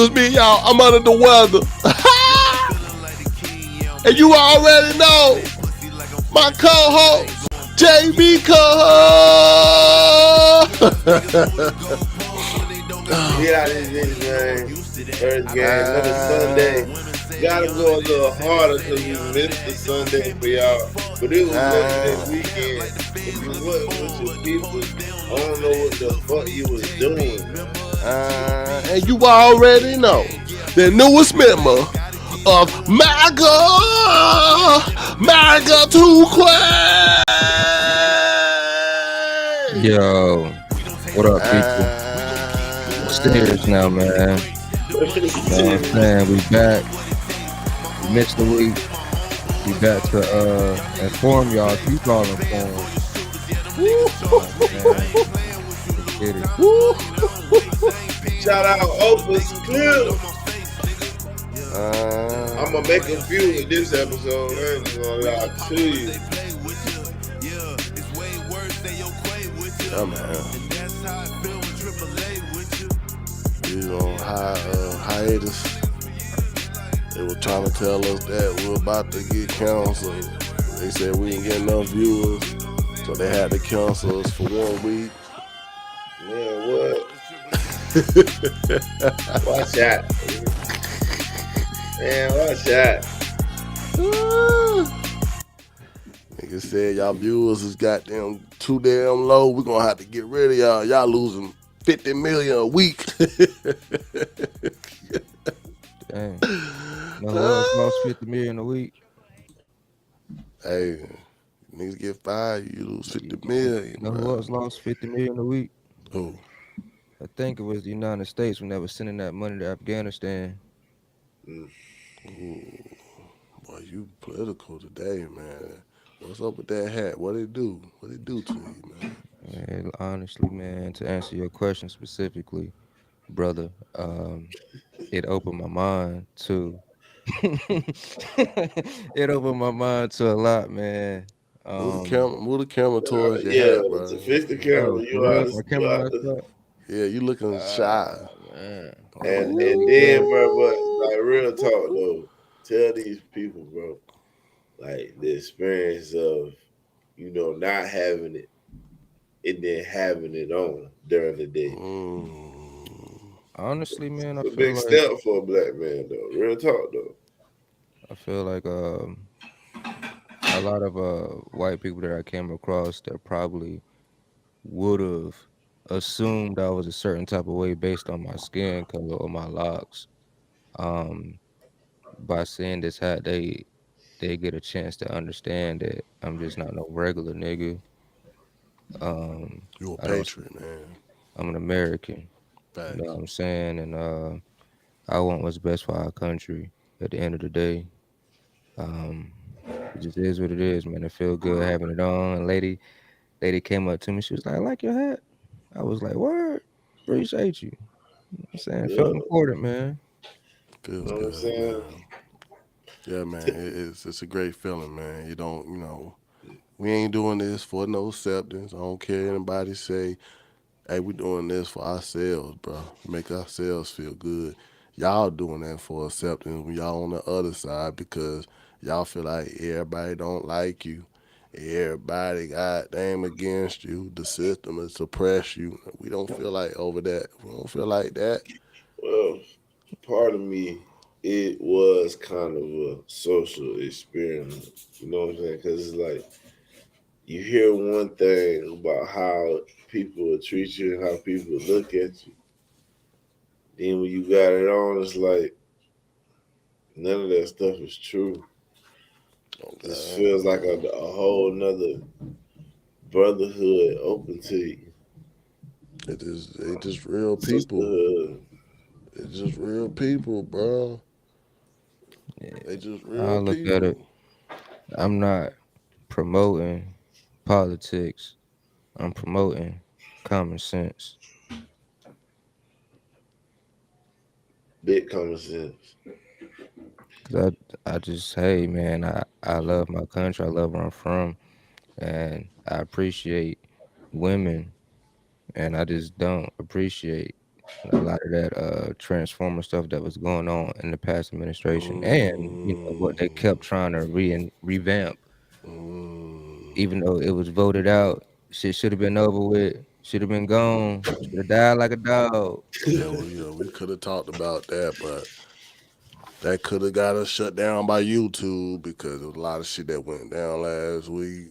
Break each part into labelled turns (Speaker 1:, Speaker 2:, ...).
Speaker 1: Excuse me, y'all. I'm under the weather. And you already know my co-host, JB co-host.
Speaker 2: We out this bitch, man. First game, another Sunday. Gotta go a little harder because we missed the Sunday for y'all. But it was working this weekend. If you wasn't with your people, I don't know what the fuck you was doing.
Speaker 1: And you already know the newest member of MAGA 2 Quay.
Speaker 3: Yo, what up, people? Upstairs now, man. Man, we back. We missed the week. We back to inform y'all. Keep y'all informed. Get it.
Speaker 2: Shout out Opus Clip. I'm gonna make a few in this episode. I ain't gonna lie to you.
Speaker 1: Yeah, man. We on hiatus. They were trying to tell us that we're about to get canceled. They said we didn't get enough viewers, so they had to cancel us for 1 week.
Speaker 2: Man, what? Watch out. Man, watch out.
Speaker 1: Nigga said y'all viewers is goddamn too damn low. We're gonna have to get rid of y'all. Y'all losing 50 million a week.
Speaker 3: Dang. No who else lost 50 million a week?
Speaker 1: Hey, niggas get fired, you lose 50 million.
Speaker 3: No who else lost 50 million a week?
Speaker 1: Who?
Speaker 3: I think it was the United States when they were sending that money to Afghanistan.
Speaker 1: Ooh. Boy, you political today, man. What's up with that hat? What it do? What it do to you, man?
Speaker 3: Man, honestly, man, to answer your question specifically, brother, it opened my mind to it opened my mind to a lot, man.
Speaker 1: Move the camera towards your
Speaker 2: Yeah,
Speaker 1: hat, bro.
Speaker 2: to fix the camera,
Speaker 3: My camera messed up.
Speaker 1: Yeah, you looking shy.
Speaker 3: Man.
Speaker 2: And then, bro, but like real talk though, tell these people, bro, like the experience of, not having it and then having it on during the day.
Speaker 3: Honestly, man,
Speaker 2: It's a big step for a black man though. Real talk though.
Speaker 3: I feel like a lot of white people that I came across that probably would have assumed I was a certain type of way based on my skin color or my locks. By seeing this hat, they get a chance to understand that I'm just not no regular nigga.
Speaker 1: You a patriot, man.
Speaker 3: I'm an American.
Speaker 1: Facts.
Speaker 3: You know what I'm saying? And I want what's best for our country at the end of the day. It just is what it is, man. It feel good having it on. And lady came up to me. She was like, "I like your hat." I was like, "Word, appreciate you." I'm saying,
Speaker 2: Yeah.
Speaker 3: felt important, man.
Speaker 1: Feels
Speaker 2: Know what I'm
Speaker 1: good,
Speaker 2: saying?
Speaker 1: man. Yeah, man. It's a great feeling, man. You don't, we ain't doing this for no acceptance. I don't care anybody say, hey, we doing this for ourselves, bro. Make ourselves feel good. Y'all doing that for acceptance when y'all on the other side because y'all feel like everybody don't like you. Everybody got damn against you. The system is suppress you. We don't feel like over that. We don't feel like that.
Speaker 2: Well, part of me, it was kind of a social experiment. You know what I'm saying? Because it's like you hear one thing about how people will treat you and how people look at you. Then when you got it on, it's like none of that stuff is true.
Speaker 1: Okay.
Speaker 2: This feels like a whole nother brotherhood open to you.
Speaker 1: It just real people.
Speaker 2: Sisterhood.
Speaker 1: It's just real people, bro.
Speaker 3: Yeah,
Speaker 1: They just
Speaker 3: I
Speaker 1: real
Speaker 3: look
Speaker 1: people.
Speaker 3: at it. I'm not promoting politics. I'm promoting common sense.
Speaker 2: Big common sense.
Speaker 3: Cause I just, hey man, I love my country. I love where I'm from, and I appreciate women, and I just don't appreciate a lot of that transformer stuff that was going on in the past administration, and what they kept
Speaker 1: Mm,
Speaker 3: trying to revamp,
Speaker 1: mm.
Speaker 3: even though it was voted out. Shit should have been over with. Should have been gone. Should have died like a dog.
Speaker 1: We could have talked about that, but that could have got us shut down by YouTube because there was a lot of shit that went down last week.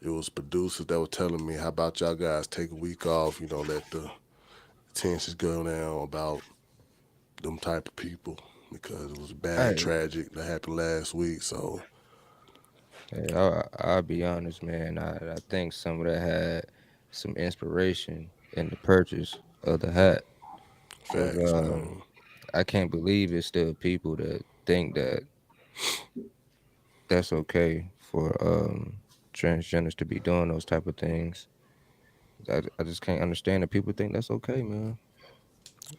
Speaker 1: It was producers that were telling me, "How about y'all guys take a week off? Let the tensions go down about them type of people because it was bad,
Speaker 3: Hey,
Speaker 1: tragic that happened last week." So
Speaker 3: hey, I'll be honest, man. I think some of that had some inspiration in the purchase of the hat. Cause
Speaker 1: facts, man.
Speaker 3: I can't believe it's still people that think that that's okay for transgenders to be doing those type of things. I just can't understand that people think that's okay, man.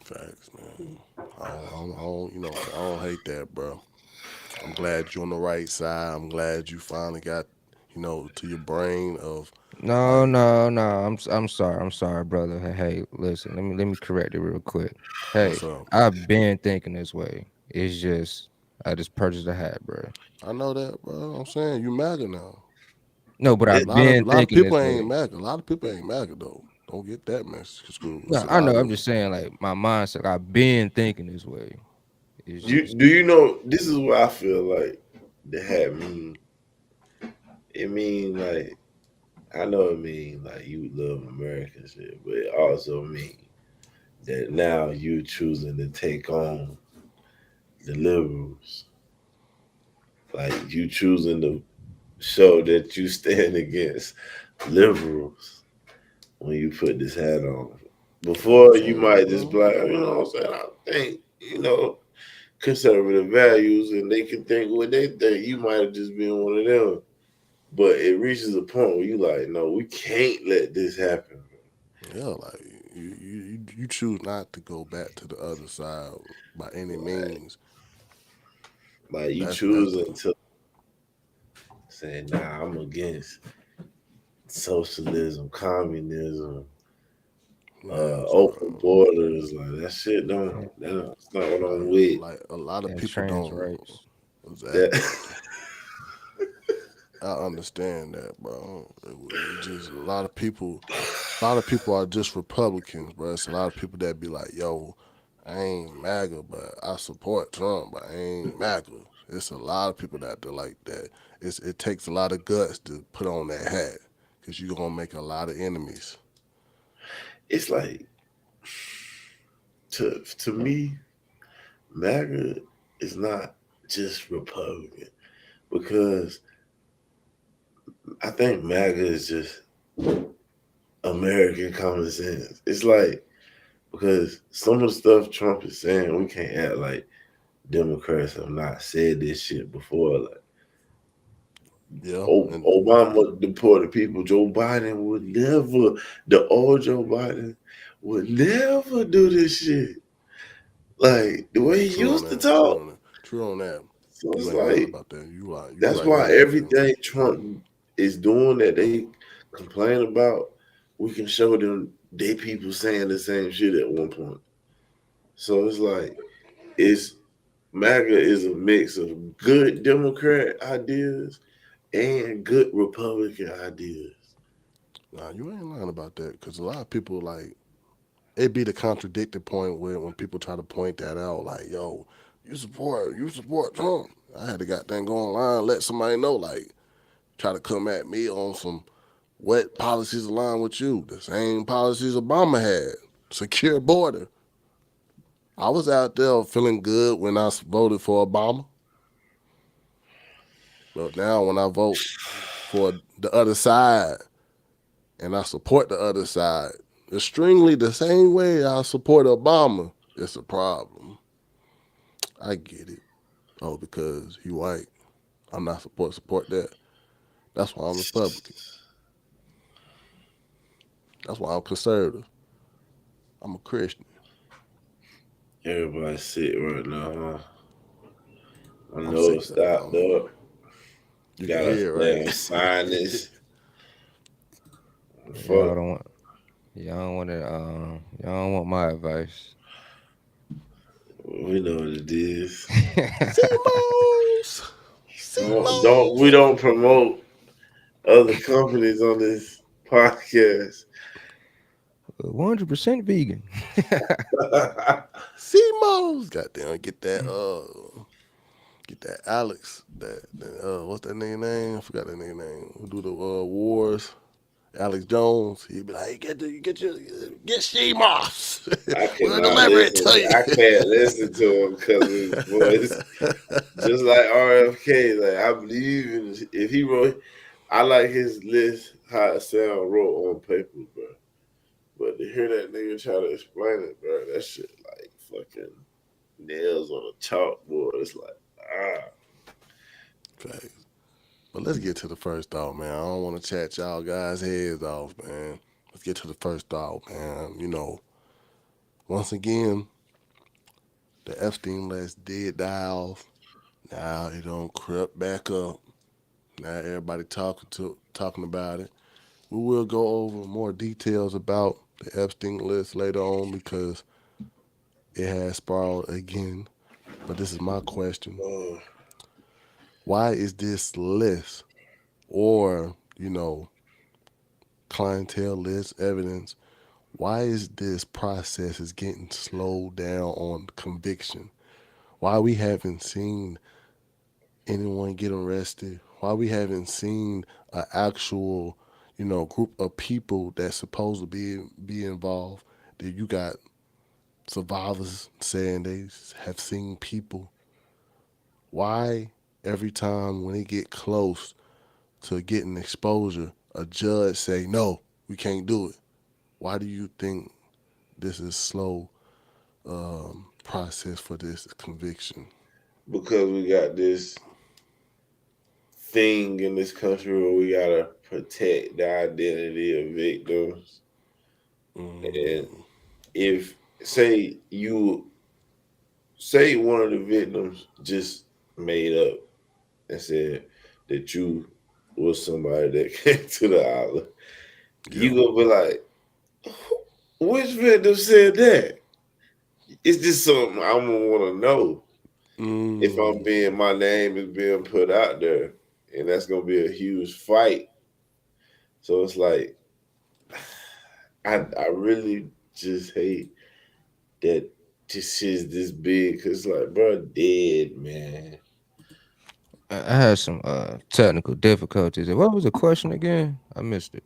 Speaker 1: Facts, man. I don't hate that, bro. I'm glad you're on the right side. I'm glad you finally got, to your brain of
Speaker 3: No,
Speaker 1: like,
Speaker 3: no, no. I'm sorry. I'm sorry, brother. Hey, listen. Let me correct it real quick. Hey,
Speaker 1: what's up?
Speaker 3: I've been thinking this way. It's just I just purchased a hat, bro.
Speaker 1: I know that, bro. I'm saying you MAGA now.
Speaker 3: No, but
Speaker 2: It,
Speaker 3: I've been
Speaker 1: A lot of
Speaker 3: thinking
Speaker 1: people
Speaker 3: this
Speaker 1: ain't
Speaker 3: way.
Speaker 1: MAGA. A lot of people ain't MAGA though. Don't get that message screwed. It's
Speaker 3: No,
Speaker 1: a
Speaker 3: I
Speaker 1: lot
Speaker 3: know. I'm
Speaker 1: of
Speaker 3: just saying, like my mindset. I've been thinking this way. It's
Speaker 2: you
Speaker 3: just
Speaker 2: do you know this is what I feel like the hat mean. It mean like I know it mean like you love American shit, but it also mean that now you choosing to take on the liberals. Like you choosing to show that you stand against liberals when you put this hat on.
Speaker 1: I'm
Speaker 2: Before you
Speaker 1: saying,
Speaker 2: might just
Speaker 1: bro.
Speaker 2: be like, what I'm saying? I think, conservative values and they can think what they think. You might have just been one of them. But it reaches a point where you like, no, we can't let this happen.
Speaker 1: Yeah, like you choose not to go back to the other side by any
Speaker 2: Like,
Speaker 1: means.
Speaker 2: like you
Speaker 1: That's the
Speaker 2: choosing to say, nah, I'm against socialism, communism,
Speaker 1: man.
Speaker 2: open borders. Like that shit that's not what I'm with.
Speaker 1: Like a lot of
Speaker 3: and
Speaker 1: people
Speaker 3: trans
Speaker 1: don't
Speaker 3: rights.
Speaker 2: That
Speaker 1: exactly. I understand that, bro. It just a lot of people are just Republicans, bro. It's a lot of people that be like, "Yo, I ain't MAGA, but I support Trump, but I ain't MAGA." It's a lot of people that are like that. It takes a lot of guts to put on that hat because you're gonna make a lot of enemies.
Speaker 2: it's like to me, MAGA is not just Republican because I think MAGA is just American common sense. It's like because some of the stuff Trump is saying, we can't act like Democrats have not said this shit before. Like
Speaker 1: Yeah, and
Speaker 2: Obama deported people. Joe Biden would never. The old Joe Biden would never do this shit. Like the way he
Speaker 1: true on
Speaker 2: used to
Speaker 1: that. True
Speaker 2: talk.
Speaker 1: on that. True on that.
Speaker 2: So
Speaker 1: You
Speaker 2: it's
Speaker 1: ain't lying
Speaker 2: like
Speaker 1: about that. You
Speaker 2: that's
Speaker 1: right on
Speaker 2: why
Speaker 1: that, Phil.
Speaker 2: everything Trump is doing that they complain about, we can show them they people saying the same shit at one point. So it's like it's MAGA is a mix of good Democrat ideas and good Republican ideas.
Speaker 1: Nah, you ain't lying about that because a lot of people like it be the contradicted point where when people try to point that out, like, yo, you support Trump. I had to goddamn go online, let somebody know, like, try to come at me on some what policies align with you. The same policies Obama had. Secure border. I was out there feeling good when I voted for Obama. But now when I vote for the other side and I support the other side, extremely the same way I support Obama, it's a problem. I get it. Oh, because he white. I'm not support that. That's why I'm Republican. That's why I'm conservative. I'm a Christian.
Speaker 2: Everybody sick right now, huh? My
Speaker 1: I'm sick
Speaker 2: nose
Speaker 1: of that,
Speaker 2: stopped
Speaker 1: bro.
Speaker 2: up.
Speaker 1: You can
Speaker 2: Got a
Speaker 1: hear it,
Speaker 2: damn
Speaker 1: right?
Speaker 2: sinus.
Speaker 3: Y'all
Speaker 2: Fuck.
Speaker 3: don't want. Y'all don't want to. Y'all don't want my advice.
Speaker 2: We know what it is.
Speaker 1: CMOs!
Speaker 2: We
Speaker 1: CMOs!
Speaker 2: don't promote other companies on this podcast.
Speaker 3: 100% vegan.
Speaker 1: CMOs! Goddamn, get that Alex, what's that nigga name? I forgot that nigga name. Who do the wars? Alex Jones. He'd be like, hey, get CMOS.
Speaker 2: I
Speaker 1: We'll
Speaker 2: cannot
Speaker 1: deliver it
Speaker 2: listen.
Speaker 1: to
Speaker 2: I can't listen to him because his voice, just like RFK. Like I believe in if he wrote, I like his list how it sound wrote on paper, bro. But to hear that nigga try to explain it, bro, that shit like fucking nails on a chalkboard. It's like
Speaker 1: you. But let's get to the first thought, man. I don't want to chat y'all guys' heads off, man. Let's get to the first thought, man. Once again, the Epstein list did die off. Now it don't creep back up. Now everybody talking about it. We will go over more details about the Epstein list later on because it has spiraled again. But this is my question:
Speaker 2: oh,
Speaker 1: why is this list or clientele list evidence? Why is this process is getting slowed down on conviction? Why we haven't seen anyone get arrested? Why we haven't seen an actual, group of people that's supposed to be involved? That you got survivors saying they have seen people. Why every time when they get close to getting exposure, a judge say no, we can't do it? Why do you think this is slow process for this conviction?
Speaker 2: because we got this thing in this country where we gotta protect the identity of victims. And
Speaker 1: Mm,
Speaker 2: if say one of the victims just made up and said that you was somebody that came to the island, you
Speaker 1: yeah.
Speaker 2: gonna be like, which victim said that? It's just something I'm gonna want to know if I'm
Speaker 1: Mm,
Speaker 2: being my name is being put out there, and that's gonna be a huge fight. So it's like I really just hate that this is this big because like bro dead man.
Speaker 3: I had some technical difficulties. What was the question again? I missed it.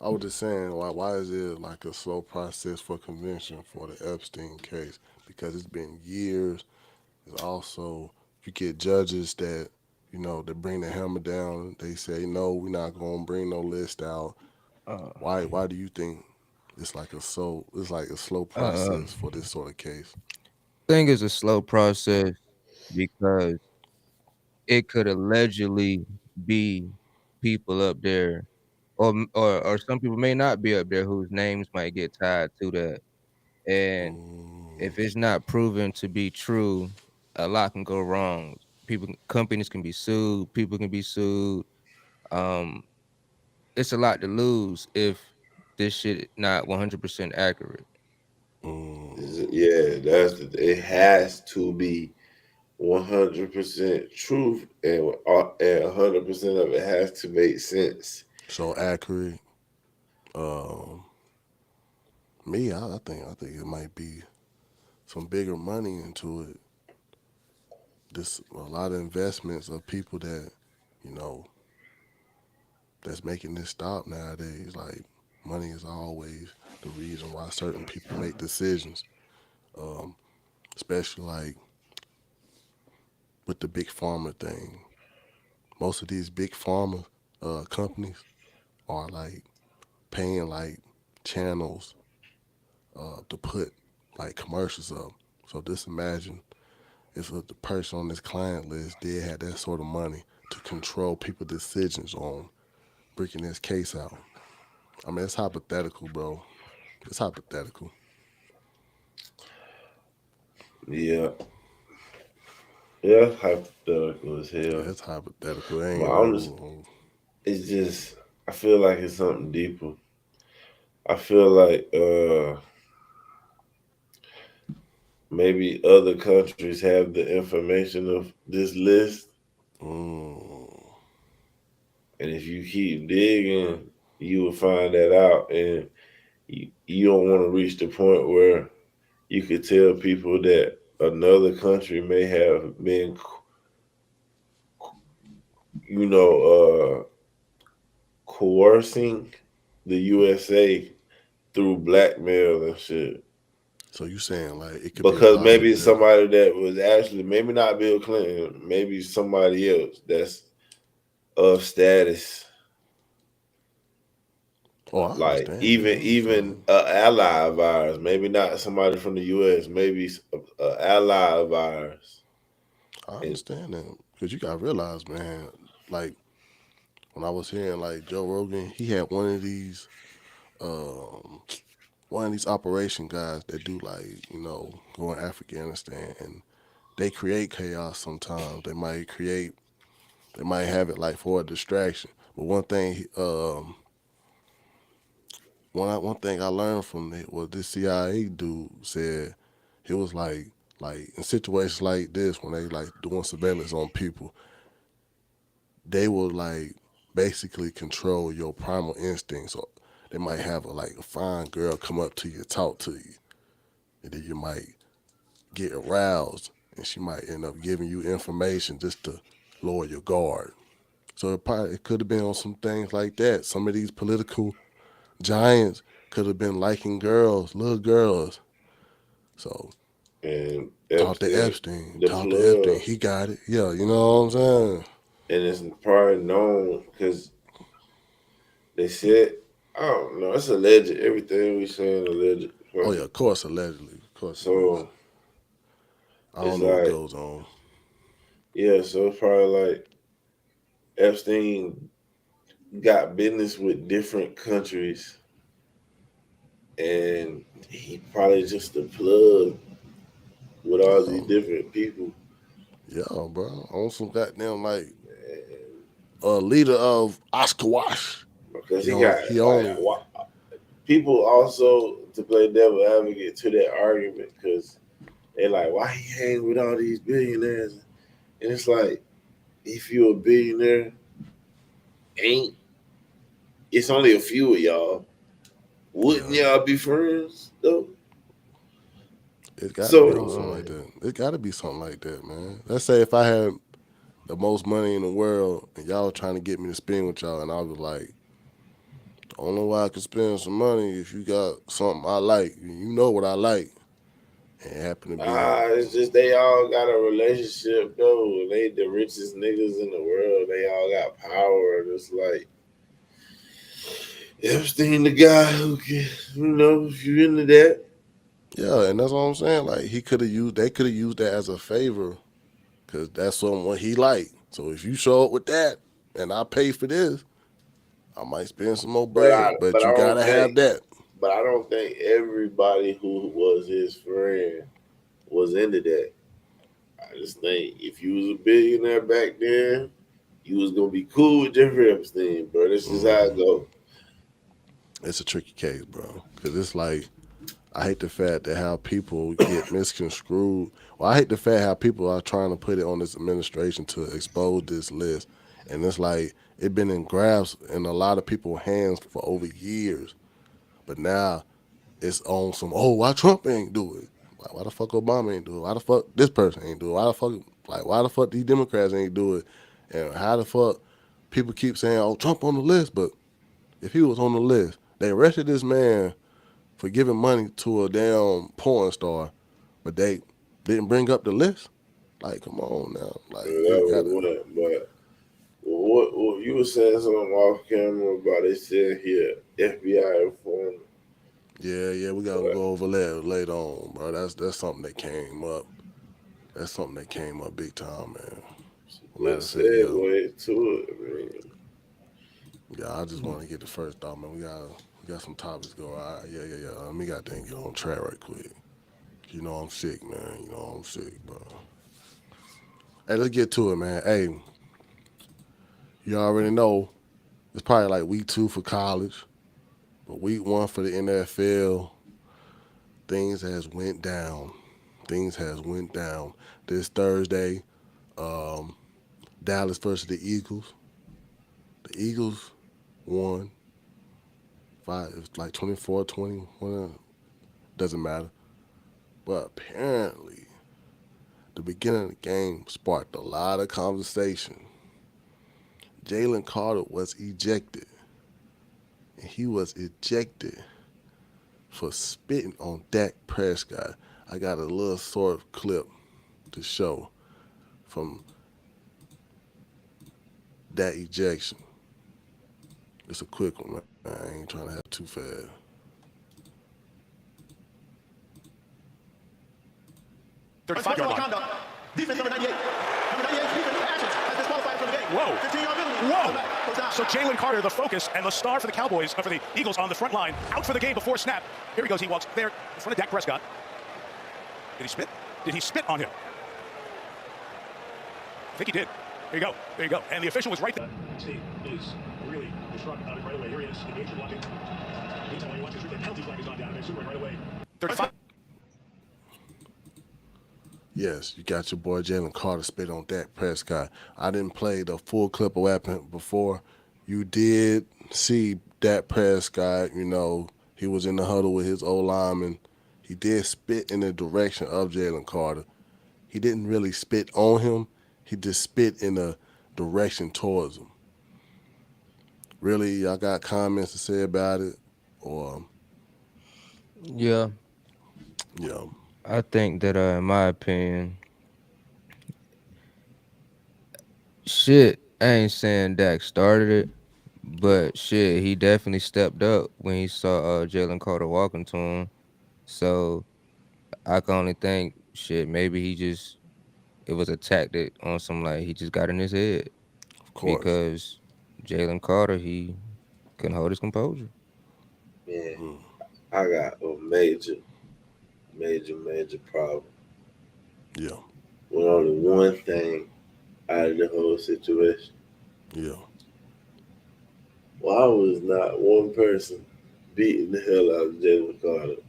Speaker 1: I was just saying, why is it like a slow process for conviction for the Epstein case? Because it's been years. It's also you get judges that they bring the hammer down. They say no, we're not gonna bring no list out.
Speaker 3: Uh,
Speaker 1: Why do you think it's like a slow
Speaker 3: um,
Speaker 1: process for this sort of case?
Speaker 3: think it's a slow process because it could allegedly be people up there, or some people may not be up there whose names might get tied to that. And
Speaker 1: Mm,
Speaker 3: if it's not proven to be true, a lot can go wrong. Companies can be sued, people can be sued. Um, it's a lot to lose if this shit not 100% accurate.
Speaker 1: mm.
Speaker 2: Yeah, it has to be 100% truth, and 100% of it has to make sense.
Speaker 1: So accurate. Um, I think it might be some bigger money into it. This a lot of investments of people that you know that's making this stop nowadays. Like money is always the reason why certain people make decisions, especially like with the big pharma thing. Most of these big pharma companies are like paying like channels to put like commercials up. So just imagine if the person on this client list did have that sort of money to control people's decisions on breaking this case out. I mean, it's hypothetical, bro. It's hypothetical.
Speaker 2: Yeah, yeah, hypothetical as hell.
Speaker 1: Yeah, it's hypothetical. It
Speaker 2: But
Speaker 1: ain't
Speaker 2: I'm just,
Speaker 1: no.
Speaker 2: it's just, I feel like it's something deeper. I feel like maybe other countries have the information of this list,
Speaker 1: Mm.
Speaker 2: and if you keep digging, you will find that out, and you don't want to reach the point where you could tell people that another country may have been, you know, coercing the USA through blackmail and shit.
Speaker 1: So you saying like it could be a
Speaker 2: Because maybe
Speaker 1: possibility?
Speaker 2: somebody that was actually maybe not Bill Clinton, maybe somebody else that's of status,
Speaker 1: Oh, I
Speaker 2: like
Speaker 1: understand that. I
Speaker 2: even
Speaker 1: understand.
Speaker 2: a ally of ours, maybe not somebody from the U.S., maybe a ally of ours.
Speaker 1: I
Speaker 2: And
Speaker 1: understand that because you gotta realize, man. Like when I was hearing like Joe Rogan, he had um, one of these operation guys that do like go in Afghanistan and they create chaos. Sometimes they might have it like for a distraction. But one thing I learned from it was this CIA dude said he was like in situations like this when they like doing surveillance on people, they will like basically control your primal instincts. So they might have a fine girl come up to you, talk to you, and then you might get aroused, and she might end up giving you information just to lower your guard. So it could have been on some things like that. Some of these political giants could have been liking girls, little girls. So talk to
Speaker 2: Epstein,
Speaker 1: Epstein.
Speaker 2: the
Speaker 1: Talk to Epstein.
Speaker 2: plug,
Speaker 1: He got it. Yeah, you know what I'm saying?
Speaker 2: and it's probably known because they said, I don't know, it's alleged. Everything we saying alleged.
Speaker 1: Oh yeah, of course, allegedly. Of course it is.
Speaker 2: So
Speaker 1: I
Speaker 2: it's
Speaker 1: don't know what
Speaker 2: like,
Speaker 1: goes on.
Speaker 2: yeah, so it's probably like Epstein got business with different countries, and he probably just a plug with all these
Speaker 1: Yeah,
Speaker 2: different people.
Speaker 1: yeah, bro. On some goddamn like leader of Oscar Wash.
Speaker 2: Because
Speaker 1: He
Speaker 2: he got
Speaker 1: only he
Speaker 2: like
Speaker 1: only
Speaker 2: people also to play devil advocate to that argument because they like, why he hang with all these billionaires? And it's like, if you're a billionaire, ain't it's only a few of y'all. Wouldn't
Speaker 1: yeah.
Speaker 2: y'all be friends though?
Speaker 1: It's got to be on something
Speaker 2: So
Speaker 1: like that. It got to be something like that, man. Let's say if I had the most money in the world and y'all trying to get me to spend with y'all, and I was like, the only way I can spend some money if you got something I like. You know what I like. And it happened to be,
Speaker 2: it's just they all got a relationship though. They the richest niggas in the world. They all got power. And it's like Epstein, the guy who can, if you into that.
Speaker 1: yeah, and that's what I'm saying. Like they could have used that as a favor because that's something what he like. So if you show up with that and I pay for this, I might spend some more bread.
Speaker 2: But
Speaker 1: But
Speaker 2: I
Speaker 1: you
Speaker 2: don't
Speaker 1: gotta
Speaker 2: think
Speaker 1: have that.
Speaker 2: but I don't think everybody who was his friend was into that. I just think if you was a billionaire back then, you was gonna be cool with Jeffrey Epstein, bro. This is how it
Speaker 1: Hmm.
Speaker 2: go.
Speaker 1: It's a tricky case, bro. Because it's like I hate the fact that how people get misconstrued. Well, I hate the fact how people are trying to put it on this administration to expose this list, and it's like it been in grasp in a lot of people's hands for over years. But now it's on some. Oh, why Trump ain't do it? Why the fuck Obama ain't do it? Why the fuck this person ain't do it? Why the fuck these Democrats ain't do it? And how the fuck people keep saying, "Oh, Trump on the list," but if he was on the list, they arrested this man for giving money to a damn porn star, but they didn't bring up the list. Like, come on now. Like,
Speaker 2: That
Speaker 1: it
Speaker 2: was
Speaker 1: gotta.
Speaker 2: one. But what you were saying something off camera about? They said here FBI informant.
Speaker 1: Yeah, yeah, we gotta
Speaker 2: But
Speaker 1: go over that later on, bro. That's something that came up. That's something that came up big time, man.
Speaker 2: good
Speaker 1: Matter of fact, yeah,
Speaker 2: segue to it. I mean,
Speaker 1: yeah. I just want to get the first thought, man. We got some topics to go. All right, yeah, yeah, yeah. Let me got to get on track right quick. You know I'm sick, man. You know I'm sick, bro. Hey, let's get to it, man. Hey, you already know it's probably like week 2 for college. But week one for the NFL, things has went down. Things has went down. This Thursday, um, Dallas versus the Eagles. The Eagles won five. It was like 24-20. Doesn't matter. But apparently, the beginning of the game sparked a lot of conversation. Jalen Carter was ejected, and he was ejected for spitting on Dak Prescott. I got a little sort of clip to show from that ejection. It's a quick one, man. I ain't trying to have too fast.
Speaker 4: 35-yard line. Conduct. Defense number 98. Number 98 defense actions has disqualified from the game. Whoa. 15-yard penalty. Whoa. So Jalen Carter, the focus and the star for the Cowboys, for the Eagles on the front line, out for the game before snap. Here he goes. He walks there in front of Dak Prescott. Did he spit? Did he spit on him? I think he did. There you go. There you go. And the official was right there. State is really struck out right away. Here he is. Engaged watching. Anytime when you watch this, the penalty flag is on down. They're super right away. 35.
Speaker 1: Yes, you got your boy Jalen Carter spit on Dak Prescott. I didn't play the full clip of what happened before. You did see Dak Prescott, he was in the huddle with his old lineman. He did spit in the direction of Jalen Carter. He didn't really spit on him. He just spit in a direction towards him. Really, y'all got comments to say about it? Or,
Speaker 3: Yeah,
Speaker 1: yeah.
Speaker 3: I think that in my opinion, shit, I ain't saying Dak started it, but shit, he definitely stepped up when he saw Jalen Carter walking to him. So I can only think, shit, maybe it was a tactic on some, like, he just got in his head
Speaker 1: Of course.
Speaker 3: because Jalen Carter, he couldn't hold his composure.
Speaker 2: Man, I got a major, major problem
Speaker 1: Yeah.
Speaker 2: with only one thing out of the whole situation.
Speaker 1: Yeah.
Speaker 2: Why was not one person beating the hell out of Jalen Carter?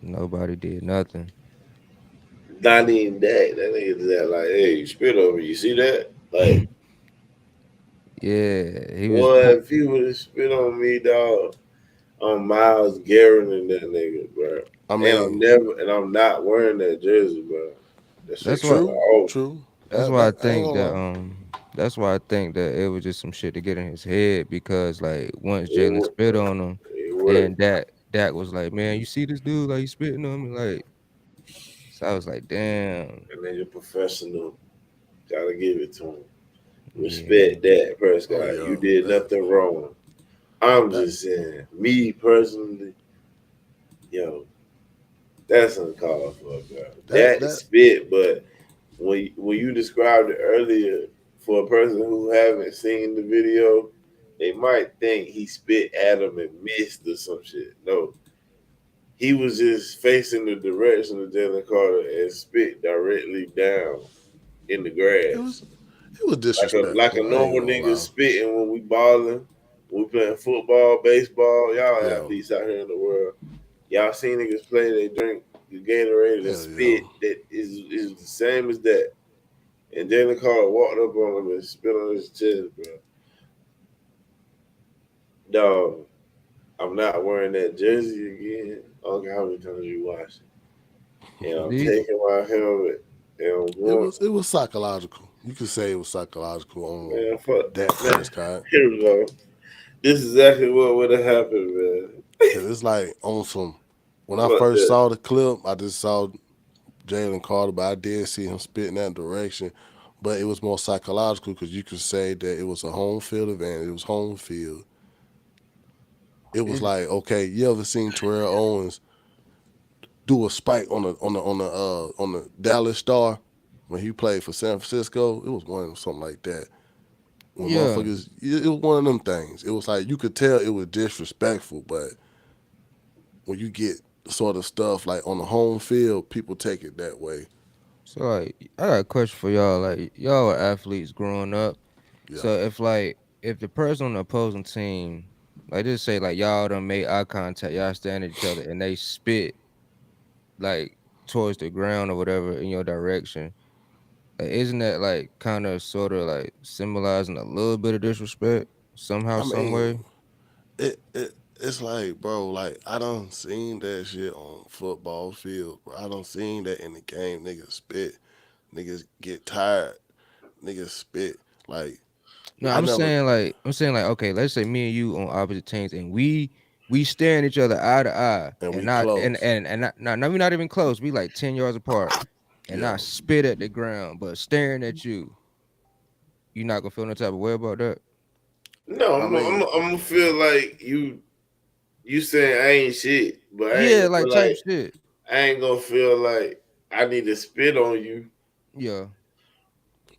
Speaker 3: Nobody did nothing.
Speaker 2: Not even that. That nigga just like, hey, you spit over. You see that? Like,
Speaker 3: Yeah, he was.
Speaker 2: what if he would have spit on me, dog? I'm Miles Garrett and that nigga, bro.
Speaker 1: I
Speaker 2: And
Speaker 1: mean,
Speaker 2: I'm not wearing that jersey, bro. That shit
Speaker 3: That's why.
Speaker 2: come
Speaker 1: true.
Speaker 2: off.
Speaker 1: True.
Speaker 3: That's
Speaker 1: That,
Speaker 3: why I
Speaker 1: that I ain't
Speaker 3: think
Speaker 1: gonna
Speaker 3: that
Speaker 1: lie.
Speaker 3: That's why I think that it was just some shit to get in his head because like once
Speaker 2: It
Speaker 3: Jalen
Speaker 2: worked.
Speaker 3: spit on him,
Speaker 2: It
Speaker 3: then
Speaker 2: worked.
Speaker 3: Dak was like, man, you see this dude like he spitting on me, like, so I was like, damn,
Speaker 2: And nigga professional. Gotta give it to him.
Speaker 3: yeah,
Speaker 2: Respect that,
Speaker 1: Oh
Speaker 2: Prescott. You
Speaker 1: yeah.
Speaker 2: did
Speaker 1: That
Speaker 2: nothing wrong. I'm
Speaker 1: that
Speaker 2: just saying, me personally, yo, that's uncalled for, bro.
Speaker 1: that
Speaker 2: That
Speaker 1: that
Speaker 2: spit, but when you described it earlier, for a person who haven't seen the video, they might think he spit at him and missed or some shit. No, he was just facing the direction of Jalen Carter and spit directly down in the
Speaker 1: it
Speaker 2: grass.
Speaker 1: was it was
Speaker 2: Like a
Speaker 1: disrespectful. I ain't
Speaker 2: normal
Speaker 1: gonna
Speaker 2: nigga
Speaker 1: lie.
Speaker 2: spitting when we balling, when we playing football, baseball. Y'all
Speaker 1: Yeah.
Speaker 2: athletes out here in the world. Y'all seen niggas play, they drink the Gatorade and
Speaker 1: Hell yeah.
Speaker 2: spit that is the same as that. And Jalen Carter walked up on him and spit on his chest, bro. Dog, I'm not wearing that jersey again. I don't care how many times you watch it. And I'm
Speaker 3: do you,
Speaker 2: taking my helmet and I'm
Speaker 1: It
Speaker 2: going,
Speaker 1: was it was psychological. You could say it was psychological on
Speaker 2: man, fuck
Speaker 1: Dak
Speaker 2: man.
Speaker 1: Prescott.
Speaker 2: Here we go. This is exactly what would have happened, man.
Speaker 1: Cause it's like on some. When I
Speaker 2: Fuck
Speaker 1: first
Speaker 2: that.
Speaker 1: saw the clip, I just saw Jalen Carter, but I did see him spit in that direction. But it was more psychological because you could say that it was a home field advantage. It was home field. It was
Speaker 3: it,
Speaker 1: like, okay, you ever seen Terrell Owens do a spike on the Dallas Star when he played for San Francisco? It was one of something like that. When
Speaker 3: yeah.
Speaker 1: motherfuckers, it was one of them things. It was like you could tell it was disrespectful, but when you get sort of stuff like on the home field, people take it that way.
Speaker 3: So like, I got a question for y'all. Like, y'all were athletes growing up.
Speaker 1: Yeah.
Speaker 3: So if the person on the opposing team Like just say like y'all done made eye contact, y'all stand at each other, and they spit like towards the ground or whatever in your direction. Like, isn't that like kind of sort of like symbolizing a little bit of disrespect somehow,
Speaker 1: I
Speaker 3: some
Speaker 1: mean,
Speaker 3: way?
Speaker 1: it's like, bro, like I done seen that shit on football field, bro. I done seen that in the game. Niggas spit, niggas get tired, niggas spit. Like
Speaker 3: No,
Speaker 1: I never,
Speaker 3: I'm saying like okay, let's say me and you on opposite teams, and we staring each other eye to eye,
Speaker 1: and
Speaker 3: and
Speaker 1: we
Speaker 3: not
Speaker 1: close.
Speaker 3: and not we not even close. We like 10 yards apart, and
Speaker 1: Yeah,
Speaker 3: not spit at the ground, but staring at you. You not gonna feel no type of way about that?
Speaker 2: No,
Speaker 1: I mean,
Speaker 2: I'm gonna feel like you saying I ain't shit, but I ain't
Speaker 3: Yeah,
Speaker 2: gonna
Speaker 3: like
Speaker 2: feel
Speaker 3: type
Speaker 2: like
Speaker 3: shit.
Speaker 2: I ain't gonna feel like I need to spit on you.
Speaker 3: Yeah.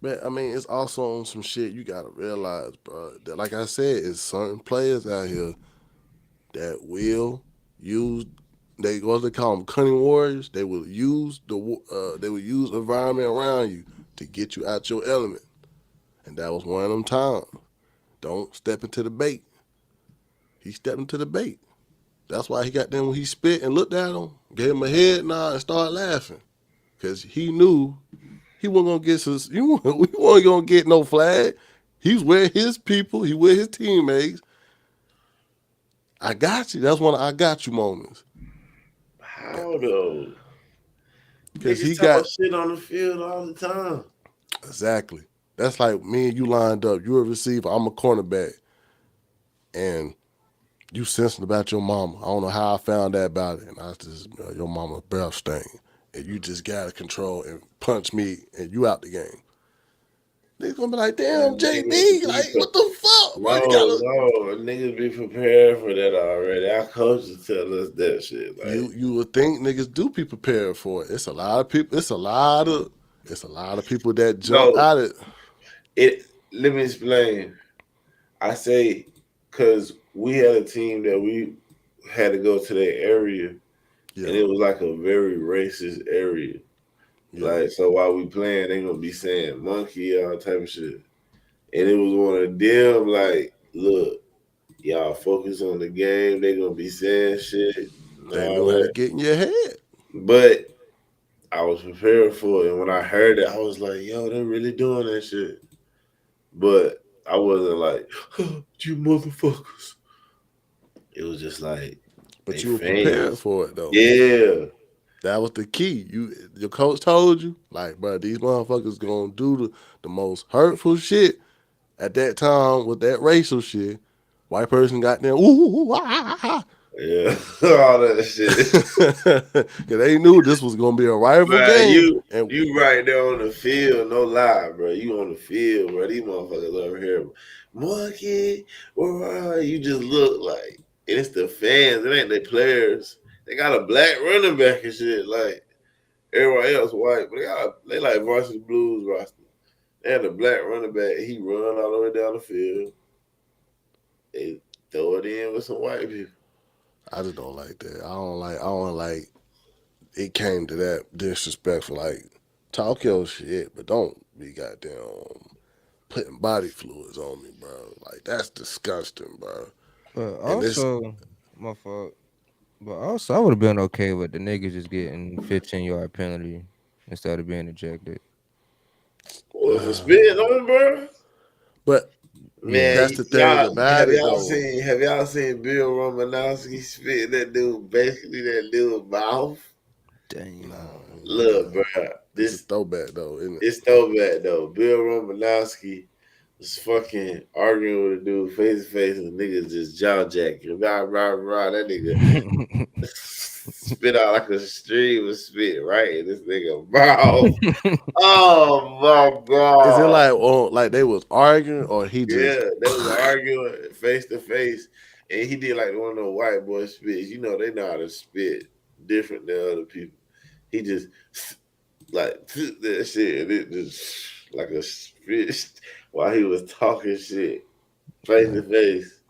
Speaker 1: but I mean, it's also on some shit you gotta realize, bro. That like I said, it's certain players out here that will use. They what they call them cunning warriors. They will use they will use environment around you to get you out your element. And that was one of them times. Don't step into the bait. He stepped into the bait. That's why he got them when he spit and looked at him, gave him a head nod and started laughing. Cause he knew he wasn't gonna get his we wasn't gonna get no flag. He's with his people, he with his teammates. I got you. That's one of I got you moments.
Speaker 2: How though?
Speaker 1: Cause he
Speaker 2: Niggas talk
Speaker 1: got
Speaker 2: shit on the field all the time.
Speaker 1: exactly. That's like me and you lined up. You're a receiver, I'm a cornerback. And you sensing about your mama. I don't know how I found that about it. And I just, your mama breath stain. And you just got to control and punch me and you out the game. Niggas gonna be like, damn,
Speaker 2: And
Speaker 1: JD, like, what the fuck? Bro, you gotta
Speaker 2: niggas be prepared for that already. Our coaches tell us that shit. Like,
Speaker 1: you would think niggas do be prepared for it. It's a lot of people, it's a lot of people that jump
Speaker 2: no,
Speaker 1: out it.
Speaker 2: it. Let me explain. I say, cause we had a team that we had to go to that area, and
Speaker 1: Yeah,
Speaker 2: it was like a very racist area.
Speaker 1: yeah.
Speaker 2: Like, so while we playing, they gonna be saying monkey, all type of shit. And it was one of them, like, look, y'all focus on the game. They gonna be saying shit and
Speaker 1: They
Speaker 2: all
Speaker 1: know how to
Speaker 2: that.
Speaker 1: get in your head.
Speaker 2: But I was prepared for it. And when I heard it, I was like, yo, they're really doing that shit. But I wasn't like, you motherfuckers. It was just like they
Speaker 1: But you were prepared
Speaker 2: fans.
Speaker 1: for it though.
Speaker 2: Yeah.
Speaker 1: That was the key. Your coach told you, like, bro, these motherfuckers gonna do the most hurtful shit at that time with that racial shit. White person got them, ooh, ah, ah, ah.
Speaker 2: Yeah. All that shit.
Speaker 1: Cause they knew this was gonna be a rival
Speaker 2: Man,
Speaker 1: game. And
Speaker 2: you right there on the field, no lie, bro. You on the field, bro. These motherfuckers over here, monkey. Where are you? Just look like it's the fans. It ain't the players. They got a black running back and shit. Like everybody else white, but they like varsity blues roster. They had a black running back. He run all the way down the field. They throw it in with some white people.
Speaker 1: I just don't like that. I don't like it came to that disrespectful. Like, talk your shit, but don't be goddamn putting body fluids on me, bro. Like that's disgusting, bro.
Speaker 3: But
Speaker 1: And this
Speaker 3: also, my fault. But also, I would have been okay with the niggas just getting 15-yard penalty instead of being ejected.
Speaker 2: Well, for spitting on, bro.
Speaker 1: but
Speaker 3: Yeah.
Speaker 2: Man,
Speaker 1: that's the thing
Speaker 2: y'all
Speaker 1: about it though.
Speaker 2: have y'all seen Bill Romanowski spit that dude basically that dude's mouth?
Speaker 3: Damn.
Speaker 2: Look, bro,
Speaker 1: It's a
Speaker 2: this
Speaker 1: throwback though, isn't it?
Speaker 2: it's so bad though. Bill Romanowski was fucking arguing with a dude face to face, and the niggas just jaw jacking. Rah, rah, rah. That nigga spit out like a stream of spit right in this nigga mouth. Oh my
Speaker 1: Is it
Speaker 2: god.
Speaker 1: like like they was arguing or he just
Speaker 2: Yeah, they was arguing face to face, and he did like one of those white boy spits. You know, they know how to spit different than other people. He just like that shit, and it just like a spit while he was talking shit face
Speaker 3: Nah,
Speaker 2: to face.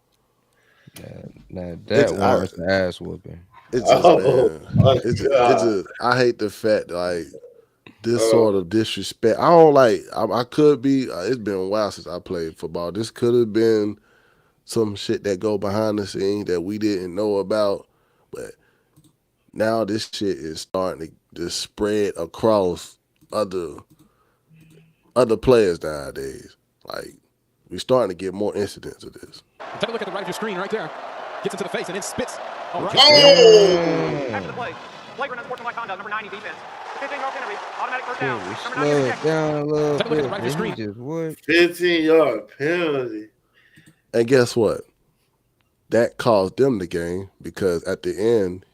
Speaker 3: nah,
Speaker 1: it's
Speaker 3: that
Speaker 1: I
Speaker 3: warrants the ass whooping.
Speaker 1: it's just
Speaker 2: Oh
Speaker 1: man.
Speaker 2: my
Speaker 1: It's
Speaker 2: god!
Speaker 1: just I hate the fact that, like this
Speaker 2: Uh,
Speaker 1: sort of disrespect. I don't like. I could be. It's been a while since I played football. This could have been some shit that go behind the scenes that we didn't know about. But now this shit is starting to just spread across other other players nowadays. Like we're starting to get more incidents of this.
Speaker 4: Take a look at the right of your screen right there. Gets into the face and then spits. Oh, right.
Speaker 2: Oh,
Speaker 5: After the play, flagrant unsportsmanlike conduct, number 90 defense. 15-yard penalty, automatic first
Speaker 3: Shit
Speaker 5: down.
Speaker 3: was
Speaker 5: Number 90
Speaker 3: slowed
Speaker 5: ejected.
Speaker 3: down a little
Speaker 4: Take a look at the
Speaker 3: bit,
Speaker 4: right of
Speaker 3: but
Speaker 4: your
Speaker 3: he
Speaker 4: screen.
Speaker 3: just what?
Speaker 2: 15-yard penalty.
Speaker 1: And guess what? That cost them the game because at the end,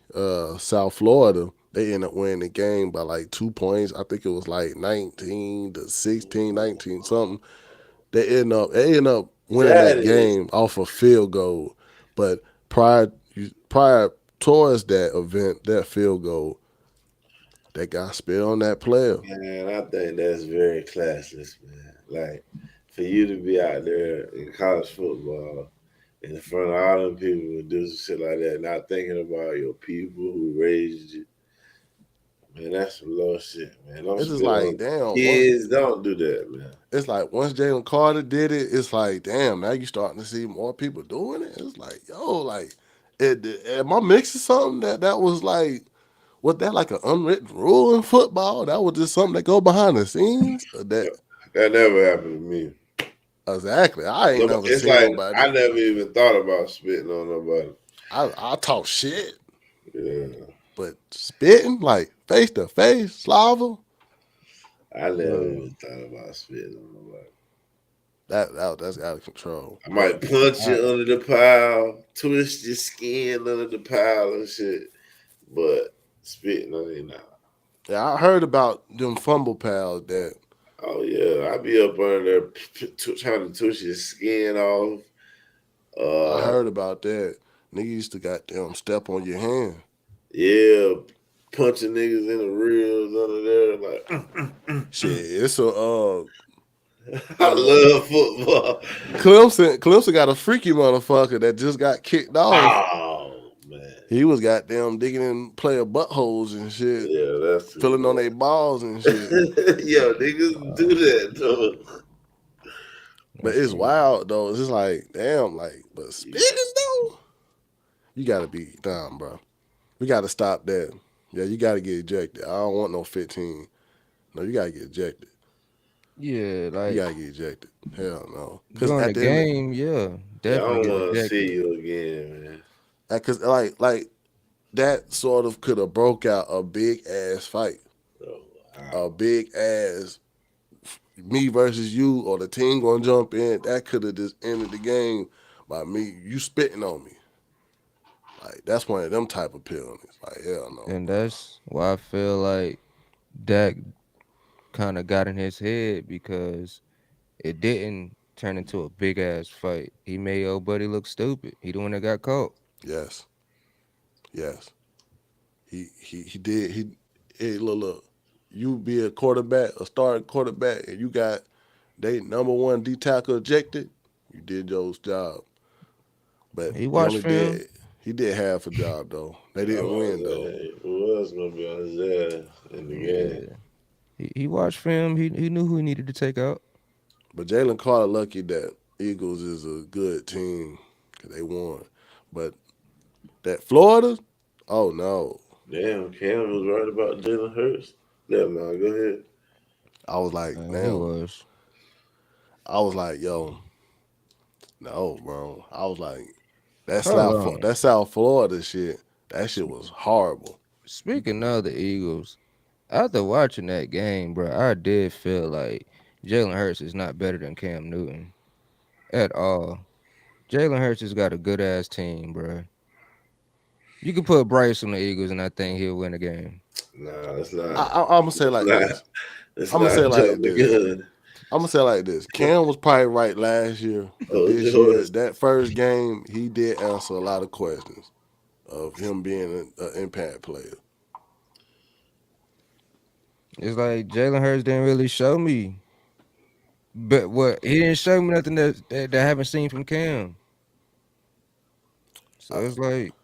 Speaker 1: South Florida, they ended up winning the game by like 2 points. I think it was like 19-16, 19 something. They end up winning
Speaker 2: That
Speaker 1: that
Speaker 2: is
Speaker 1: game off a field goal. But prior towards that event, that field goal, that guy spit on that player.
Speaker 2: man. I think that's very classless, man. Like for you to be out there in college football in front of all them people and do some shit like that, not thinking about your people who raised you. Man, that's some low shit, man. Don't
Speaker 1: It's just
Speaker 2: spit
Speaker 1: like,
Speaker 2: on
Speaker 1: damn,
Speaker 2: kids. Don't do that, man.
Speaker 1: it's like once Jalen Carter did it, it's like, damn, now you starting to see more people doing it. It's like, yo, like, am I mixing something that was like, was that like an unwritten rule in football? That was just something that go behind the scenes. That
Speaker 2: That never happened to me.
Speaker 1: exactly. I ain't
Speaker 2: But
Speaker 1: never
Speaker 2: it's
Speaker 1: seen
Speaker 2: like
Speaker 1: nobody.
Speaker 2: I never even thought about spitting on nobody.
Speaker 1: I talk shit,
Speaker 2: Yeah,
Speaker 1: but spitting like face to face, Slava.
Speaker 2: I never
Speaker 3: Bro,
Speaker 2: even thought about spitting on nobody.
Speaker 1: That's out of control.
Speaker 2: I
Speaker 1: But
Speaker 2: might punch you
Speaker 3: I,
Speaker 2: under the pile, twist your skin under the pile and shit, but spitting on it now.
Speaker 1: yeah, I heard about them fumble pals that
Speaker 2: Oh yeah, I be up under there trying to twist your skin off.
Speaker 1: I
Speaker 2: Uh,
Speaker 1: heard about that. Nigga used to goddamn step on your hand.
Speaker 2: yeah, punching niggas in the ribs under there. Like,
Speaker 1: Shit, it's a
Speaker 2: I
Speaker 1: uh
Speaker 2: love football.
Speaker 1: Clemson got a freaky motherfucker that just got kicked off.
Speaker 2: Oh man,
Speaker 1: He was goddamn digging in player buttholes and shit,
Speaker 2: yeah, that's too
Speaker 1: filling on
Speaker 2: much.
Speaker 1: their balls and shit.
Speaker 2: Yo, niggas do that though.
Speaker 1: But
Speaker 3: that's
Speaker 1: it's
Speaker 3: crazy.
Speaker 1: wild though. It's just like, damn, like, but spitting though, you gotta be down, bro. We gotta stop that. Yeah, you gotta get ejected. I don't want no 15. No, you gotta get ejected.
Speaker 3: Yeah,
Speaker 1: You
Speaker 3: like
Speaker 1: gotta get ejected. Hell no. Cause
Speaker 3: during
Speaker 1: at
Speaker 3: the
Speaker 1: the end,
Speaker 3: game, yeah,
Speaker 2: Yeah, I
Speaker 3: definitely
Speaker 2: don't
Speaker 3: get
Speaker 2: want to see
Speaker 3: ejected.
Speaker 2: you again, man.
Speaker 1: cause like that sort of could have broke out a big ass fight,
Speaker 2: Oh,
Speaker 1: a
Speaker 2: wow.
Speaker 1: big ass me versus you, or the team gonna jump in. That could have just ended the game by me you spitting on me. Like that's one of them type of penalties. Like hell no.
Speaker 3: And that's why I feel like Dak kind of got in his head because it didn't turn into a big ass fight. He made old buddy look stupid. He the one that got caught.
Speaker 1: Yes, yes. He did. Hey, look. You be a quarterback, a starting quarterback, and you got they number one D tackle ejected. You did Joe's job, but
Speaker 3: He
Speaker 1: he
Speaker 3: watched
Speaker 1: only
Speaker 3: film.
Speaker 1: did he did half a job though. They
Speaker 2: I
Speaker 1: didn't
Speaker 2: was
Speaker 1: win though.
Speaker 2: like, who else gonna be on his ass in the game?
Speaker 3: Yeah, he watched film. He knew who he needed to take out.
Speaker 1: But Jalen Carter lucky that Eagles is a good team because they won. But that Florida, oh no.
Speaker 2: Damn, Cam was right about Jalen Hurts. Yeah, man, go ahead.
Speaker 1: I was like,
Speaker 3: He
Speaker 1: damn.
Speaker 3: was.
Speaker 1: I was like, yo, no, bro. I was like,
Speaker 3: Hold on.
Speaker 1: That South Florida shit. That shit was horrible.
Speaker 3: Speaking of the Eagles, after watching that game, bro, I did feel like Jalen Hurts is not better than Cam Newton at all. Jalen Hurts has got a good ass team, bro. You could put Bryce on the Eagles, and I think he'll win the game.
Speaker 2: Nah, it's not.
Speaker 1: I'm gonna say
Speaker 2: It's
Speaker 1: like
Speaker 2: not.
Speaker 1: this.
Speaker 2: It's
Speaker 1: I'm gonna say
Speaker 2: not
Speaker 1: like
Speaker 2: jumping the
Speaker 1: this.
Speaker 2: gun.
Speaker 1: I'm gonna say like this. Cam was probably right last year, but
Speaker 2: Oh,
Speaker 1: this year,
Speaker 2: George.
Speaker 1: that first game, he did answer a lot of questions of him being an impact player.
Speaker 3: It's like Jalen Hurts didn't really show me, but what he didn't show me nothing that I haven't seen from Cam. So
Speaker 1: I,
Speaker 3: it's like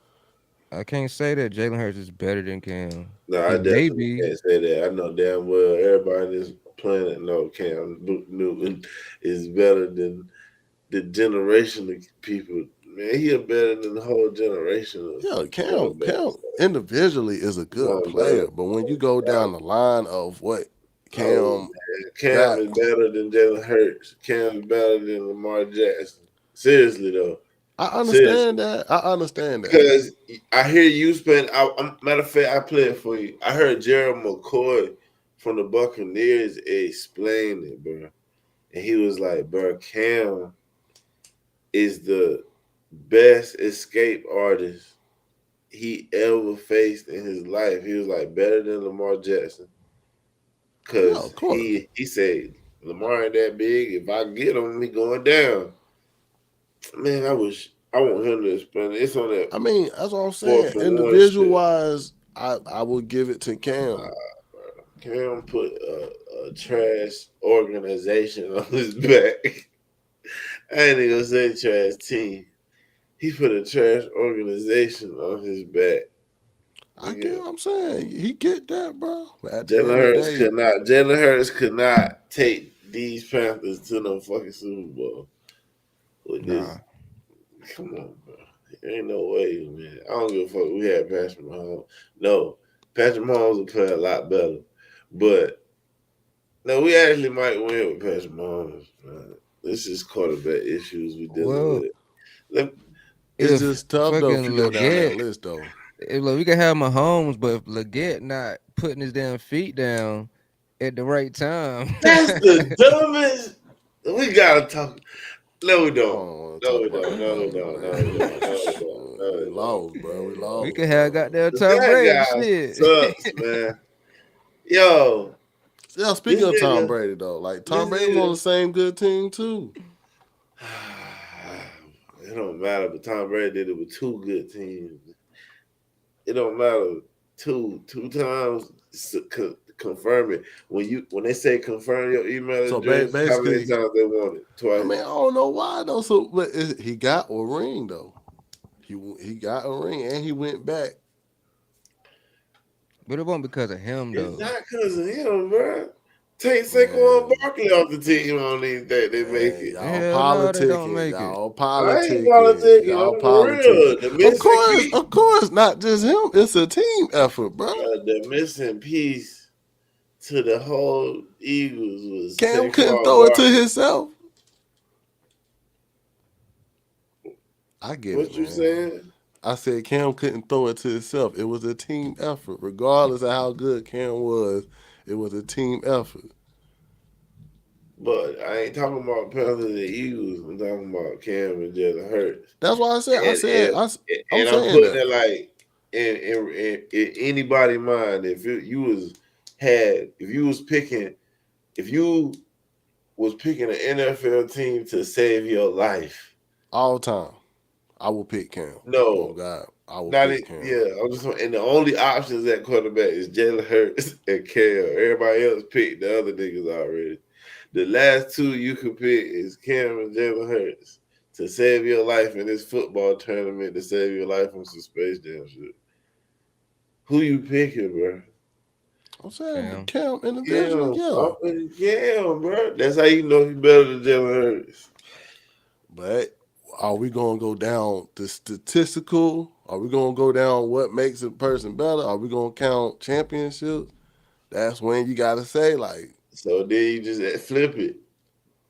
Speaker 3: I can't say that Jalen Hurts is better than Cam.
Speaker 2: No, I
Speaker 3: He may
Speaker 2: definitely
Speaker 3: be.
Speaker 2: can't say that. I know damn well everybody on this planet know Cam Newton is better than the generation of people. Man, he a better than the whole generation of
Speaker 1: Yeah, Cam
Speaker 2: quarterbacks.
Speaker 1: individually is a good
Speaker 2: Come on, better.
Speaker 1: player, but when you go down the line of what
Speaker 2: Oh
Speaker 1: Cam
Speaker 2: man, Cam
Speaker 1: got,
Speaker 2: is better than Jalen Hurts. Cam is better than Lamar Jackson. Seriously though,
Speaker 1: I
Speaker 2: seriously.
Speaker 1: understand that. I understand that.
Speaker 2: Because I hear you spend. Matter of fact, I play it for you. I heard Gerald McCoy from the Buccaneers explain it, bro, and he was like, "Bro, Cam is the best escape artist he ever faced in his life." He was like, better than Lamar Jackson,
Speaker 1: Yeah,
Speaker 2: because
Speaker 1: of course.
Speaker 2: he said Lamar ain't that big. If I get him, he going down. Man, I want him to explain it. It's on that
Speaker 1: I mean, that's what I'm saying.
Speaker 2: 4-for-1
Speaker 1: Individual
Speaker 2: shit.
Speaker 1: wise, I will give it to
Speaker 2: Nah,
Speaker 1: Cam.
Speaker 2: bro. Cam put a trash organization on his back. I ain't even gonna say trash team. He put a trash organization on his back.
Speaker 1: I get
Speaker 2: Nigga,
Speaker 1: what I'm saying. He get that, bro. But at the
Speaker 2: Jalen
Speaker 1: end of the
Speaker 2: Hurts
Speaker 1: day,
Speaker 2: could not. Jalen Hurts could not take these Panthers to no fucking Super Bowl with
Speaker 3: Nah.
Speaker 2: this. Come on, bro. Ain't no way, man. I don't give a fuck. We had Patrick Mahomes. No, Patrick Mahomes will play a lot better, but no, we actually might win with Patrick Mahomes. Man. This is quarterback issues we dealing
Speaker 3: Well,
Speaker 2: with. Let,
Speaker 1: it's
Speaker 3: if
Speaker 1: just tough though if you
Speaker 3: fucking
Speaker 1: go down that
Speaker 3: Leggett,
Speaker 1: list though.
Speaker 3: look, we can have Mahomes, but if Leggett not putting his damn feet down at the right time,
Speaker 2: that's the dumbest. We gotta talk. No, we
Speaker 1: I
Speaker 2: don't.
Speaker 1: don't want to
Speaker 2: No,
Speaker 1: talk
Speaker 2: we
Speaker 1: about
Speaker 2: don't. No, we
Speaker 1: Mahomes,
Speaker 2: don't. No, we don't. No, we
Speaker 1: man.
Speaker 2: don't. No,
Speaker 1: We
Speaker 2: we don't.
Speaker 1: lost, bro. We
Speaker 3: we
Speaker 1: lost,
Speaker 3: can have
Speaker 1: bro.
Speaker 3: goddamn Tom
Speaker 2: That
Speaker 3: Brady.
Speaker 2: guy
Speaker 3: Shit.
Speaker 2: sucks, man. Yo,
Speaker 1: Yeah,
Speaker 2: this
Speaker 1: speaking of Tom
Speaker 2: nigga,
Speaker 1: Brady though, like
Speaker 2: this
Speaker 1: Tom Brady was on the
Speaker 2: nigga.
Speaker 1: same good team too.
Speaker 2: It don't matter, but Tom Brady did it with two good teams. It don't matter. Two times confirm it. When they say confirm your email
Speaker 1: So
Speaker 2: address, how many
Speaker 1: basically,
Speaker 2: times they want it?
Speaker 1: I mean,
Speaker 2: Twice.
Speaker 1: I don't know why though. So, but he got a ring though. He got a ring and he went back.
Speaker 3: But it wasn't because of him
Speaker 2: It's
Speaker 3: though.
Speaker 2: not because of him, bro. Take Saquon
Speaker 1: Man,
Speaker 2: Barkley off the team. I don't even think they make
Speaker 1: man,
Speaker 2: it.
Speaker 1: y'all
Speaker 3: Hell no, they don't
Speaker 1: politicking,
Speaker 3: make it.
Speaker 1: y'all
Speaker 2: I ain't
Speaker 1: politicking,
Speaker 2: politicking.
Speaker 1: y'all
Speaker 2: I'm for
Speaker 1: politicking.
Speaker 2: real. The missing piece,
Speaker 1: Of course, not just him. It's a team effort, bro.
Speaker 2: the missing piece to the whole Eagles was
Speaker 1: Cam couldn't
Speaker 2: Saquon
Speaker 1: throw it to
Speaker 2: Barkley.
Speaker 1: himself. I get it,
Speaker 2: What you
Speaker 1: man.
Speaker 2: saying?
Speaker 1: I said Cam couldn't throw it to himself. It was a team effort, regardless of how good Cam was. It was a team effort.
Speaker 2: But I ain't talking about Panthers and Eagles. I'm talking about Cam and Jalen Hurts.
Speaker 1: That's why I said.
Speaker 2: And and,
Speaker 1: I'm
Speaker 2: and I'm
Speaker 1: saying
Speaker 2: putting
Speaker 1: that.
Speaker 2: it like in anybody's mind. If you was picking, if you was picking an NFL team to save your life,
Speaker 1: All time, I will pick Cam. Oh
Speaker 2: no,
Speaker 1: God, I will
Speaker 2: not
Speaker 1: pick
Speaker 2: it.
Speaker 1: Cam.
Speaker 2: Yeah, I'm just and the only options at quarterback is Jalen Hurts and Cam. Everybody else picked the other niggas already. The last two you could pick is Cam and Jalen Hurts to save your life in this football tournament, to save your life from some Space Jam shit. Who you picking, bro?
Speaker 1: I'm saying
Speaker 3: Cam.
Speaker 1: Cam individually,
Speaker 2: Cam.
Speaker 1: yeah.
Speaker 2: I'm picking Cam, bro. That's how you know he's better than Jalen Hurts.
Speaker 1: But are we gonna go down the statistical? Are we gonna go down what makes a person better? Are we gonna count championships? That's when you gotta say like,
Speaker 2: So then you just flip it.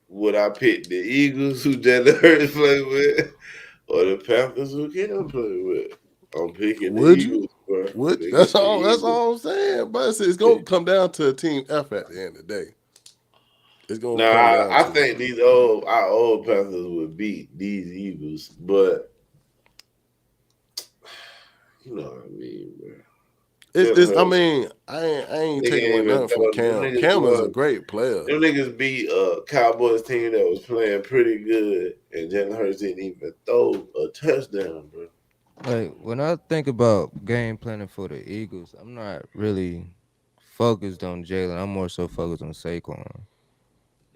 Speaker 2: Would I pick the Eagles who Jalen Hurts play with, or the Panthers who Cam play with? I'm picking the
Speaker 1: would you?
Speaker 2: Eagles, bro.
Speaker 1: Would you?
Speaker 2: Picking the
Speaker 1: That's
Speaker 2: Eagles.
Speaker 1: all I'm saying. But it's gonna come down to a team effort at the end of the day. It's gonna
Speaker 2: Now
Speaker 1: come down
Speaker 2: I
Speaker 1: to
Speaker 2: think
Speaker 1: it.
Speaker 2: our old Panthers would beat these Eagles, but you know what I mean, bro. Jalen
Speaker 1: I
Speaker 2: Hurts,
Speaker 1: mean, I ain't
Speaker 2: nigga
Speaker 1: taking
Speaker 2: ain't
Speaker 1: away
Speaker 2: even
Speaker 1: nothing from
Speaker 2: throw them
Speaker 1: Cam.
Speaker 2: niggas
Speaker 1: Cam is a
Speaker 2: won.
Speaker 1: great player.
Speaker 2: Them niggas beat a Cowboys team that was playing pretty good, and Jalen Hurts didn't even throw a touchdown, bro.
Speaker 3: Like when I think about game planning for the Eagles, I'm not really focused on Jalen. I'm more so focused on Saquon.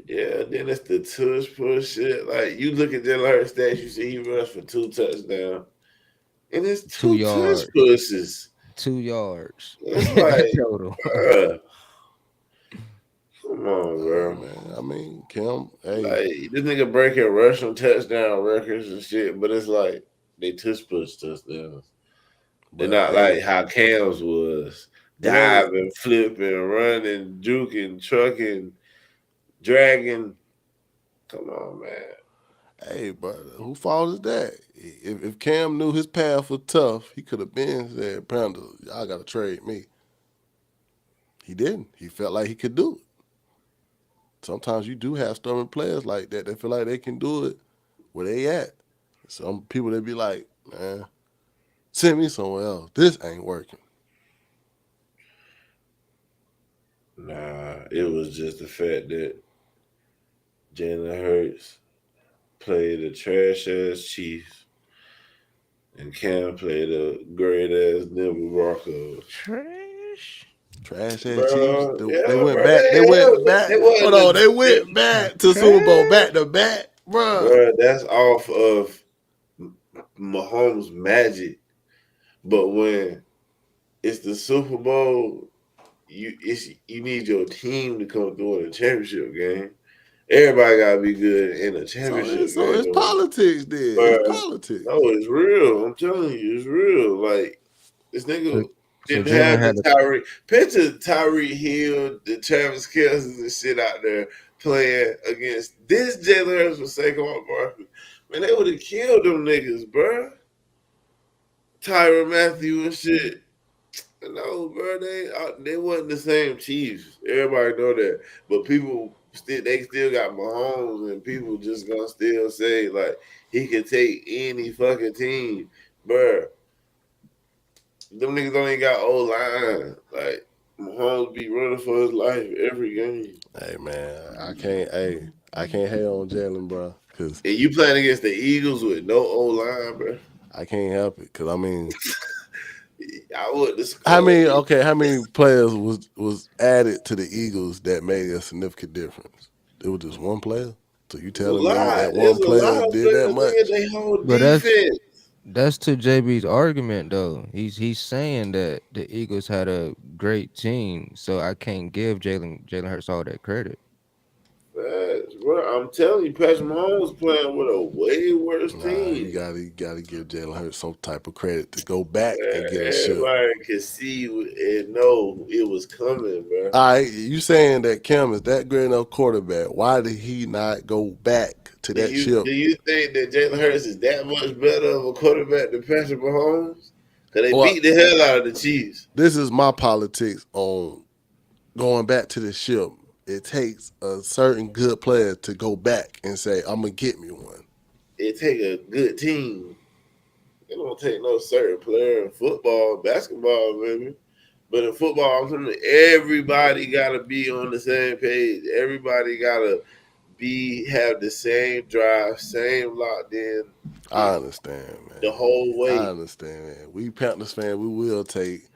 Speaker 2: Yeah, then it's the tush push shit. Like you look at Jalen Hurts stats, you see he rushed for 2 touchdowns, and it's
Speaker 3: Two
Speaker 2: two tush
Speaker 3: yards.
Speaker 2: pushes.
Speaker 3: 2 yards
Speaker 2: It's like,
Speaker 3: total.
Speaker 2: bruh, come Come on, bro.
Speaker 1: Man, I mean, Kim, hey,
Speaker 2: Like this nigga breaking rushing touchdown records and shit, but it's like they push touchdowns. They're
Speaker 1: but
Speaker 2: not like
Speaker 1: hey,
Speaker 2: how Cam's was
Speaker 1: it ain't.
Speaker 2: diving, flipping, running, juking, trucking, dragging. Come on, man.
Speaker 1: Hey, but who fault is that? If Cam knew his path was tough, he could have been said, "Panda, y'all got to trade me." He didn't. He felt like he could do it. Sometimes you do have stubborn players like that. They feel like they can do it where they at. Some people they be like, "Man, send me somewhere else. This ain't working."
Speaker 2: Nah, it was just the fact that Jalen Hurts played a trash ass Chiefs and Cam played a great ass Denver Broncos.
Speaker 3: Trash.
Speaker 1: Trash ass Chiefs.
Speaker 2: Bro,
Speaker 1: They
Speaker 2: yeah,
Speaker 1: went
Speaker 2: bro,
Speaker 1: back. They went back.
Speaker 2: they
Speaker 1: Hold
Speaker 2: wasn't
Speaker 1: on. They
Speaker 2: a,
Speaker 1: went back to Super Bowl
Speaker 3: Trash.
Speaker 1: back to back, bruh.
Speaker 2: bro. That's off of Mahomes' magic. But when it's the Super Bowl, you need your team to come through in a championship game. Everybody gotta be good in a championship
Speaker 1: So it's
Speaker 2: game.
Speaker 1: politics. Then it's
Speaker 2: But no,
Speaker 1: politics.
Speaker 2: it's real. I'm telling you, it's real. Like this nigga
Speaker 3: So, so
Speaker 2: didn't
Speaker 3: Jalen
Speaker 2: have the
Speaker 3: had to.
Speaker 2: Tyree. Picture Tyree Hill, the Travis Kelce and shit out there playing against this Jalen Hurts with Saquon Barkley. Man, they would have killed them niggas, bro. Tyron Matthew and shit. No, bro, they wasn't the same Chiefs. Everybody know that, but people still got Mahomes, and people just gonna still say like he can take any fucking team, bro. Them niggas don't even got old line. Like Mahomes be running for his life every game,
Speaker 1: Hey man, I can't. Hey, I can't hate on Jalen, bro, because
Speaker 2: and you playing against the Eagles with no old line, bro.
Speaker 1: I can't help it. Because I mean,
Speaker 2: I would the score.
Speaker 1: how many players was added to the Eagles that made a significant difference? It was just one player. So you
Speaker 2: There's a
Speaker 1: telling me
Speaker 2: lot.
Speaker 1: that
Speaker 2: There's
Speaker 1: one
Speaker 2: a
Speaker 1: player
Speaker 2: lot of
Speaker 1: did that
Speaker 2: players in
Speaker 1: much?
Speaker 2: their whole
Speaker 3: But that's
Speaker 2: defense.
Speaker 3: that's to JB's argument though. He's saying that the Eagles had a great team, so I can't give Jalen Hurts all that credit.
Speaker 2: Facts, bro. I'm telling you, Patrick Mahomes playing with a way worse
Speaker 1: Nah, you
Speaker 2: team.
Speaker 1: gotta you gotta give Jalen Hurts some type of credit to go back and get a ship.
Speaker 2: Everybody could see and know it was coming, bro.
Speaker 1: All right, you saying that Kim is that great enough quarterback? Why did he not go back to that ship?
Speaker 2: Do you think that Jalen Hurts is that much better of a quarterback than Patrick Mahomes? Because they
Speaker 1: Well,
Speaker 2: beat the hell out of the Chiefs.
Speaker 1: this is my politics on going back to the ship. It takes a certain good player to go back and say, "I'm gonna get me one."
Speaker 2: It take a good team. It don't take no certain player in football, basketball, maybe. But in football, I'm telling you, everybody gotta be on the same page. Everybody gotta have the same drive, same locked in
Speaker 1: I understand,
Speaker 2: the
Speaker 1: man.
Speaker 2: whole
Speaker 1: I
Speaker 2: way.
Speaker 1: understand, man. We Panthers fan, we will take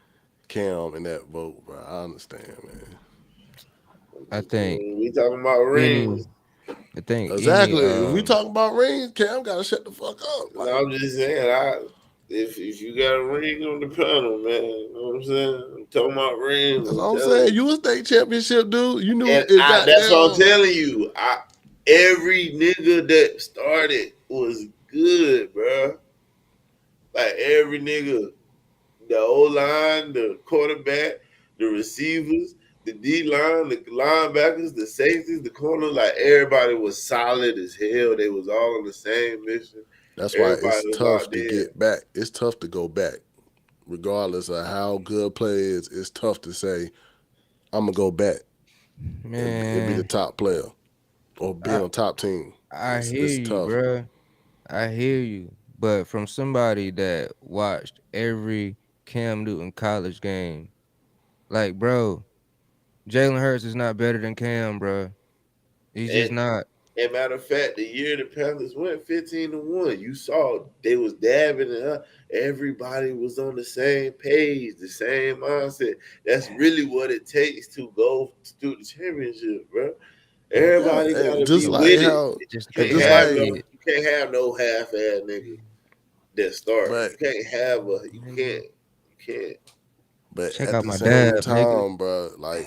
Speaker 1: Cam in that vote, bro. I understand, man.
Speaker 3: I think
Speaker 2: We talking about
Speaker 3: any
Speaker 2: rings.
Speaker 3: I think any
Speaker 1: Exactly. If we talk about rings, Cam gotta shut the fuck up.
Speaker 2: And
Speaker 1: Like
Speaker 2: I'm just saying, if you got a ring on the panel, man, you know what I'm saying? I'm talking about rings.
Speaker 1: that's
Speaker 2: I'm
Speaker 1: all I'm
Speaker 2: telling
Speaker 1: saying.
Speaker 2: you.
Speaker 1: You a state championship dude. You knew
Speaker 2: And
Speaker 1: it got
Speaker 2: that's what I'm
Speaker 1: down.
Speaker 2: telling you. Every nigga that started was good, bro. Like every nigga, the O line, the quarterback, the receivers, the D line, the linebackers, the safeties, the corners, like everybody was solid as hell. They was all on the same mission.
Speaker 1: That's why
Speaker 2: Everybody
Speaker 1: it's
Speaker 2: was
Speaker 1: tough
Speaker 2: locked
Speaker 1: to
Speaker 2: in.
Speaker 1: get back. It's tough to go back. Regardless of how good play is, it's tough to say, I'm gonna go back and be the
Speaker 3: man,
Speaker 1: top player or be
Speaker 3: I
Speaker 1: on top team.
Speaker 3: I hear
Speaker 1: It's
Speaker 3: you,
Speaker 1: tough.
Speaker 3: bruh. I hear you. But from somebody that watched every Cam Newton college game, like, bro, Jalen Hurts is not better than Cam, bro. He's just
Speaker 2: And,
Speaker 3: not.
Speaker 2: and matter of fact, the year the Panthers went 15-1, you saw they was dabbing it up. Everybody was on the same page, the same mindset. That's really what it takes to go to the championship, bro.
Speaker 1: Yeah,
Speaker 2: Everybody
Speaker 1: and
Speaker 2: gotta
Speaker 1: just
Speaker 2: be
Speaker 1: like
Speaker 2: with it.
Speaker 1: how,
Speaker 3: Just
Speaker 1: and
Speaker 3: because
Speaker 1: just
Speaker 3: I
Speaker 1: like,
Speaker 3: see it,
Speaker 2: You can't have no half ass nigga that start.
Speaker 1: but
Speaker 2: You can't have a you
Speaker 3: nigga.
Speaker 2: can't you can't.
Speaker 1: but
Speaker 3: Check
Speaker 1: at
Speaker 3: out
Speaker 1: the
Speaker 3: my
Speaker 1: same
Speaker 3: dab, nigga.
Speaker 1: time, bro, like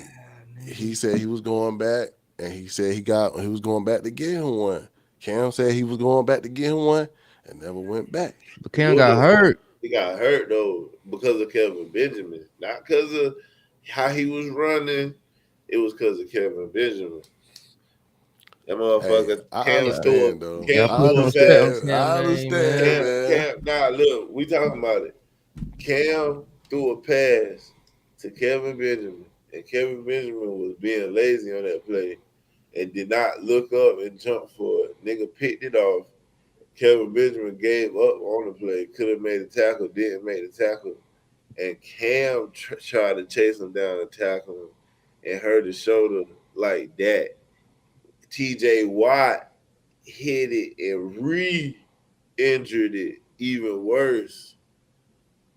Speaker 1: he said he was going back, and he said he was going back to get him one. Cam said he was going back to get him one, and never went back.
Speaker 3: But Cam got
Speaker 2: Woulda.
Speaker 3: hurt.
Speaker 2: He got hurt though because of Kevin Benjamin, not because of how he was running. It was because of Kevin Benjamin. That
Speaker 1: Hey,
Speaker 2: motherfucker
Speaker 1: I
Speaker 2: Cam threw a
Speaker 1: understand though.
Speaker 3: Y'all
Speaker 2: Cam
Speaker 1: I
Speaker 3: put
Speaker 2: threw a
Speaker 3: some respect on
Speaker 2: pass.
Speaker 1: understand.
Speaker 3: Cam
Speaker 1: I
Speaker 3: name,
Speaker 1: understand,
Speaker 3: man.
Speaker 1: man.
Speaker 2: Nah, look, we talking about it. Cam threw a pass to Kevin Benjamin, and Kevin Benjamin was being lazy on that play and did not look up and jump for it. Nigga picked it off. Kevin Benjamin gave up on the play, could have made a tackle, didn't make the tackle, and Cam tried to chase him down and tackle him and hurt his shoulder like that. TJ Watt hit it and re-injured it even worse.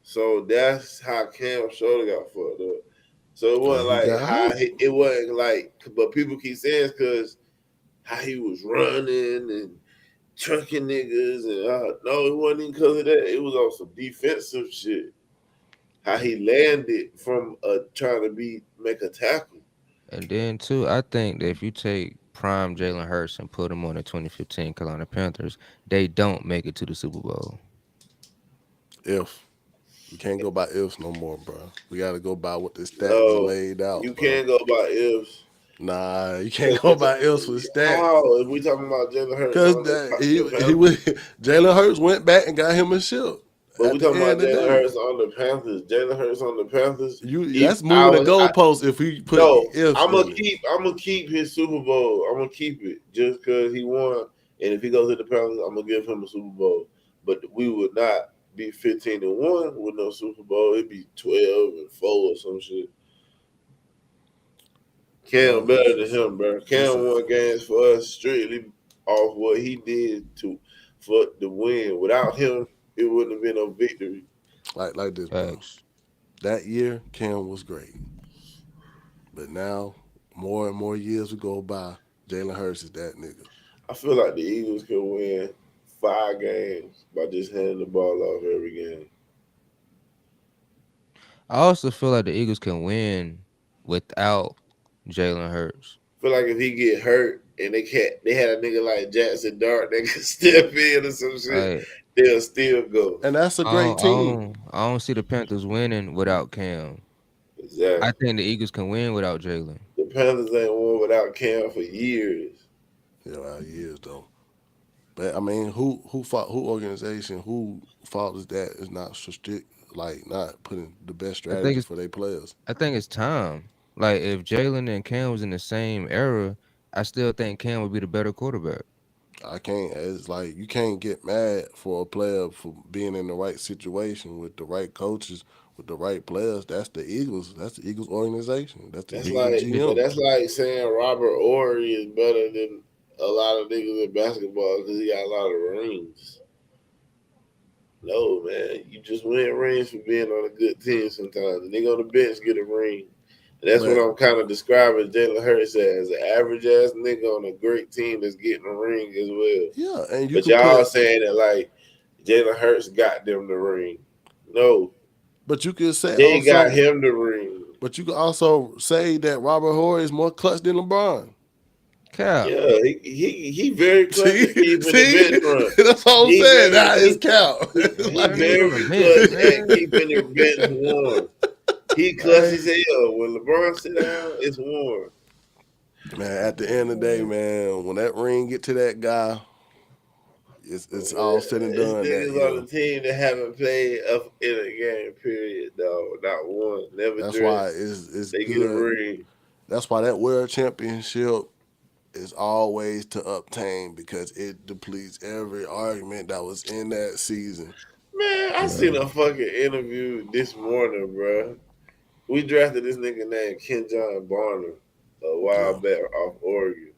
Speaker 2: So that's how Cam's shoulder got fucked up. So it wasn't
Speaker 1: He
Speaker 2: like
Speaker 1: got hurt.
Speaker 2: it wasn't like, but people keep saying it's because how he was running and trucking niggas and no, it wasn't even because of that. It was on some defensive shit. How he landed from trying to make a tackle.
Speaker 3: And then too, I think that if you take prime Jalen Hurts and put him on the 2015 Carolina Panthers, they don't make it to the Super Bowl.
Speaker 1: If we can't go by ifs no more, bro. We got to go by what the stats
Speaker 2: No,
Speaker 1: laid out,
Speaker 2: you
Speaker 1: bro.
Speaker 2: can't go by ifs.
Speaker 1: Nah, you can't
Speaker 2: Because
Speaker 1: go by ifs with stats.
Speaker 2: how if we talking about Jalen Hurts
Speaker 1: Cause
Speaker 2: on the
Speaker 1: he
Speaker 2: Panthers?
Speaker 1: went, Jalen Hurts went back and got him a ship.
Speaker 2: But we
Speaker 1: At the
Speaker 2: talking about
Speaker 1: end of the
Speaker 2: Jalen
Speaker 1: day,
Speaker 2: Hurts on the Panthers. Jalen Hurts on the Panthers.
Speaker 1: you
Speaker 2: If
Speaker 1: that's
Speaker 2: I
Speaker 1: moving the
Speaker 2: was,
Speaker 1: goalposts if we put
Speaker 2: no,
Speaker 1: ifs in it.
Speaker 2: I'm gonna keep his Super Bowl. I'm gonna keep it just because he won. And if he goes to the Panthers, I'm gonna give him a Super Bowl. But we would not be 15-1 with no Super Bowl. It'd be 12-4 or some shit. Cam
Speaker 1: Well,
Speaker 2: better than him, bro.
Speaker 1: it's
Speaker 2: Cam won games for us strictly off what he did for the win. Without him, it wouldn't have been no victory.
Speaker 1: like this, bro.
Speaker 3: Facts.
Speaker 1: That year, Cam was great, but now more and more years will go by. Jalen Hurts is that nigga.
Speaker 2: I feel like the Eagles could win 5 games by just handing the ball off every game.
Speaker 3: I also feel like the Eagles can win without Jalen Hurts.
Speaker 2: I feel like if he get hurt and they had a nigga like Jackson Dart that could step in or some shit,
Speaker 3: Like
Speaker 2: they'll still go.
Speaker 1: And that's a
Speaker 3: I
Speaker 1: great
Speaker 3: don't, I
Speaker 1: team.
Speaker 3: don't, I don't see the Panthers winning without Cam. I
Speaker 2: Exactly.
Speaker 3: think the Eagles can win without Jalen.
Speaker 2: The Panthers ain't won without Cam for years.
Speaker 1: Yeah, out years though. But I mean, who organization, who fault is that is not strict, like not putting the best
Speaker 3: I think
Speaker 1: strategy
Speaker 3: it's
Speaker 1: for their players.
Speaker 3: I think it's time. Like if Jalen and Cam was in the same era, I still think Cam would be the better quarterback.
Speaker 1: I can't. It's like you can't get mad for a player for being in the right situation with the right coaches, with the right players. That's the Eagles. That's the Eagles organization. That's the
Speaker 2: That's
Speaker 1: Eagles
Speaker 2: like, but
Speaker 1: GM.
Speaker 2: that's like saying Robert Ory is better than a lot of niggas in basketball because he got a lot of rings. No, man, you just win rings for being on a good team sometimes. The nigga on the bench get a ring. And that's what
Speaker 1: But
Speaker 2: I'm kind of describing Jalen Hurts as an average ass nigga on a great team that's getting a ring as well.
Speaker 1: yeah, and you
Speaker 2: But
Speaker 1: could
Speaker 2: y'all
Speaker 1: put,
Speaker 2: saying that like Jalen Hurts got them the ring. No,
Speaker 1: but you could say
Speaker 2: they got
Speaker 1: also,
Speaker 2: him the ring.
Speaker 1: but you could also say that Robert Horry is more clutch than LeBron.
Speaker 3: Cap.
Speaker 2: Yeah, he very clutch
Speaker 1: See,
Speaker 2: at keeping the
Speaker 1: see,
Speaker 2: bench run.
Speaker 1: that's what I'm
Speaker 2: He
Speaker 1: saying.
Speaker 2: very
Speaker 1: That is count.
Speaker 2: he
Speaker 3: That nigga's on the
Speaker 2: very
Speaker 3: bench,
Speaker 2: clutch at
Speaker 3: man.
Speaker 2: keeping the bench warm. He clutch
Speaker 1: Hey,
Speaker 2: as hell. When LeBron sit down, it's warm.
Speaker 1: man, at the end of the day, man, when that ring get to that guy, it's all said and
Speaker 2: It's
Speaker 1: done that
Speaker 2: niggas on
Speaker 1: year.
Speaker 2: the team that haven't played up in a game. Period, dog. Not one. Never
Speaker 1: That's why
Speaker 2: dressed.
Speaker 1: it's
Speaker 2: They get a
Speaker 1: good.
Speaker 2: ring.
Speaker 1: That's why that world championship is always to obtain because it depletes every argument that was in that season.
Speaker 2: Man, I seen a fucking interview this morning, bro. We drafted this nigga named Ken John Barner a while
Speaker 1: Yeah.
Speaker 2: back off Oregon.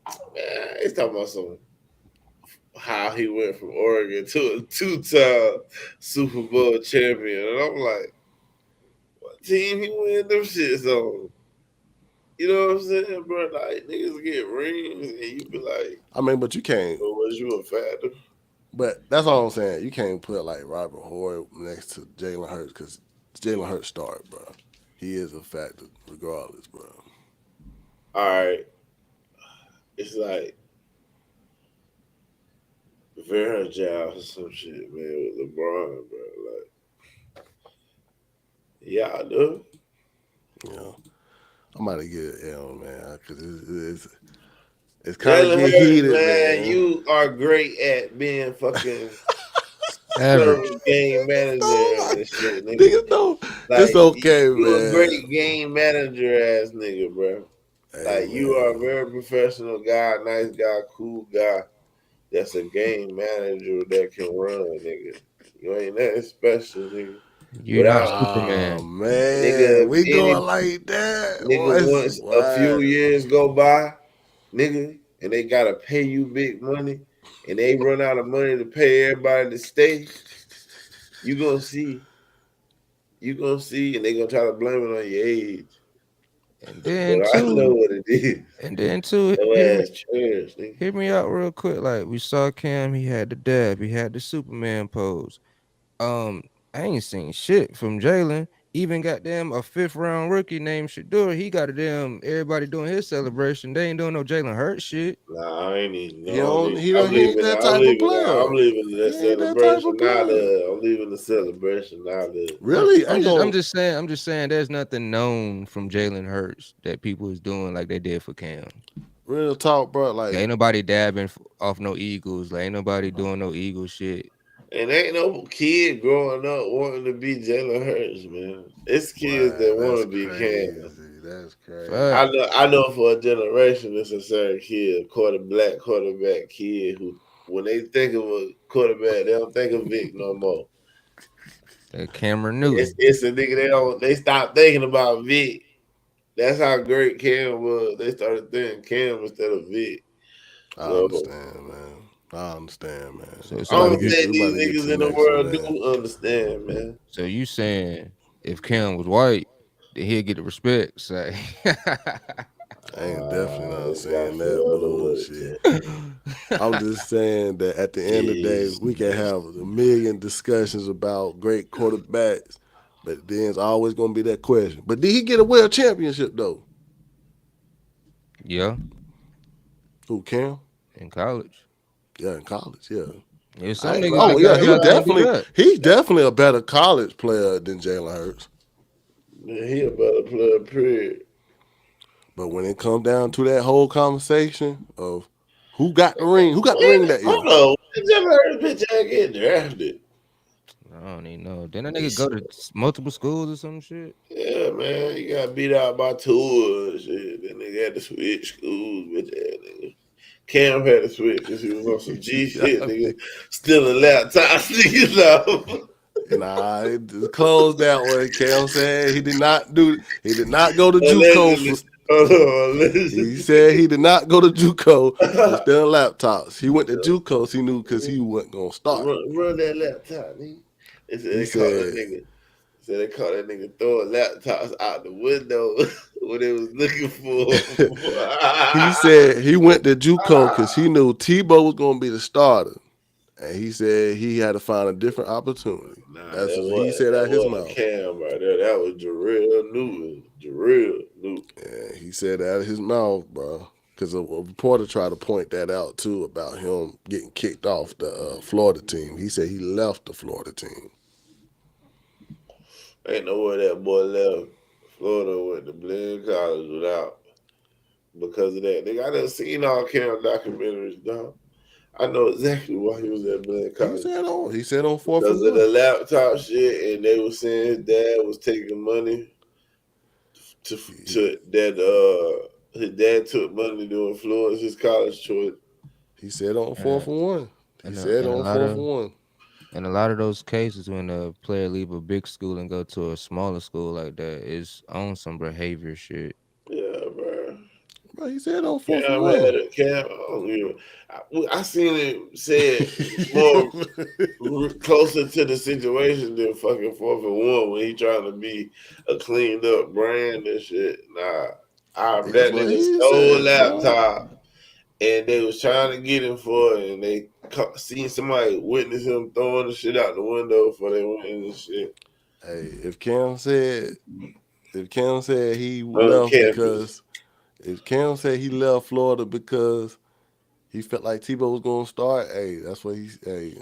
Speaker 2: Man, it's talking about some how he went from Oregon to a two-time Super Bowl champion, and I'm like, what team he win them shits on? You know what I'm saying, bro? Like niggas get rings, and you be like,
Speaker 1: I mean, but you can't.
Speaker 2: "Oh, was you a factor?"
Speaker 1: But that's all I'm saying. You can't put like Robert Horry next to Jalen Hurts because Jalen Hurts started, bro. he is a factor regardless, bro.
Speaker 2: All right, it's like Verajao or some shit, man, with LeBron, bro. Like, y'all know.
Speaker 1: You know, I'm about to get an L, man, because it's kind of
Speaker 2: Jalen
Speaker 1: get
Speaker 2: Hurts,
Speaker 1: heated,
Speaker 2: man,
Speaker 1: man.
Speaker 2: you are great at being fucking service
Speaker 3: Average.
Speaker 2: game manager
Speaker 1: No,
Speaker 2: and shit, nigga.
Speaker 1: niggas know it's
Speaker 2: Like,
Speaker 1: okay,
Speaker 2: you a great
Speaker 1: man.
Speaker 2: game manager ass nigga, bro.
Speaker 1: Hey,
Speaker 2: Like, you are a
Speaker 1: man.
Speaker 2: very professional guy, nice guy, cool guy. That's a game manager that can run, nigga. You ain't nothing special, nigga.
Speaker 3: You're not
Speaker 2: Without
Speaker 1: Oh
Speaker 3: Superman.
Speaker 1: man,
Speaker 2: nigga,
Speaker 1: we
Speaker 2: any
Speaker 1: going like that?
Speaker 2: nigga once a few
Speaker 1: What?
Speaker 2: years go by, nigga, and they gotta pay you big money, and they run out of money to pay everybody to stay, you gonna see, and they gonna try to blame it on your age.
Speaker 3: And
Speaker 2: But
Speaker 3: then
Speaker 2: I know
Speaker 3: too,
Speaker 2: what it is.
Speaker 3: and then too,
Speaker 2: Your ass trash, nigga.
Speaker 3: hear me out real quick. Like we saw Cam, he had the dab, he had the Superman pose. Um, I ain't seen shit from Jalen. Even got them a 5th-round rookie named Shador. He got a damn everybody doing his celebration. They ain't doing no Jalen Hurts shit.
Speaker 2: Nah, I ain't even.
Speaker 1: He
Speaker 2: No,
Speaker 1: don't. He
Speaker 2: I'm
Speaker 1: don't. He ain't
Speaker 2: leaving.
Speaker 1: that
Speaker 2: I'm
Speaker 1: type of
Speaker 2: leaving.
Speaker 1: player.
Speaker 2: I'm leaving the
Speaker 1: He ain't that type
Speaker 2: celebration
Speaker 1: of
Speaker 2: out
Speaker 1: player.
Speaker 2: of. I'm leaving the celebration out of.
Speaker 1: Really? I ain't
Speaker 3: I'm
Speaker 1: gonna
Speaker 3: just saying there's nothing known from Jalen Hurts that people is doing like they did for Cam.
Speaker 1: real talk, bro. Like,
Speaker 3: Ain't nobody dabbing off no Eagles. Like ain't nobody doing no Eagle shit.
Speaker 2: And ain't no kid growing up wanting to be Jalen Hurts, man. It's kids that
Speaker 1: wow,
Speaker 2: want
Speaker 1: that's
Speaker 2: to be Cam.
Speaker 1: crazy. That's crazy.
Speaker 3: Facts.
Speaker 2: I know for a generation, it's a certain kid, black quarterback kid who, when they think of a quarterback, they don't think of Vic no more.
Speaker 3: That Cameron Newton.
Speaker 2: It's a nigga they stop thinking about Vic. That's how great Cam was. They started thinking Cam instead of Vic.
Speaker 1: I
Speaker 2: So
Speaker 1: understand, man. I understand, man.
Speaker 3: So
Speaker 2: I
Speaker 1: We about to
Speaker 2: don't
Speaker 3: you
Speaker 1: get.
Speaker 2: think
Speaker 1: We about
Speaker 2: these
Speaker 1: to get to
Speaker 2: niggas
Speaker 1: the
Speaker 2: in the
Speaker 1: next one,
Speaker 2: world
Speaker 1: man.
Speaker 2: do understand, man.
Speaker 3: so you saying if Cam was white, then he'll get the respect. Say
Speaker 1: I ain't definitely not
Speaker 2: It's got a
Speaker 1: saying
Speaker 2: few
Speaker 1: that
Speaker 2: other words
Speaker 1: bullshit.
Speaker 2: there.
Speaker 1: I'm just saying that at the end of the day,
Speaker 2: Is
Speaker 1: we can have a million discussions about great quarterbacks, but then it's always going to be that question. But did he get a world championship though?
Speaker 3: yeah,
Speaker 1: Who, Cam?
Speaker 3: in college.
Speaker 1: Yeah, in college. Yeah.
Speaker 3: There's some niggas
Speaker 2: right,
Speaker 3: that
Speaker 1: Yeah.
Speaker 3: got
Speaker 2: you're
Speaker 1: He
Speaker 3: shot that
Speaker 2: right.
Speaker 3: ain't do
Speaker 1: definitely.
Speaker 3: that.
Speaker 1: He's definitely a better college player than Jalen Hurts.
Speaker 2: Man, he a better player, period.
Speaker 1: But when it comes down to that whole conversation of who got the ring that year?
Speaker 2: Hold on. When did Jalen Hurts bitch ass get drafted?
Speaker 3: I don't even know. Didn't that nigga
Speaker 2: He's,
Speaker 3: go to multiple schools or some shit?
Speaker 2: yeah, man, he got beat out by two and shit. Then nigga had to switch schools, bitch ass nigga. Cam had to switch because he was on some G shit, nigga. Stealing laptops, nigga. No.
Speaker 1: And I closed that one. Cam said he did not do. He did not go to JUCO for.
Speaker 2: Allegedly. Hold on,
Speaker 1: He
Speaker 2: allegedly.
Speaker 1: said he did not go to JUCO for stealing laptops. He went to JUCO. He knew because he wasn't gonna start.
Speaker 2: Run that laptop, nigga. They said
Speaker 1: He
Speaker 2: they caught that
Speaker 1: said
Speaker 2: nigga. Said they caught that nigga throwing laptops out the window when they was looking for him.
Speaker 1: he said he went to JUCO because he knew Tebow was gonna be the starter, and he said he had to find a different opportunity.
Speaker 2: Nah,
Speaker 1: That's what he said
Speaker 2: that
Speaker 1: out his
Speaker 2: wasn't
Speaker 1: mouth.
Speaker 2: Cam right there. That was Jarrell Newton. Jarrell Newton.
Speaker 1: And he said out of his mouth, bro. Because a reporter tried to point that out too about him getting kicked off the Florida team. He said he left the Florida team.
Speaker 2: Ain't no way that boy left. Florida went to Blaine College without because of that. Nigga, I done seen all Cam documentaries, dog. I know exactly why he was at Blaine College.
Speaker 1: He said on fourth
Speaker 2: Because
Speaker 1: and
Speaker 2: of the
Speaker 1: one.
Speaker 2: laptop shit, and they were saying his dad was taking money to that his dad took money to influence his college choice.
Speaker 1: He said on
Speaker 3: And
Speaker 1: fourth and one. He
Speaker 3: and
Speaker 1: said
Speaker 3: and a
Speaker 1: on
Speaker 3: lot
Speaker 1: fourth
Speaker 3: of
Speaker 1: and one.
Speaker 3: in a lot of those cases when a player leave a big school and go to a smaller school like that, it's on some behavior shit.
Speaker 2: Yeah, bro.
Speaker 1: Bro, he said on fourth and
Speaker 2: Cam had
Speaker 1: one.
Speaker 2: it. Cam, I don't even. I seen him say it more closer to the situation than fucking 4th and 1 when he trying to be a cleaned up brand and shit. Nah,
Speaker 1: That's
Speaker 2: that
Speaker 1: what
Speaker 2: nigga
Speaker 1: he
Speaker 2: stole a
Speaker 1: said, bro.
Speaker 2: laptop and they was trying to get him for it, and they seen somebody witness him throwing the shit out the window before they went in and shit.
Speaker 1: Hey, if Cam said if Cam said he
Speaker 2: On
Speaker 1: left
Speaker 2: campus.
Speaker 1: because if Cam said he left Florida because he felt like Tebow was gonna start, hey, that's what he's. Hey,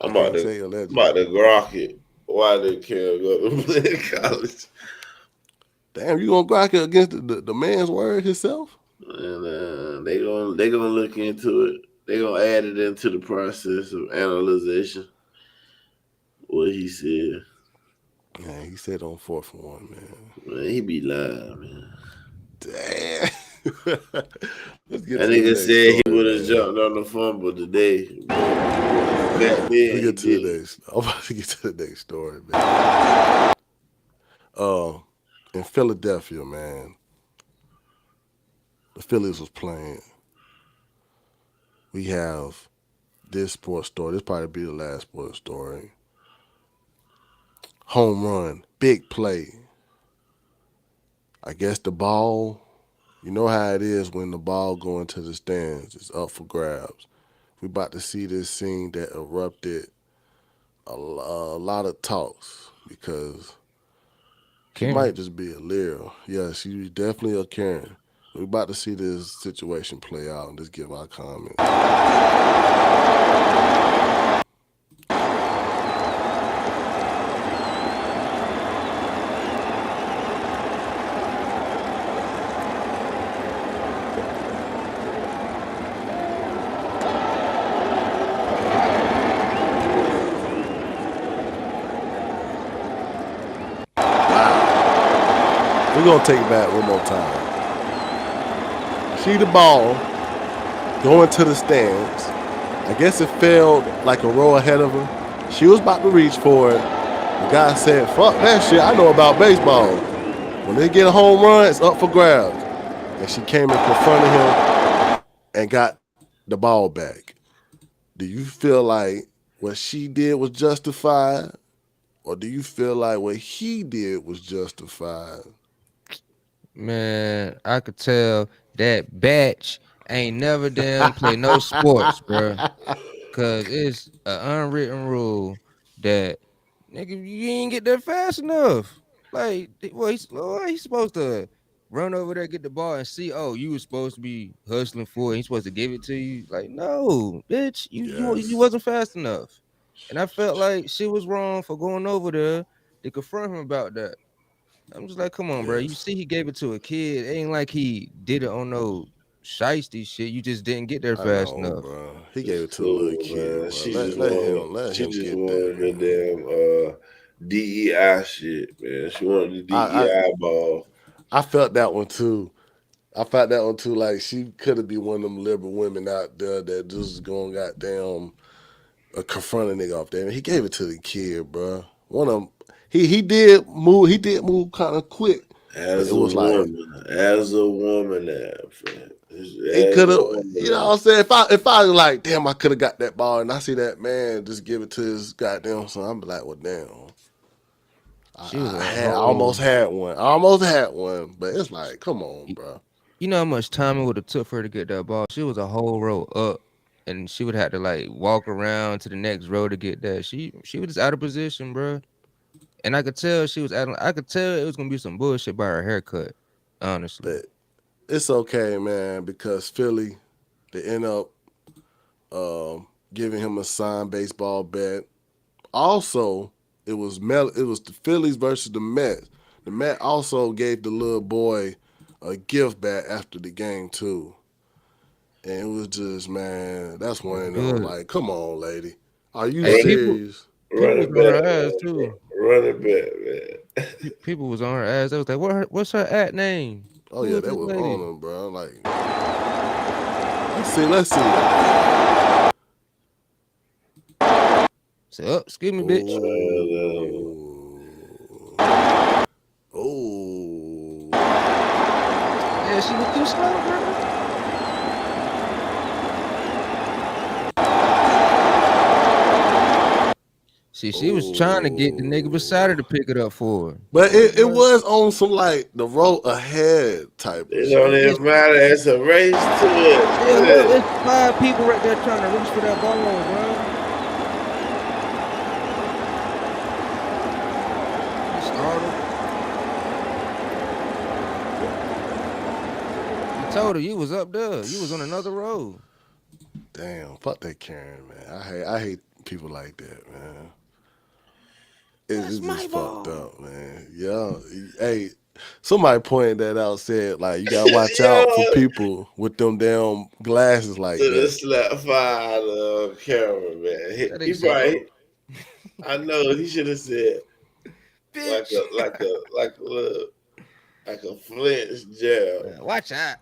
Speaker 1: I
Speaker 2: I'm about
Speaker 1: can't
Speaker 2: to
Speaker 1: say
Speaker 2: I'm about
Speaker 1: allegedly.
Speaker 2: to grok it. Why did Cam go to play college?
Speaker 1: Damn, you gonna grok it against the man's word himself?
Speaker 2: And they gonna look into it. They gonna add it into the process of analyzation. What he said.
Speaker 1: Yeah, he said on 4th and 1, man.
Speaker 2: Man, he be lying, man.
Speaker 1: Damn. Let's get
Speaker 2: That
Speaker 1: to the
Speaker 2: nigga
Speaker 1: next
Speaker 2: said he
Speaker 1: story,
Speaker 2: would have
Speaker 1: man.
Speaker 2: jumped on the fumble today, but back then
Speaker 1: We
Speaker 2: he
Speaker 1: get to the
Speaker 2: didn't.
Speaker 1: next. I'm about to get to the next story, man. Uh, in Philadelphia, man, the Phillies was playing. We have this sports story. This probably be the last sports story. Home run, big play. I guess the ball. You know how it is when the ball go into the stands. It's up for grabs. We about to see this scene that erupted a lot of talks because she
Speaker 3: Karen.
Speaker 1: might just be a Leo. Yeah, she's definitely a Karen. We about to see this situation play out and just give our comments. We're gonna take it back one more time. See the ball going to the stands. I guess it fell like a row ahead of her. She was about to reach for it. The guy said, "Fuck that shit. I know about baseball. When they get a home run, it's up for grabs." And she came and confronted him and got the ball back. Do you feel like what she did was justified, or do you feel like what he did was justified?
Speaker 3: Man, I could tell that batch ain't never damn play no sports, bro. Cause it's an unwritten rule that nigga you ain't get there fast enough. Like, he's supposed to run over there, get the ball, and see. Oh, you was supposed to be hustling for it. He's supposed to give it to you. Like, no, bitch, you
Speaker 1: Yes,
Speaker 3: wasn't fast enough. And I felt like she was wrong for going over there to confront him about that. I'm just like, come on, bro. You
Speaker 1: yes.
Speaker 3: see, he gave it to a kid. It ain't like he did it on no shiesty shit. You just didn't get there
Speaker 1: I
Speaker 3: fast
Speaker 1: know,
Speaker 3: enough.
Speaker 1: bro. He gave
Speaker 2: It's
Speaker 1: it to the little
Speaker 2: cool,
Speaker 1: kid,
Speaker 2: man.
Speaker 1: bro. Let
Speaker 2: She
Speaker 1: him
Speaker 2: just
Speaker 1: get that,
Speaker 2: wanted the
Speaker 1: man.
Speaker 2: damn DEI shit, man. She wanted the
Speaker 1: I
Speaker 2: DEI ball.
Speaker 1: I felt that one too. I felt that one too. Like she could have been one of them liberal women out there that just going goddamn confront a nigga off there. He gave it to the kid, bro. One of them. He did move. He did move kind of quick, but it was like
Speaker 2: As a woman,
Speaker 1: he
Speaker 2: as
Speaker 1: could
Speaker 2: a
Speaker 1: have. You know
Speaker 2: woman,
Speaker 1: what I'm saying? If I was like, damn, I could have got that ball, and I see that man just give it to his goddamn son, I'm like, well, damn.
Speaker 3: She was
Speaker 1: I
Speaker 3: a
Speaker 1: had I
Speaker 3: whole.
Speaker 1: almost had one. I almost had one, but it's like, come on,
Speaker 3: You,
Speaker 1: bro.
Speaker 3: you know how much time it would have took for her to get that ball. She was a whole row up, and she would have to like walk around to the next row to get that. She was just out of position, bro. And I could tell she was out. I could tell it was gonna be some bullshit by her haircut. Honestly,
Speaker 1: But it's okay, man, because Philly they end up giving him a signed baseball bat. Also, it was the Phillies versus the Mets. The Met also gave the little boy a gift bat after the game too. And it was just, man, that's one
Speaker 3: that's
Speaker 1: of them.
Speaker 3: good.
Speaker 1: Like, come on, lady, are you
Speaker 3: Hey,
Speaker 2: run it,
Speaker 1: serious?
Speaker 3: people
Speaker 2: run
Speaker 3: was
Speaker 2: it
Speaker 3: on her
Speaker 2: back,
Speaker 3: ass
Speaker 2: man.
Speaker 3: too.
Speaker 2: Run it back, man.
Speaker 3: People was on her ass. They was like, what's her at name?
Speaker 1: Oh
Speaker 3: Who
Speaker 1: yeah,
Speaker 3: is
Speaker 1: they
Speaker 3: this
Speaker 1: was on
Speaker 3: lady?
Speaker 1: him, bro. Like, let's see it, man.
Speaker 3: Say, oh, excuse me, bitch.
Speaker 1: Oh, oh.
Speaker 3: Yeah, she was too slow, bro. See, she was trying to get the nigga beside her
Speaker 1: Oh.
Speaker 3: to pick it up for her.
Speaker 1: But
Speaker 3: Like,
Speaker 1: it
Speaker 3: bro.
Speaker 1: was on some like the road ahead type of
Speaker 2: It don't
Speaker 1: shit.
Speaker 3: It's,
Speaker 2: even matter. It's a race to
Speaker 3: yeah, look,
Speaker 2: it.
Speaker 3: it's 5 people right there trying to reach for that ball, bro. You startled. told her you was up there. You was on another road.
Speaker 1: Damn, fuck that Karen, man. I hate people like that, man. It's
Speaker 3: That's
Speaker 1: just
Speaker 3: my
Speaker 1: fucked
Speaker 3: ball.
Speaker 1: up, man. Yeah. Hey, somebody pointed that out, said like you gotta watch out for
Speaker 2: Yo,
Speaker 1: people with them damn glasses like
Speaker 2: the
Speaker 1: that.
Speaker 2: slap fire camera, man.
Speaker 3: That
Speaker 2: He
Speaker 3: nigga said,
Speaker 2: probably,
Speaker 3: "Oh,
Speaker 2: I know he should have said
Speaker 3: bitch,
Speaker 2: like a little like a flinch jab.
Speaker 3: man, watch out."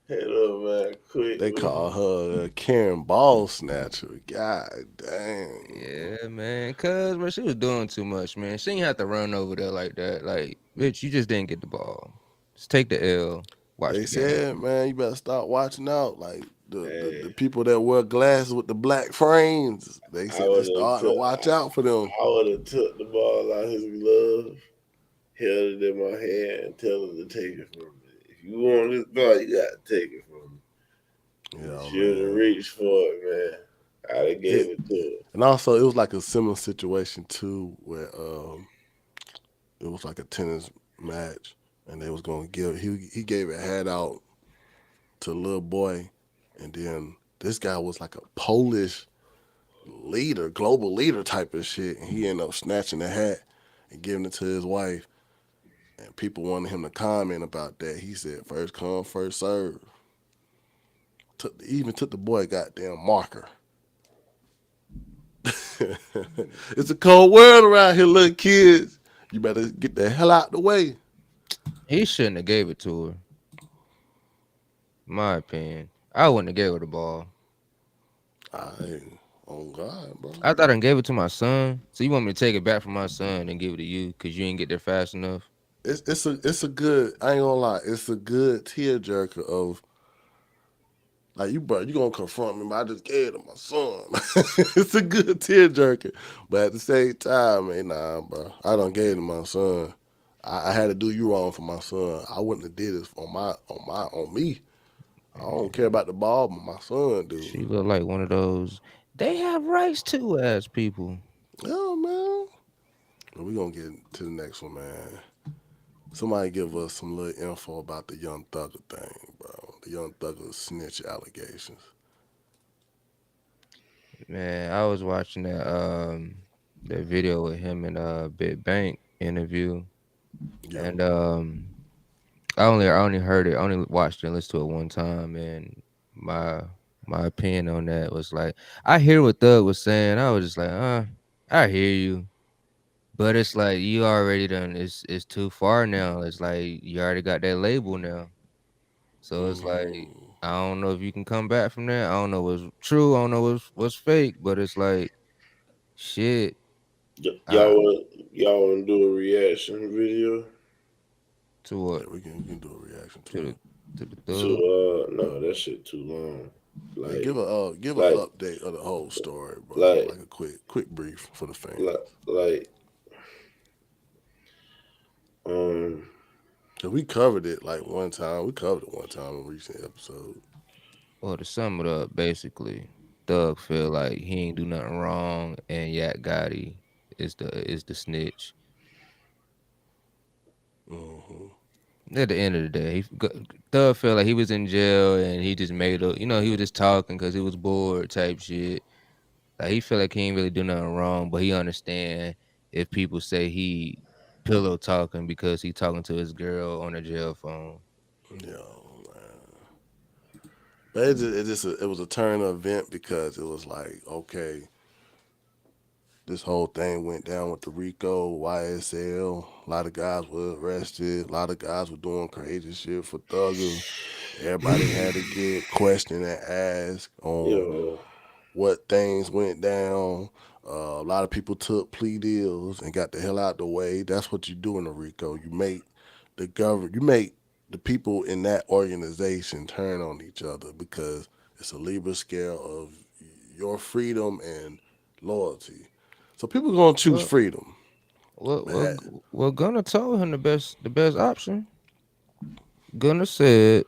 Speaker 2: Hello, man, quick,
Speaker 1: They call
Speaker 2: man.
Speaker 1: her a Karen Ball Snatcher. God damn.
Speaker 3: Yeah, man. Cause bro, she was doing too much, man. She ain't have to run over there like that. Like, bitch, you just didn't get the ball. Just take the L. Watch
Speaker 1: They
Speaker 3: the game.
Speaker 1: said, man, you better start watching out. Like the
Speaker 2: Hey,
Speaker 1: people that wear glasses with the black frames, they
Speaker 2: I
Speaker 1: said they
Speaker 2: would have
Speaker 1: starting to
Speaker 2: took
Speaker 1: watch out for them.
Speaker 2: I would have took the ball out his glove, held it in my hand, and tell him to take it from me. If you want this ball, you gotta take it from me. You
Speaker 1: Yeah,
Speaker 2: should have
Speaker 1: man.
Speaker 2: reached for it, man. I'd have gave
Speaker 1: It
Speaker 2: it to him.
Speaker 1: and also it was like a similar situation too, where it was like a tennis match, and they was gonna give he gave a hat out to a little boy, and then this guy was like a Polish leader, global leader type of shit, and he ended up snatching the hat and giving it to his wife. And people wanted him to comment about that. He said, "First come, first serve." He even took the boy a goddamn marker. It's a cold world around here, little kids. You better get the hell out the way.
Speaker 3: He shouldn't have gave it to her. My opinion. I wouldn't have gave her the ball.
Speaker 1: I, oh God, bro.
Speaker 3: I thought I gave it to my son. So you want me to take it back from my son and give it to you because you ain't get there fast enough?
Speaker 1: It's a good. I ain't gonna lie. It's a good tearjerker of like you, bro. You gonna confront me? But I just gave it to my son. It's a good tearjerker, but at the same time, man, nah, bro. I done gave it to my son. I had to do you wrong for my son. I wouldn't have did this on me. I don't care about the ball, but my son do.
Speaker 3: She looked like one of those. They have rights to as people.
Speaker 1: Yeah, man. But we gonna get to the next one, man. Somebody give us some little info about the Young Thugger thing, bro. The Young Thugger snitch allegations.
Speaker 3: Man, I was watching that video with him and Big Bank interview,
Speaker 1: Yeah.
Speaker 3: and I only heard it, I only watched it and listened to it one time, and my my opinion on that was like I hear what Thug was saying. I was just like, I hear you. But it's like you already done it's too far now. It's like you already got that label now. So it's like
Speaker 1: Mm-hmm.
Speaker 3: I don't know if you can come back from that. I don't know what's true. I don't know what's fake. But it's like shit. Uh,
Speaker 2: Y'all want to do a reaction video
Speaker 3: to
Speaker 1: Yeah,
Speaker 3: what?
Speaker 1: we can do a reaction to
Speaker 3: To
Speaker 1: it.
Speaker 3: the
Speaker 2: to
Speaker 3: thug.
Speaker 2: no, that shit too long.
Speaker 1: Yeah,
Speaker 2: Like
Speaker 1: give a
Speaker 2: like
Speaker 1: update of the whole story, bro.
Speaker 2: like
Speaker 1: Like a quick brief for the
Speaker 2: like
Speaker 1: fans.
Speaker 2: like um
Speaker 1: Cause we covered it like one time. We covered it one time in a recent episode.
Speaker 3: Well, to sum it up, basically, Thug feel like he ain't do nothing wrong, and Yak Gotti is the snitch.
Speaker 1: Mm-hmm.
Speaker 3: At the end of the day, Thug felt like he was in jail and he just made up. He was just talking because he was bored, type shit. Like he feel like he ain't really do nothing wrong, but he understand if people say he pillow talking because he talking to his girl on a jail phone.
Speaker 1: Yo, man. But it was a turn of event because it was like, okay, this whole thing went down with the Rico, YSL. A lot of guys were arrested. A lot of guys were doing crazy shit for Thugger. Everybody had to get questioned and asked on
Speaker 2: yo
Speaker 1: what things went down. A lot of people took plea deals and got the hell out the way. That's what you do in a RICO. You make the people in that organization turn on each other because it's a Libra scale of your freedom and loyalty. So people gonna choose
Speaker 3: Well,
Speaker 1: freedom.
Speaker 3: well,
Speaker 1: But
Speaker 3: well, well. Gunna told him the best option. Gunna said,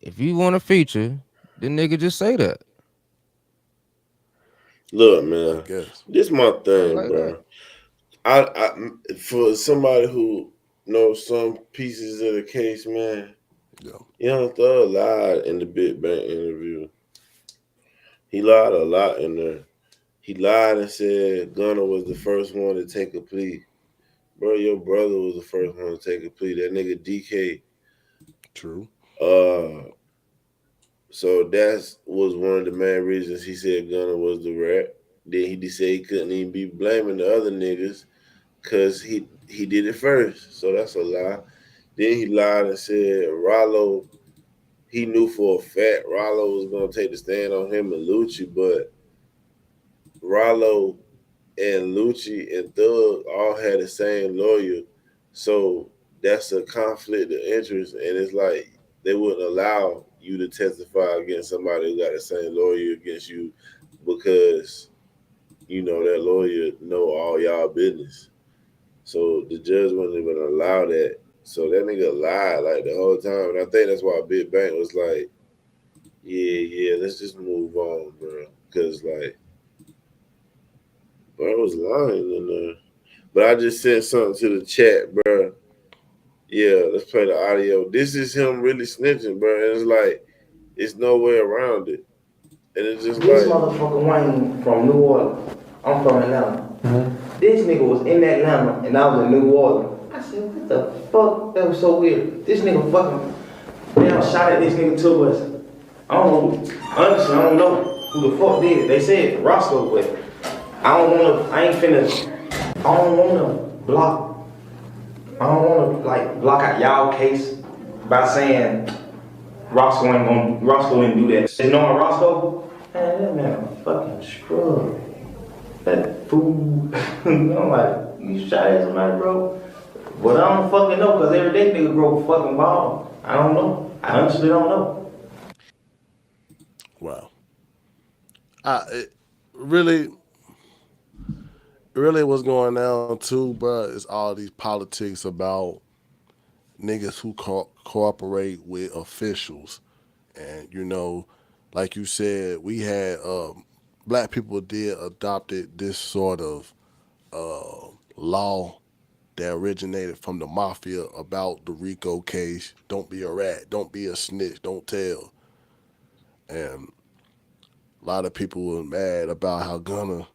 Speaker 3: if you want a feature, the nigga just say that.
Speaker 2: look,
Speaker 1: I
Speaker 2: man,
Speaker 1: guess.
Speaker 2: this my
Speaker 3: Straight
Speaker 2: thing,
Speaker 3: like that.
Speaker 2: bro. I for somebody who know some pieces of the case, man.
Speaker 1: Yeah.
Speaker 2: Young Thug lied in the Big Bang interview. He lied a lot in there. He lied and said Gunner was the first one to take a plea. Bro, your brother was the first one to take a plea. That nigga DK.
Speaker 1: True.
Speaker 2: Uh, so that was one of the main reasons he said Gunner was the rat. Then he said he couldn't even be blaming the other niggas because he did it first. So that's a lie. Then he lied and said Rollo, he knew for a fact Rollo was gonna take the stand on him and Lucci, but Rollo and Lucci and Thug all had the same lawyer. So that's a conflict of interest, and it's like they wouldn't allow you to testify against somebody who got the same lawyer against you because you know that lawyer know all y'all business. So the judge wouldn't even allow that. So that nigga lied like the whole time. And I think that's why Big Bang was like, yeah, let's just move on, bro. Cause like, bro, I was lying in there. But I just sent something to the chat, bro. Yeah, let's play the audio. This is him really snitching, bro. And it's like, it's no way around it. And it's just
Speaker 6: This
Speaker 2: like,
Speaker 6: motherfucker Wayne from New Orleans. I'm from Atlanta. This nigga was in Atlanta and I was in New Orleans. I said, what the fuck? That was so weird. This nigga fucking damn shot at this nigga to us. I don't know. Honestly, I don't know who the fuck did it. They said Roscoe, but I ain't finna, I don't wanna block, I don't wanna like block out y'all case by saying Roscoe ain't do that. And knowing Roscoe, man, that man a fucking scrub. That fool. I'm like, you shot at somebody, bro? But I don't fucking know, cause every day nigga grow a fucking ball. I don't know. I honestly don't know.
Speaker 1: Wow. It really, really what's going down too, bro, is all these politics about niggas who cooperate with officials. And, like you said, we had black people did adopted this sort of law that originated from the mafia about the Rico case. Don't be a rat. Don't be a snitch. Don't tell. And a lot of people were mad about how Gunna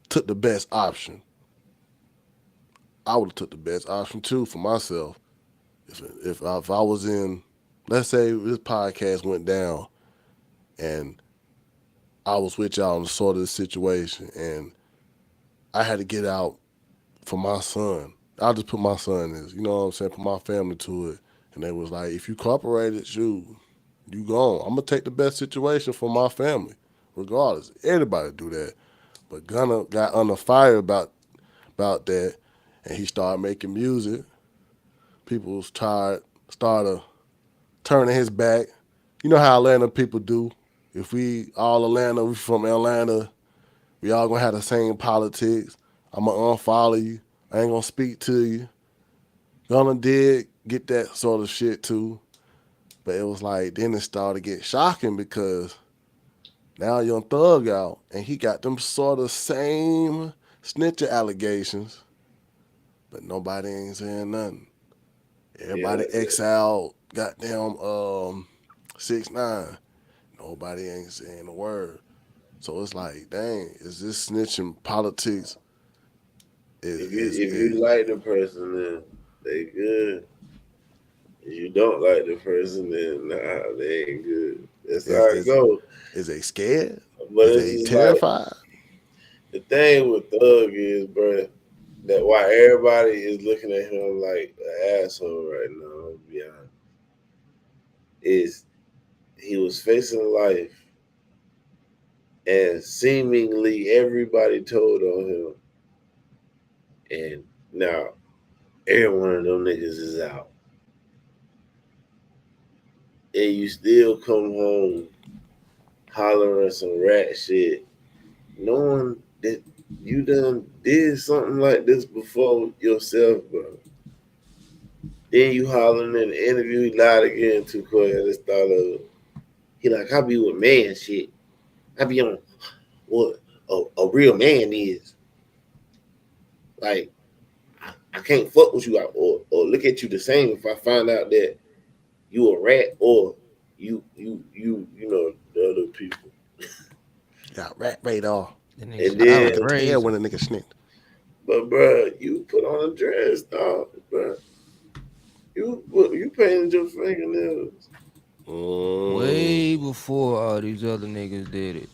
Speaker 1: took the best option. I would have took the best option too for myself. If I was in, let's say this podcast went down and I was with y'all in sort of the situation and I had to get out for my son. I'll just put my son in this, you know what I'm saying, put my family to it. And they was like, if you cooperated, shoot, you gone. I'm gonna take the best situation for my family, regardless. Everybody do that. But Gunna got under fire about that and he started making music. People was started turning his back. You know how Atlanta people do. If we all Atlanta, we from Atlanta, we all gonna have the same politics. I'm gonna unfollow you. I ain't gonna speak to you. Gunna did get that sort of shit too. But it was like, then it started to get shocking because now Young Thug out and he got them sort of same snitcher allegations, but nobody ain't saying nothing.
Speaker 2: yeah,
Speaker 1: Everybody exiled goddamn 6ix9ine. Nobody ain't saying a word. So it's like, dang, is this snitching politics?
Speaker 2: if you like the person, then they good. If you don't like the person, then nah, they ain't good. That's
Speaker 1: is
Speaker 2: how it
Speaker 1: is
Speaker 2: goes.
Speaker 1: is they scared?
Speaker 2: But
Speaker 1: Is
Speaker 2: it's
Speaker 1: they
Speaker 2: just like
Speaker 1: terrified?
Speaker 2: the thing with Thug is, bro, that why everybody is looking at him like an asshole right now. To be honest, is he was facing life, and seemingly everybody told on him, and now every one of them niggas is out, and you still come home hollering some rat shit, knowing that you done did something like this before yourself, bro. Then you hollering in the interview, he lied again to Corey at the start of it. He like, I be with man shit. I be on what a real man is. Like, I can't fuck with you or look at you the same if I find out that you a rat or you know the other people.
Speaker 1: Got rat radar.
Speaker 3: That nigga
Speaker 2: And
Speaker 3: said I
Speaker 1: I
Speaker 3: was
Speaker 2: then,
Speaker 1: could tell when
Speaker 3: raised.
Speaker 1: a nigga snitched.
Speaker 2: but bro, you put on a dress, dog, bro. You painted your fingernails.
Speaker 1: Mm.
Speaker 3: Way before all these other niggas did it.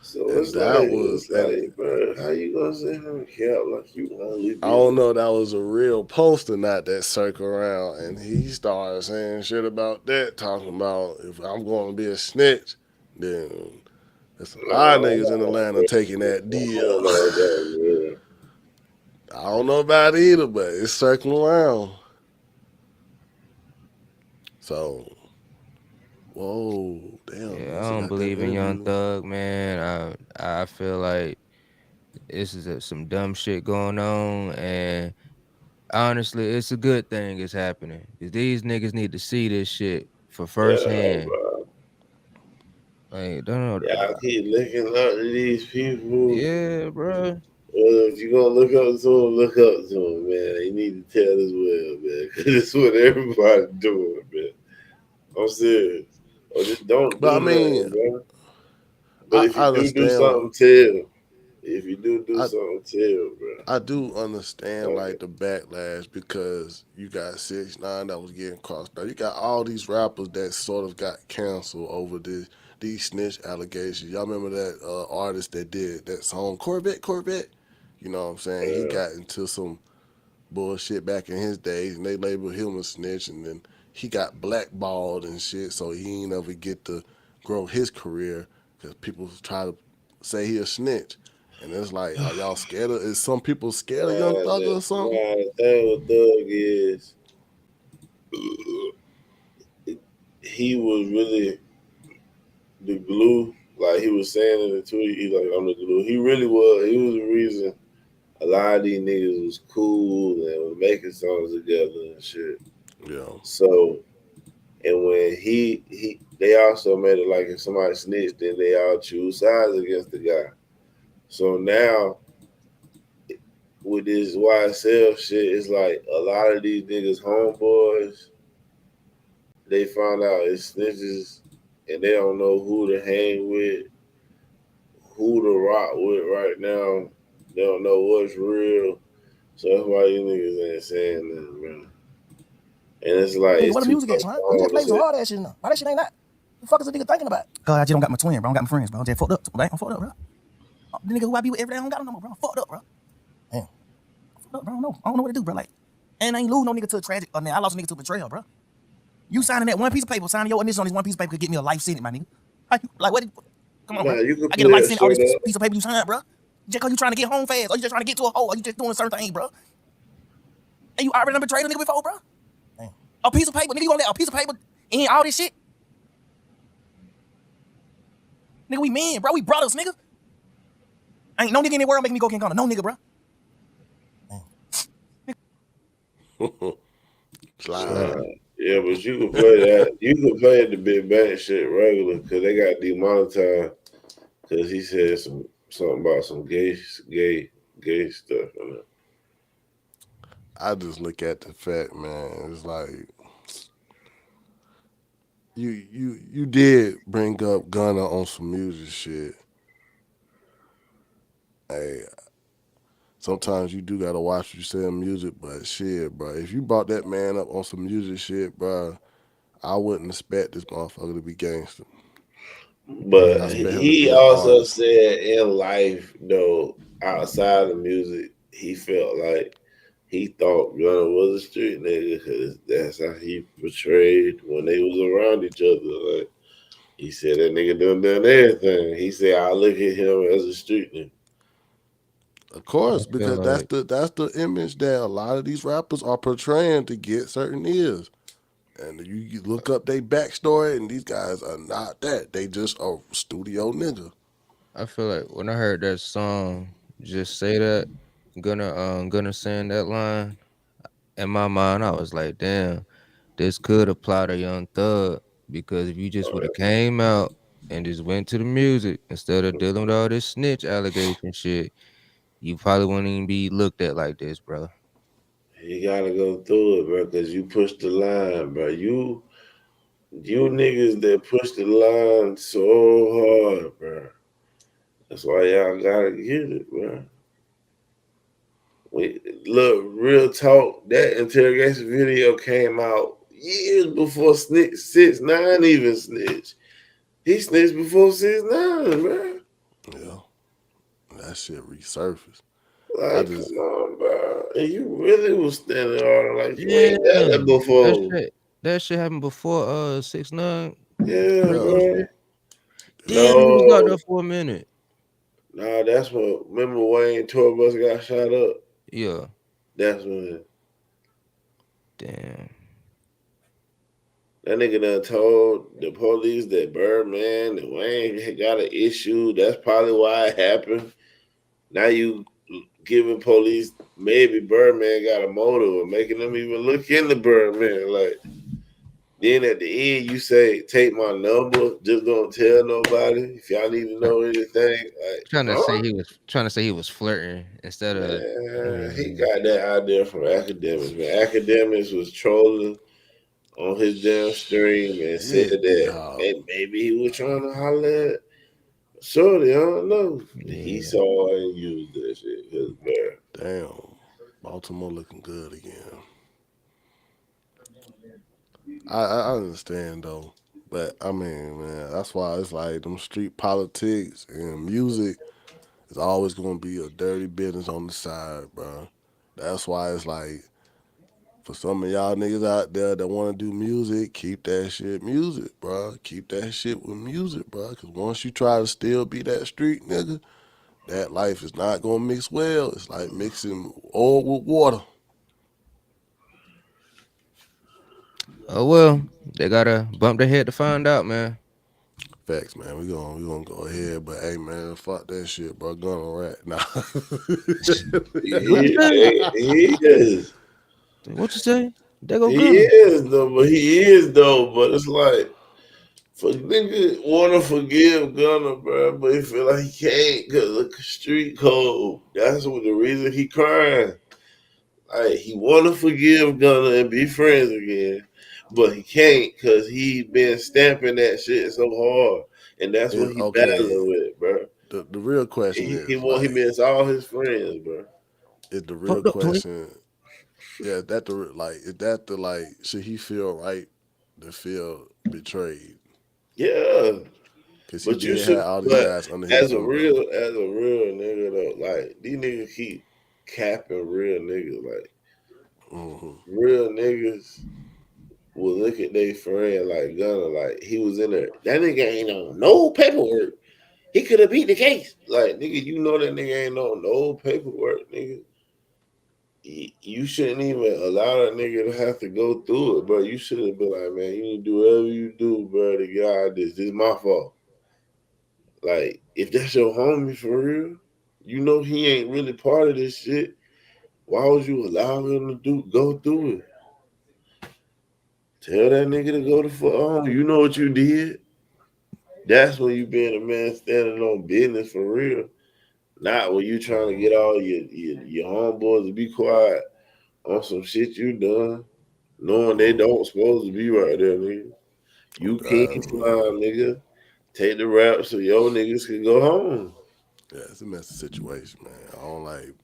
Speaker 2: So
Speaker 1: And that was,
Speaker 2: it's
Speaker 1: and
Speaker 2: like, bro, how you gonna sit here and cap like you only
Speaker 1: I
Speaker 2: did
Speaker 1: don't
Speaker 2: it?
Speaker 1: know, that was a real poster, not that circle around. And he started saying shit about that, talking about if I'm going to be a snitch, then there's a lot of niggas in
Speaker 2: No,
Speaker 1: Atlanta taking that
Speaker 2: I
Speaker 1: deal.
Speaker 2: don't know that,
Speaker 1: I don't know about it either, but it's circling around. So, whoa, damn,
Speaker 3: Yeah,
Speaker 1: he
Speaker 3: I
Speaker 1: still
Speaker 3: don't
Speaker 1: got that
Speaker 3: believe in Young
Speaker 1: interview.
Speaker 3: Thug, man. I feel like this is some dumb shit going on, and honestly, it's a good thing it's happening. 'Cause these niggas need to see this shit for
Speaker 2: yeah,
Speaker 3: firsthand.
Speaker 2: bro.
Speaker 3: Like, don't know.
Speaker 2: Yeah, I keep looking up to these people.
Speaker 3: Yeah, bro.
Speaker 2: Well, if you're gonna look up to them, look up to them, man. You need to tell as well, man, because it's what everybody's doing, man. I'm serious. Or just don't
Speaker 1: But
Speaker 2: do
Speaker 1: I mean,
Speaker 2: nothing, bro. But
Speaker 1: I,
Speaker 2: if
Speaker 1: I
Speaker 2: you do
Speaker 1: understand.
Speaker 2: something, tell. If you do
Speaker 1: I
Speaker 2: something, tell, bro.
Speaker 1: I do understand
Speaker 2: Like,
Speaker 1: like the backlash because you got 6ix9ine that was getting crossed out. You got all these rappers that sort of got canceled over these snitch allegations. Y'all remember that artist that did that song Corvette Corvette? You know what I'm saying? He
Speaker 2: uh,
Speaker 1: got into some bullshit back in his days, and they labeled him a snitch, and then he got blackballed and shit, so he ain't ever get to grow his career because people try to say he a snitch. And it's like, are y'all scared of? Is some people scared of Young Thugger or something?
Speaker 2: the thing with Thug is he was really the glue. Like he was saying in the tweet, he like I'm the glue. He really was. He was the reason a lot of these niggas was cool and was making songs together and shit.
Speaker 1: Yeah.
Speaker 2: So and when they also made it like if somebody snitched, then they all choose sides against the guy. So now with this YSL shit, it's like a lot of these niggas homeboys, they found out it's snitches and they don't know who to hang with, who to rock with right now. They don't know what's real. So that's why you niggas ain't saying nothing, man. And it's like
Speaker 4: Nigga,
Speaker 2: it's
Speaker 4: what the
Speaker 2: too
Speaker 4: music
Speaker 2: much
Speaker 4: at, man? I'm
Speaker 2: time
Speaker 4: just
Speaker 2: to
Speaker 4: playing some
Speaker 2: say.
Speaker 4: hard ass shit now. Why that shit ain't that? The fuck is a nigga thinking about? Cause I just don't got my twin, bro. I don't got my friends, bro. I just fucked up. Right? I'm fucked up, bro. The nigga who I be with every day, I don't got him no more, bro. I'm fucked up, bro. Damn. I'm fucked up, bro. I don't know what to do, bro. Like, and I ain't lose no nigga to a tragic. I mean, I lost a nigga to betrayal, bro. You signing that one piece of paper, signing your initial on this one piece of paper could get me a life sentence, my nigga. Like, what? Come on,
Speaker 2: Nah,
Speaker 4: bro.
Speaker 2: you can
Speaker 4: I
Speaker 2: put
Speaker 4: get a life
Speaker 2: that
Speaker 4: sentence on
Speaker 2: straight
Speaker 4: this
Speaker 2: up.
Speaker 4: piece of paper you signed, bro. Just cause you trying to get home fast, or you just trying to get to a hole, or you just doing a certain thing, bro. And you already done betrayed a nigga before, bro. Damn. A piece of paper, nigga. You gonna let a piece of paper in all this shit? Nigga, we men, bro. We brothers, nigga. Ain't no nigga in the world making me go King Kong. No nigga, bro.
Speaker 1: Slide.
Speaker 2: Nah, yeah, but you can play that. You can play the big bang shit regular because they got demonetized because he said something about some gay stuff.
Speaker 1: I just look at the fact, man. It's like you did bring up Gunna on some music shit. Hey, sometimes you do gotta watch what you say in music, but shit, bro. If you brought that man up on some music shit, bro, I wouldn't expect this motherfucker to be gangster. I
Speaker 2: But
Speaker 1: expect him to
Speaker 2: he
Speaker 1: be an
Speaker 2: also
Speaker 1: artist.
Speaker 2: said in life, though, outside of music, he felt like he thought Gunna was a street nigga because that's how he portrayed when they was around each other. Like he said that nigga done everything. He said I look at him as a street nigga.
Speaker 1: Of
Speaker 3: I
Speaker 1: course,
Speaker 3: feel
Speaker 1: because
Speaker 3: like
Speaker 1: that's the image that a lot of these rappers are portraying to get certain ears. And you look up their backstory, and these guys are not that. They just a studio nigga.
Speaker 3: I feel like when I heard that song, just say that, gonna sing that line. In my mind, I was like, damn, this could apply to Young Thug because if you just would have came out and just went to the music instead of dealing with all this snitch allegation shit, you probably wouldn't even be looked at like this, bro.
Speaker 2: You gotta go through it, bro, because you pushed the line, bro. You niggas that push the line so hard, bro. That's why y'all gotta get it, bro. We look, real talk. That interrogation video came out years before 6ix9ine even snitched. He snitched before 6ix9ine, bro.
Speaker 1: Yeah, that shit resurfaced. I
Speaker 2: Like,
Speaker 1: just
Speaker 2: come on, bro. And you really was standing on like you
Speaker 3: Yeah,
Speaker 2: ain't done that
Speaker 3: that
Speaker 2: before.
Speaker 3: shit. That shit happened before 6ix9ine.
Speaker 2: Yeah,
Speaker 1: yeah,
Speaker 2: bro.
Speaker 3: Damn, he was out there
Speaker 2: No,
Speaker 3: for a minute.
Speaker 2: nah, that's what. Remember Wayne tour bus got shot up?
Speaker 3: Yeah.
Speaker 2: That's when
Speaker 3: Damn.
Speaker 2: that nigga done told the police that Birdman and Wayne had got an issue. That's probably why it happened. Now you giving police maybe Birdman got a motive or making them even look into Birdman. Like then at the end you say, take my number, just don't tell nobody if y'all need to know anything. Like, huh?
Speaker 3: Trying to say he was flirting instead of.
Speaker 2: Man, he got that idea from academics. Man, academics was trolling on his damn stream and said
Speaker 1: shit,
Speaker 2: that
Speaker 1: dog.
Speaker 2: maybe he was trying to holler at Shorty. I don't know. He
Speaker 3: Yeah.
Speaker 2: saw and used that shit. His bear.
Speaker 1: Damn, Baltimore looking good again. I understand though, but I mean, man, that's why it's like them street politics and music is always gonna be a dirty business on the side, bro. That's why it's like for some of y'all niggas out there that want to do music, keep that shit music, bro. Keep that shit with music, bro. Because once you try to still be that street nigga, that life is not gonna mix well. It's like mixing oil with water.
Speaker 3: Oh well, they gotta bump their head to find out, man.
Speaker 1: Facts, man. We gonna go ahead, but hey, man, fuck that shit, bro. Gun on rat, nah.
Speaker 3: What you say?
Speaker 2: He is.
Speaker 3: What you say? They go
Speaker 2: He
Speaker 3: Gunner.
Speaker 2: is though, but he is though. But it's like for nigga wanna forgive Gunner, bro, but he feel like he can't because of the street code. That's what the reason he crying. Like he wanna forgive Gunner and be friends again, but he can't because he been stamping that shit so hard, and that's what he
Speaker 1: Okay,
Speaker 2: battling with, bro.
Speaker 1: the real question
Speaker 2: He
Speaker 1: is
Speaker 2: want he
Speaker 1: like,
Speaker 2: miss all his friends, bro.
Speaker 1: is the real
Speaker 3: Fucked up, Tony.
Speaker 1: question? Yeah, that the like, is that the like? Should he feel right to feel betrayed?
Speaker 2: Yeah,
Speaker 1: Because he
Speaker 2: but you
Speaker 1: did
Speaker 2: should.
Speaker 1: have all these
Speaker 2: But
Speaker 1: guys under his umbrella.
Speaker 2: as a real nigga though, like these niggas keep capping real niggas. Like
Speaker 1: Hmm.
Speaker 2: real niggas will look at their friend like Gunner, like he was in there. That nigga ain't on no paperwork. He could have beat the case. Like nigga, you know that nigga ain't on no paperwork, nigga. You shouldn't even allow that nigga to have to go through it, bro. You should have been like, man, you need to do whatever you do, bro, to get out of this. This is my fault. Like, if that's your homie for real, you know he ain't really part of this shit. Why would you allow him to go through it? Tell that nigga to go to fuck home. You know what you did. That's when you being a man standing on business for real. Not when you trying to get all your homeboys to be quiet on some shit you done, knowing they don't supposed to be right there, nigga. You king
Speaker 1: Man.
Speaker 2: slime, nigga. Take the rap so your niggas can go home.
Speaker 1: Yeah, it's a messy situation, man. I don't like.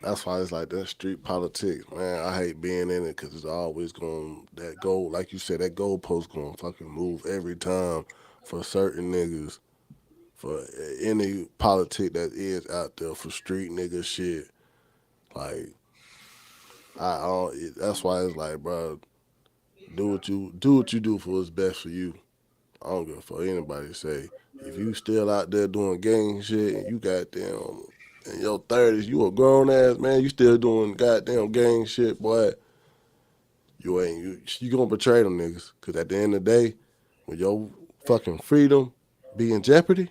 Speaker 1: That's why it's like that street politics, man. I hate being in it because it's always going that goal, like you said, that goalpost going to fucking move every time for certain niggas, for any politic that is out there for street nigga shit. Like I don't. That's why it's like, bro, do what you do for what's best for you. I don't give a fuck anybody say. If you still out there doing gang shit and you goddamn in your 30s, you a grown ass man, you still doing goddamn gang shit, boy. You gonna betray them niggas. Cause at the end of the day, when your fucking freedom be in jeopardy,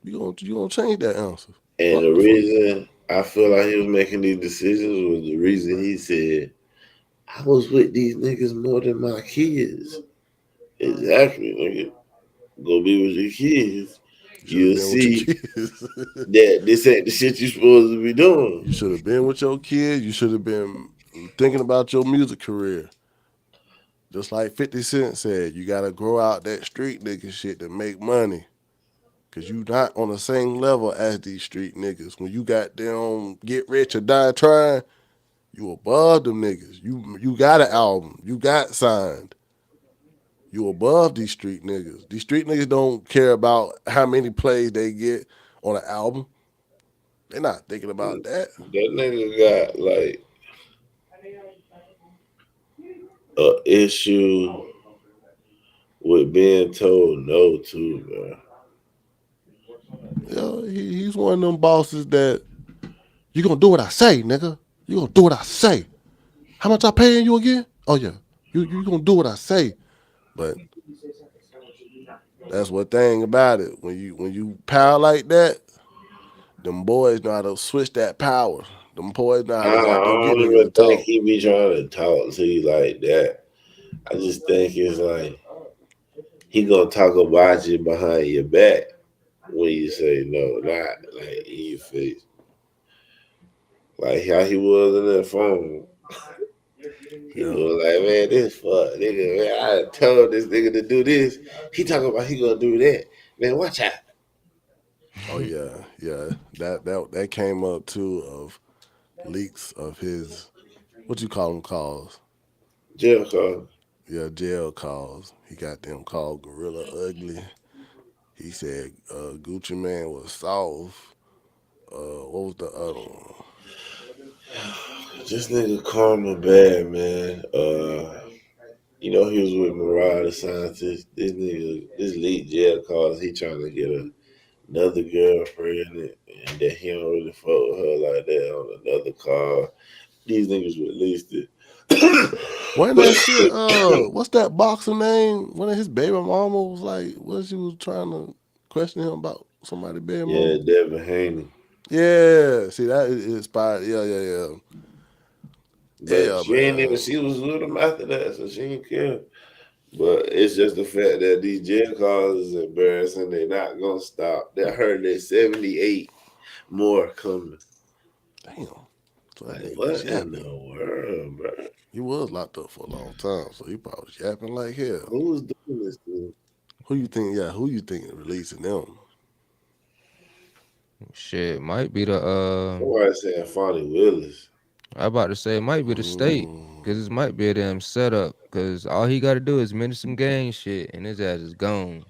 Speaker 1: you gonna change that answer.
Speaker 2: And
Speaker 1: Fuck
Speaker 2: the
Speaker 1: the fuck.
Speaker 2: reason I feel like he was making these decisions was the reason he said, I was with these niggas more than my kids. Exactly, nigga. Go be with your kids.
Speaker 1: should have
Speaker 2: you'll
Speaker 1: been with your
Speaker 2: see
Speaker 1: kids.
Speaker 2: that this ain't the shit you supposed to be doing.
Speaker 1: You should have been with your kids. You should have been thinking about your music career. Just like 50 Cent said, you gotta grow out that street nigga shit to make money. Cause you not on the same level as these street niggas. When you got them get rich or die trying, you above them niggas. You got an album. You got signed. You above these street niggas. These street niggas don't care about how many plays they get on an album. They're not thinking about that.
Speaker 2: That nigga got like a issue with being told no to, bro.
Speaker 1: He's one of them bosses that you gonna do what I say, nigga. You gonna do what I say. How much I paying you again? Oh yeah, you gonna do what I say. But that's one thing about it. When you power like that, them boys know how to switch that power. Them boys know how
Speaker 2: I
Speaker 1: to goddamn get
Speaker 2: don't
Speaker 1: niggas
Speaker 2: even
Speaker 1: to
Speaker 2: think
Speaker 1: talk.
Speaker 2: he be trying to talk to you like that. I just think it's like he gonna talk about you behind your back when you say no, not like in your face. Like how he was in that phone. He
Speaker 1: Yeah.
Speaker 2: was like, man, this fuck nigga, man, I told this nigga to do this. He talking about he gonna do that. Man, watch out.
Speaker 1: Oh yeah. That came up too of leaks of his what you call them calls.
Speaker 2: Jail call.
Speaker 1: Yeah, jail calls. He got them called Gorilla Ugly. He said Gucci Man was soft. What was the other one?
Speaker 2: This nigga karma bad, man. He was with Mariah the scientist. This nigga, this lead jail calls, he trying to get another girlfriend and that he don't really fuck with her like that on another car. These niggas released it.
Speaker 1: When that shit, what's that boxer name? When his baby mama was like, what she was trying to question him about somebody baby
Speaker 2: Yeah,
Speaker 1: mama?
Speaker 2: Devin Haney.
Speaker 1: Yeah, see that is inspired. Yeah.
Speaker 2: But
Speaker 1: Yeah,
Speaker 2: she ain't even,
Speaker 1: man.
Speaker 2: she was with him after that, so she ain't care. But it's just the fact that these jail calls is embarrassing. They're not gonna stop. They heard there's 78 more coming.
Speaker 1: Damn. So that
Speaker 2: Like
Speaker 1: nigga was
Speaker 2: what in the
Speaker 1: yapping.
Speaker 2: world, bro?
Speaker 1: He was locked up for a long time, so he probably was yapping like hell.
Speaker 2: Who's doing this thing?
Speaker 1: Who you think? Yeah, who you think is releasing them?
Speaker 3: Shit, might be the
Speaker 2: Somebody saying Fonnie Willis.
Speaker 3: I about to say it might be the state. Cause it might be a damn setup. Cause all he gotta do is minute some gang shit and his ass is gone.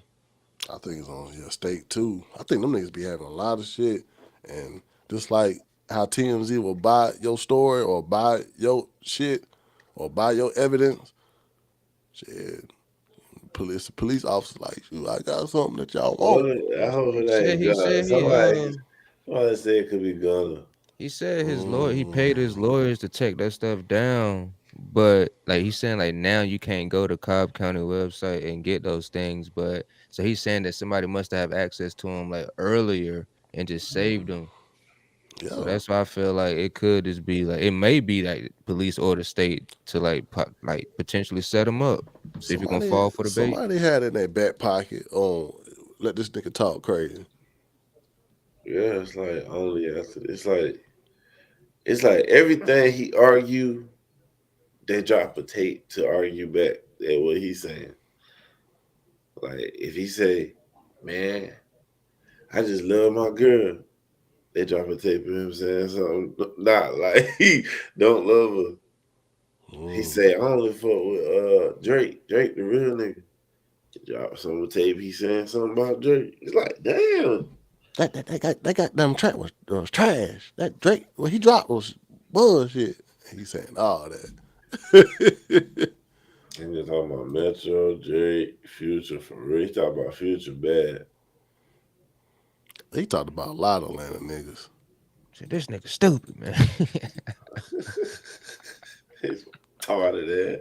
Speaker 1: I think it's on your state too. I think them niggas be having a lot of shit, and just like how TMZ will buy your story or buy your shit or buy your evidence, shit. Police officers like, shoot, I got something that y'all want.
Speaker 2: What? I hope it
Speaker 3: Said
Speaker 2: ain't
Speaker 3: he
Speaker 2: Gunna.
Speaker 3: said
Speaker 2: Somebody said it could be Gunna.
Speaker 3: he said his lawyer he paid his lawyers to take that stuff down. But like he's saying like now you can't go to Cobb County website and get those things. But so he's saying that somebody must have access to them like earlier and just saved them. So
Speaker 1: Yeah.
Speaker 3: that's why I feel like it could just be like it may be like police or the state to like potentially set him up. See if you're gonna
Speaker 1: Somebody
Speaker 3: fall for the bait.
Speaker 1: somebody had in their back pocket on let this nigga talk crazy.
Speaker 2: Yeah, it's like only after. It's like everything he argue, they drop a tape to argue back at what he's saying. Like if he say, "Man, I just love my girl," they drop a tape of him saying something. Not like he don't love her. He say, "I only fuck with Drake. Drake, the real nigga." Drop some tape. He saying something about Drake. It's like, damn.
Speaker 1: That goddamn track was trash. That Drake, what he dropped was bullshit. He's saying all that.
Speaker 2: He just talking about Metro, Drake, Future for real. He talking about Future bad.
Speaker 1: He talked about a lot of Atlanta niggas.
Speaker 3: Shit, this nigga stupid, man.
Speaker 2: He's tired of that.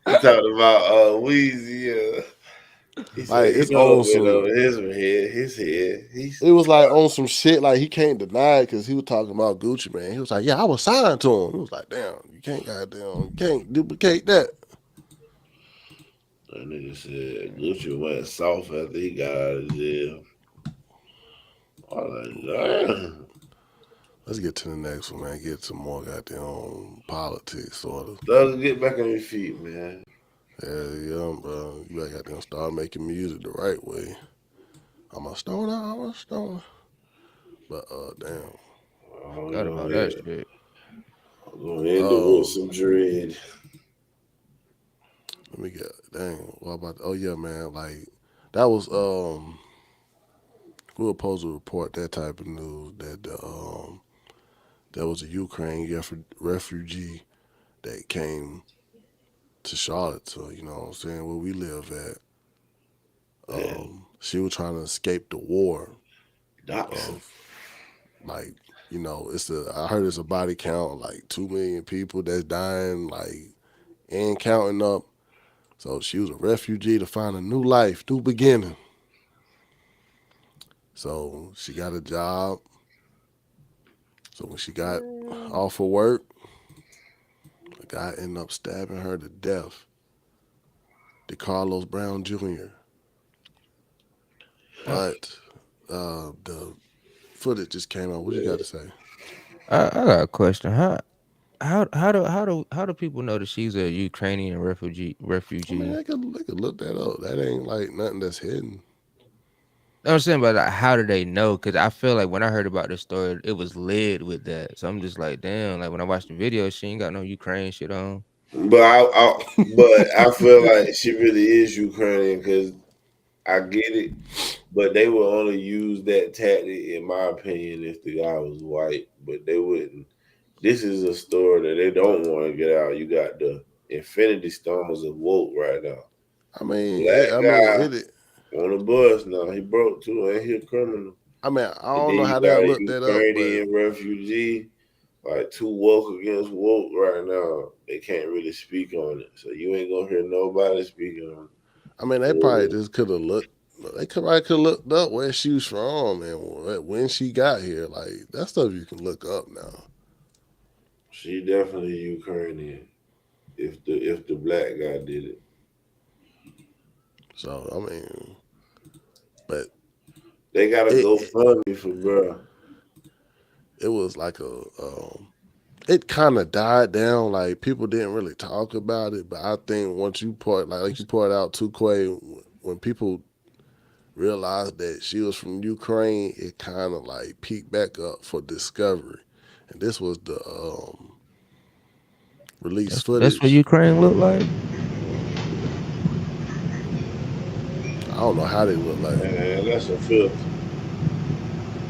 Speaker 2: He talking about Weezy. He
Speaker 1: Like
Speaker 2: said he
Speaker 1: it's
Speaker 2: know
Speaker 1: on
Speaker 2: it went
Speaker 1: some.
Speaker 2: over his head. He's
Speaker 1: It was like on some shit. Like he can't deny it because he was talking about Gucci Man. He was like, "Yeah, I was signed to him." He was like, "Damn, you can't duplicate that."
Speaker 2: that nigga said Gucci went soft after he got out of jail. I was like, damn.
Speaker 1: Let's get to the next one, man. Get some more goddamn politics, sort of.
Speaker 2: Thugger, get back on your feet, man.
Speaker 1: Yeah, yeah, bro. You gotta goddamn start making music the right way. I'm a stoner, I'm a stoner. But damn.
Speaker 2: I'm
Speaker 3: Forgot
Speaker 2: gonna
Speaker 3: about that
Speaker 2: end,
Speaker 3: shit.
Speaker 2: I'm gonna end it with
Speaker 1: Um,
Speaker 2: some dread.
Speaker 1: let me get dang. What about? Oh yeah, man. Like that was we were supposed to report that type of news that there was a Ukraine refugee that came to Charlotte, so you know what I'm saying, where we live at.
Speaker 2: Yeah.
Speaker 1: She was trying to escape the war
Speaker 2: Doxing.
Speaker 1: of like, you know, I heard it's a body count like 2 million people that's dying, like and counting up. So she was a refugee to find a new life, new beginning. So she got a job. So when she got off of work, the guy ended up stabbing her to death. DeCarlos Brown Jr. But the footage just came out. What you got to say?
Speaker 3: I got a question. How do people know that she's a Ukrainian refugee?
Speaker 1: I mean,
Speaker 3: Refugee.
Speaker 1: they could look that up. That ain't like nothing that's hidden.
Speaker 3: I'm saying, but like, how do they know? Because I feel like when I heard about this story, it was led with that. So I'm just like, damn. Like when I watched the video, she ain't got no Ukraine shit on.
Speaker 2: But I feel like she really is Ukrainian because I get it, but they would only use that tactic, in my opinion, if the guy was white. But they wouldn't. This is a story that they don't want to get out. You got the Infinity Stones of woke right now.
Speaker 1: I mean,
Speaker 2: Black guy
Speaker 1: it.
Speaker 2: on the bus now. He broke too. Ain't he a criminal?
Speaker 1: I mean, I
Speaker 2: And
Speaker 1: don't
Speaker 2: then
Speaker 1: know
Speaker 2: you
Speaker 1: how they
Speaker 2: got a
Speaker 1: look that up, but
Speaker 2: Ukrainian refugee, like two woke against woke right now. They can't really speak on it. So you ain't gonna hear nobody speaking on
Speaker 1: I mean, they probably
Speaker 2: it.
Speaker 1: just could have looked. They could have looked up where she was from and when she got here. Like that stuff you can look up now.
Speaker 2: She definitely Ukrainian. If the black guy did it,
Speaker 1: So I mean, but
Speaker 2: they gotta
Speaker 1: it
Speaker 2: go
Speaker 1: it,
Speaker 2: funny for bruh.
Speaker 1: it was like it kind of died down. Like people didn't really talk about it, but I think once you like you pointed out to Quay, when people realized that she was from Ukraine, it kind of like peaked back up for discovery, and this was the release
Speaker 3: That's what
Speaker 1: footage.
Speaker 3: Ukraine look like.
Speaker 1: I don't know how they look like.
Speaker 2: Man, that's a filter.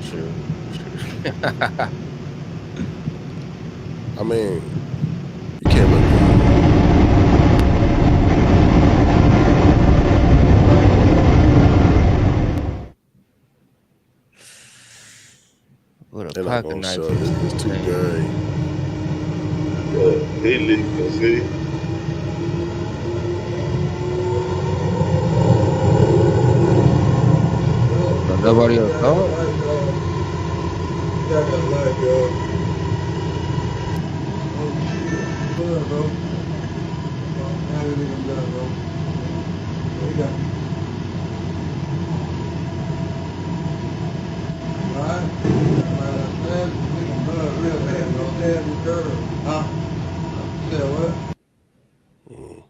Speaker 3: True.
Speaker 1: I mean, you can't look good.
Speaker 3: With a
Speaker 1: They're not
Speaker 3: pocket
Speaker 1: gonna
Speaker 3: knife
Speaker 1: show
Speaker 3: in
Speaker 1: it.
Speaker 3: his
Speaker 1: It's too
Speaker 3: hand.
Speaker 1: dirty.
Speaker 2: He leaking, see?
Speaker 3: So nobody else saw it.
Speaker 1: Mm.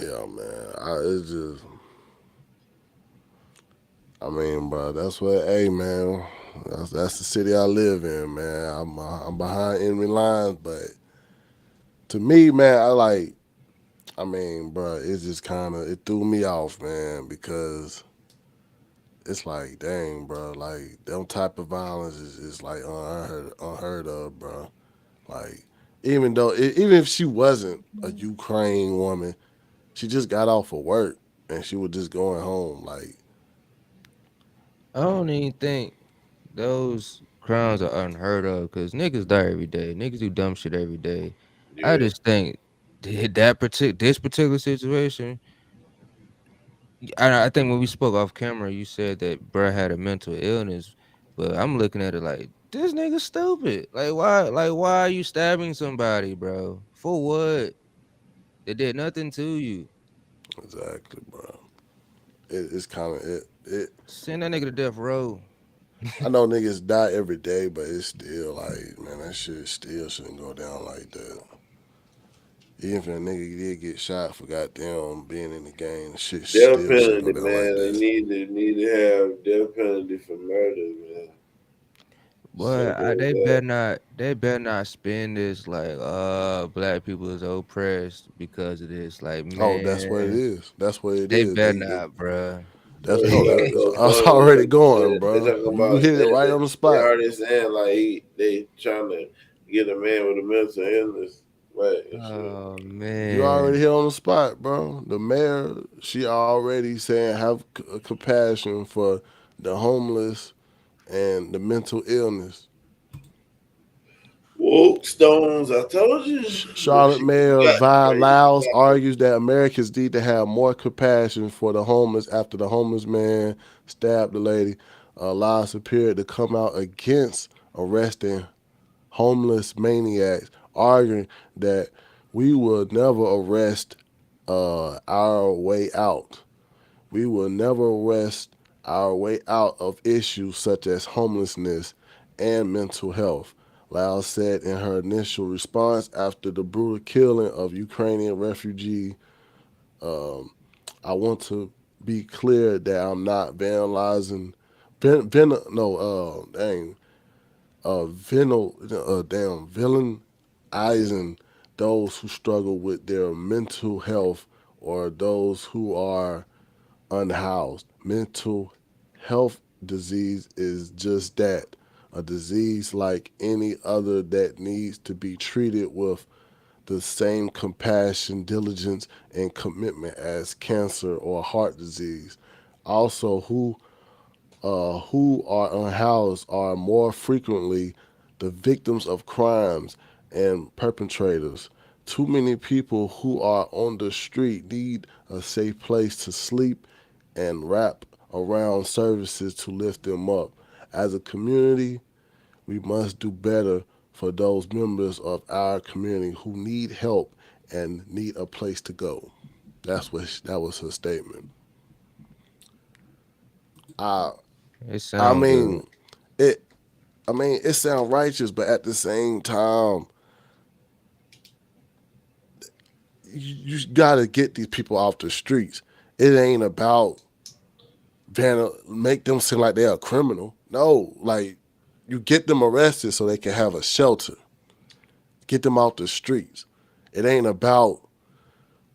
Speaker 1: Yeah, man. It's just, I mean, bro, that's what. Hey, man, that's the city I live in, man. I'm behind enemy lines, but to me, man, I like. I mean, bro, it's just kind of it threw me off, man, because it's like, dang, bro, like them type of violence is like unheard of, bro. Like, even if she wasn't a Ukraine woman, she just got off of work and she was just going home. Like,
Speaker 3: I don't even think those crimes are unheard of because niggas die every day. Niggas do dumb shit every day. I
Speaker 2: Yeah.
Speaker 3: just think this particular situation. I think when we spoke off camera, you said that bruh had a mental illness, but I'm looking at it like this nigga stupid. Like why are you stabbing somebody, bro? For what? They did nothing to you.
Speaker 1: exactly, bro. it's kind of it.
Speaker 3: Send that nigga to death row.
Speaker 1: I know niggas die every day, but it's still like, man, that shit still shouldn't go down like that. Even if a nigga did get shot for goddamn being in the game, shit
Speaker 2: Death
Speaker 1: still shouldn't go
Speaker 2: penalty,
Speaker 1: down like
Speaker 2: man. They
Speaker 1: that.
Speaker 2: need to have death penalty for murder, man.
Speaker 3: Boy,
Speaker 2: Simple as
Speaker 3: they
Speaker 2: that.
Speaker 3: better not. They better not spin this like, black people is oppressed because of this. Like,
Speaker 1: Oh, that's what it
Speaker 3: man,
Speaker 1: is. That's what it
Speaker 3: they
Speaker 1: is.
Speaker 3: better not, bruh.
Speaker 1: That's
Speaker 2: It's
Speaker 1: no,
Speaker 2: like
Speaker 1: that's,
Speaker 2: so
Speaker 1: that's
Speaker 2: funny.
Speaker 1: already
Speaker 2: Like,
Speaker 1: going,
Speaker 2: they
Speaker 1: bro.
Speaker 2: talking
Speaker 1: You
Speaker 2: about
Speaker 1: hit it right on the
Speaker 2: they
Speaker 1: spot.
Speaker 2: already saying like they trying to get a man with a mental illness, right? And shit.
Speaker 3: Oh
Speaker 1: You already
Speaker 3: man.
Speaker 1: hit on the spot, bro. The mayor, she already saying have compassion for the homeless and the mental illness.
Speaker 2: Woke Stones, I told you.
Speaker 1: Charlotte
Speaker 2: She
Speaker 1: Mayor
Speaker 2: got
Speaker 1: Vi
Speaker 2: crazy.
Speaker 1: Lyles argues that Americans need to have more compassion for the homeless after the homeless man stabbed the lady. Lyles appeared to come out against arresting homeless maniacs, arguing that we will never arrest our way out. We will never arrest our way out of issues such as homelessness and mental health. Lyles said in her initial response after the brutal killing of Ukrainian refugee, um, I want to be clear that I'm not vandalizing, no, villainizing those who struggle with their mental health or those who are unhoused. Mental health disease is just that, a disease like any other that needs to be treated with the same compassion, diligence, and commitment as cancer or heart disease. Also, who are unhoused are more frequently the victims of crimes and perpetrators. Too many people who are on the street need a safe place to sleep and wrap around services to lift them up. As a community, we must do better for those members of our community who need help and need a place to go. That was her statement. I
Speaker 3: It
Speaker 1: I
Speaker 3: sound good.
Speaker 1: mean it it sounds righteous, but at the same time, you gotta get these people off the streets. It ain't about make them seem like they're a criminal. No, like you get them arrested so they can have a shelter. Get them off the streets. It ain't about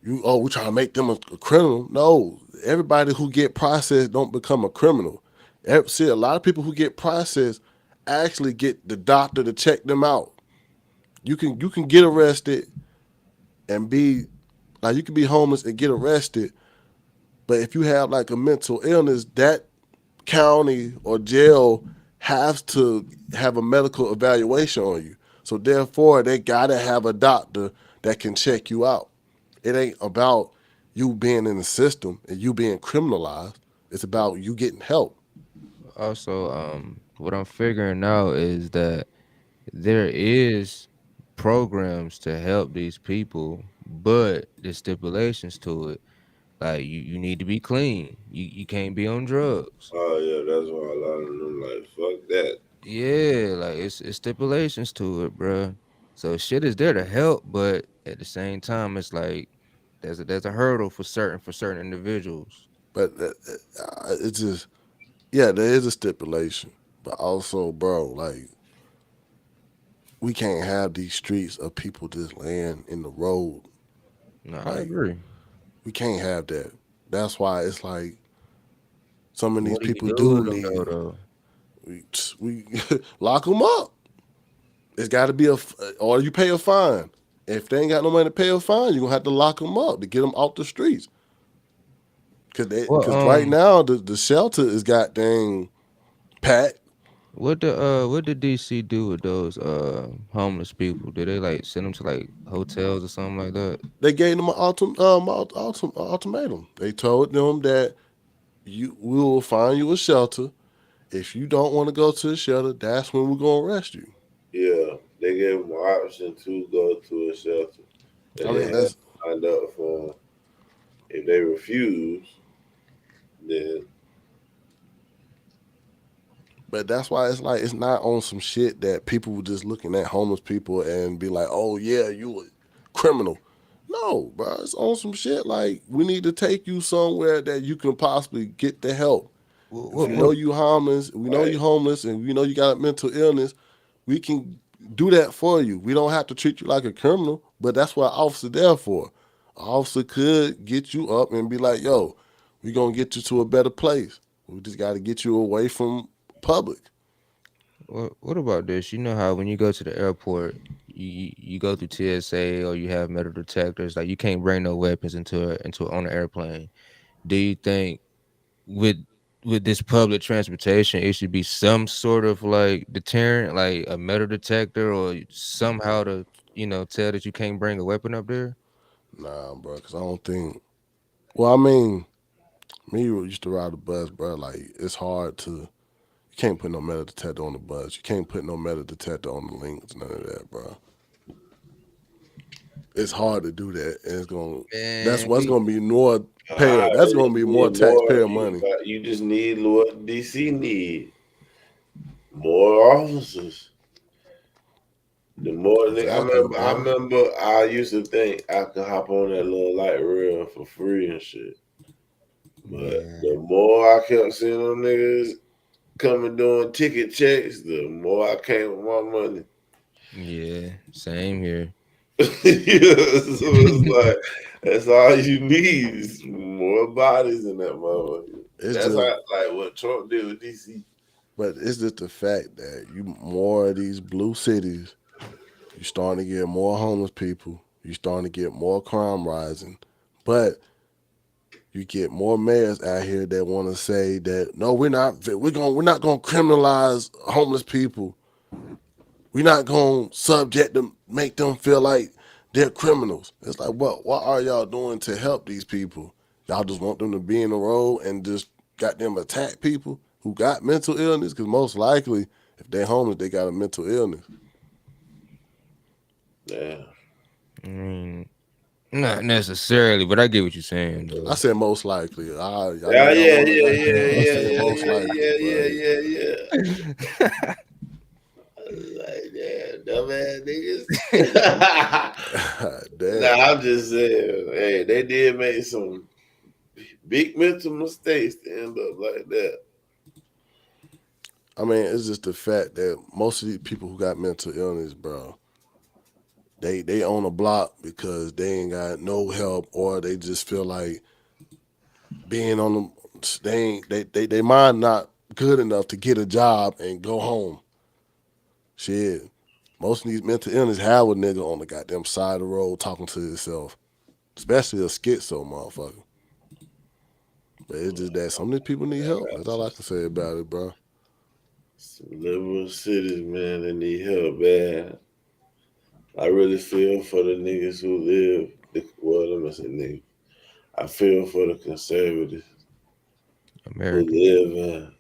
Speaker 1: you. Oh, we trying to make them a criminal. No, everybody who get processed don't become a criminal. See, a lot of people who get processed actually get the doctor to check them out. You can get arrested and be like you can be homeless and get arrested, but if you have like a mental illness, that county or jail has to have a medical evaluation on you. So therefore, they gotta have a doctor that can check you out. It ain't about you being in the system and you being criminalized. It's about you getting help.
Speaker 3: Also, what I'm figuring out is that there is programs to help these people, but there's stipulations to it. Like you need to be clean. You can't be on drugs.
Speaker 2: Oh yeah, that's why a lot of them like fuck that.
Speaker 3: Yeah, like it's stipulations to it, bruh. So shit is there to help, but at the same time, it's like there's a hurdle for certain individuals.
Speaker 1: But it's just yeah, there is a stipulation, but also, bro, like we can't have these streets of people just laying in the road.
Speaker 3: No, I
Speaker 1: Like
Speaker 3: agree.
Speaker 1: we can't have that. That's why it's like some of these
Speaker 3: What do you
Speaker 1: people
Speaker 3: do
Speaker 1: do
Speaker 3: with them
Speaker 1: need
Speaker 3: though?
Speaker 1: we lock them up. It's got to be or you pay a fine. If they ain't got no money to pay a fine, you're gonna have to lock them up to get them off the streets.
Speaker 3: Well,
Speaker 1: Cause right now the shelter is got dang packed.
Speaker 3: what did DC do with those homeless people? Did they like send them to like hotels or something like that?
Speaker 1: They gave them an ultimatum. They told them that we will find you a shelter. If you don't want to go to the shelter, that's when we're gonna arrest you.
Speaker 2: Yeah, they gave them an option to go to a shelter, and
Speaker 1: I
Speaker 2: they
Speaker 1: mean
Speaker 2: had
Speaker 1: that's
Speaker 2: signed up for 'em. If they refuse, Yeah.
Speaker 1: But that's why it's like it's not on some shit that people were just looking at homeless people and be like, "Oh yeah, you a criminal." No, bro, it's on some shit like we need to take you somewhere that you can possibly get the help. If we know
Speaker 3: What
Speaker 1: you homeless, we know you
Speaker 2: Right.
Speaker 1: homeless, and we know you got a mental illness, we can do that for you. We don't have to treat you like a criminal, but that's what an officer there for. An officer could get you up and be like, "Yo, we gonna get you to a better place. We just got to get you away from public."
Speaker 3: what about this? You know how when you go to the airport, you go through TSA or you have metal detectors. Like you can't bring no weapons into on the airplane. Do you think with this public transportation, it should be some sort of like deterrent, like a metal detector, or somehow to tell that you can't bring a weapon up there?
Speaker 1: Nah, bro, because I don't think. Well, I mean, me used to ride the bus, bro. Like it's hard to. You can't put no metal detector on the bus. You can't put no metal detector on the links. None of that, bro. It's hard to do that, and it's gonna. That's
Speaker 3: Man,
Speaker 1: what's gonna be more pay.
Speaker 2: Ah,
Speaker 1: That's
Speaker 2: you
Speaker 1: gonna
Speaker 2: just
Speaker 1: be more
Speaker 2: need more.
Speaker 1: taxpayer money.
Speaker 2: You just need what DC need. More officers. The more
Speaker 1: Exactly,
Speaker 2: I
Speaker 1: bro.
Speaker 2: remember I used to think I could hop on that little light rail for free and shit. But
Speaker 3: yeah,
Speaker 2: the more I kept seeing them niggas coming doing ticket checks, the more I came with my money.
Speaker 3: yeah, same here.
Speaker 2: Yeah, so it's like that's all you need is more bodies in that motherfucker.
Speaker 1: It's
Speaker 2: That's
Speaker 1: just,
Speaker 2: how like what Trump did with DC.
Speaker 1: but it's just the fact that you more of these blue cities, you starting to get more homeless people. You starting to get more crime rising, but you get more mayors out here that want to say that no, we're not gonna criminalize homeless people. We're not gonna subject them, make them feel like they're criminals. It's like, what are y'all doing to help these people? Y'all just want them to be in the road and just got them attack people who got mental illness? Because most likely, if they're homeless, they got a mental illness.
Speaker 2: Yeah.
Speaker 3: I mean, not necessarily, but I get what you're saying,
Speaker 1: I
Speaker 3: though.
Speaker 1: said most likely. I know
Speaker 2: Yeah,
Speaker 1: y'all
Speaker 2: yeah,
Speaker 1: want to
Speaker 2: yeah,
Speaker 1: like
Speaker 2: yeah,
Speaker 1: that, but I
Speaker 2: yeah,
Speaker 1: said
Speaker 2: yeah,
Speaker 1: most
Speaker 2: yeah,
Speaker 1: likely,
Speaker 2: yeah,
Speaker 1: bro.
Speaker 2: yeah, yeah, yeah. Like, yeah, dumbass niggas. Nah,
Speaker 1: Damn.
Speaker 2: I'm just saying, hey, they did make some big mental mistakes to end up like that.
Speaker 1: I mean, it's just the fact that most of these people who got mental illness, bro, they own a block because they ain't got no help or they just feel like being on them they ain't they mind not good enough to get a job and go home. Shit. Most of these mental illness have a nigga on the goddamn side of the road talking to himself. Especially a schizo motherfucker. But it's just that some of these people need help. That's all I can say about it, bro.
Speaker 2: Some liberal cities, man, they need help bad. I really feel for the niggas who live. Well, let me say niggas. I feel for the conservatives who
Speaker 3: American.
Speaker 2: live in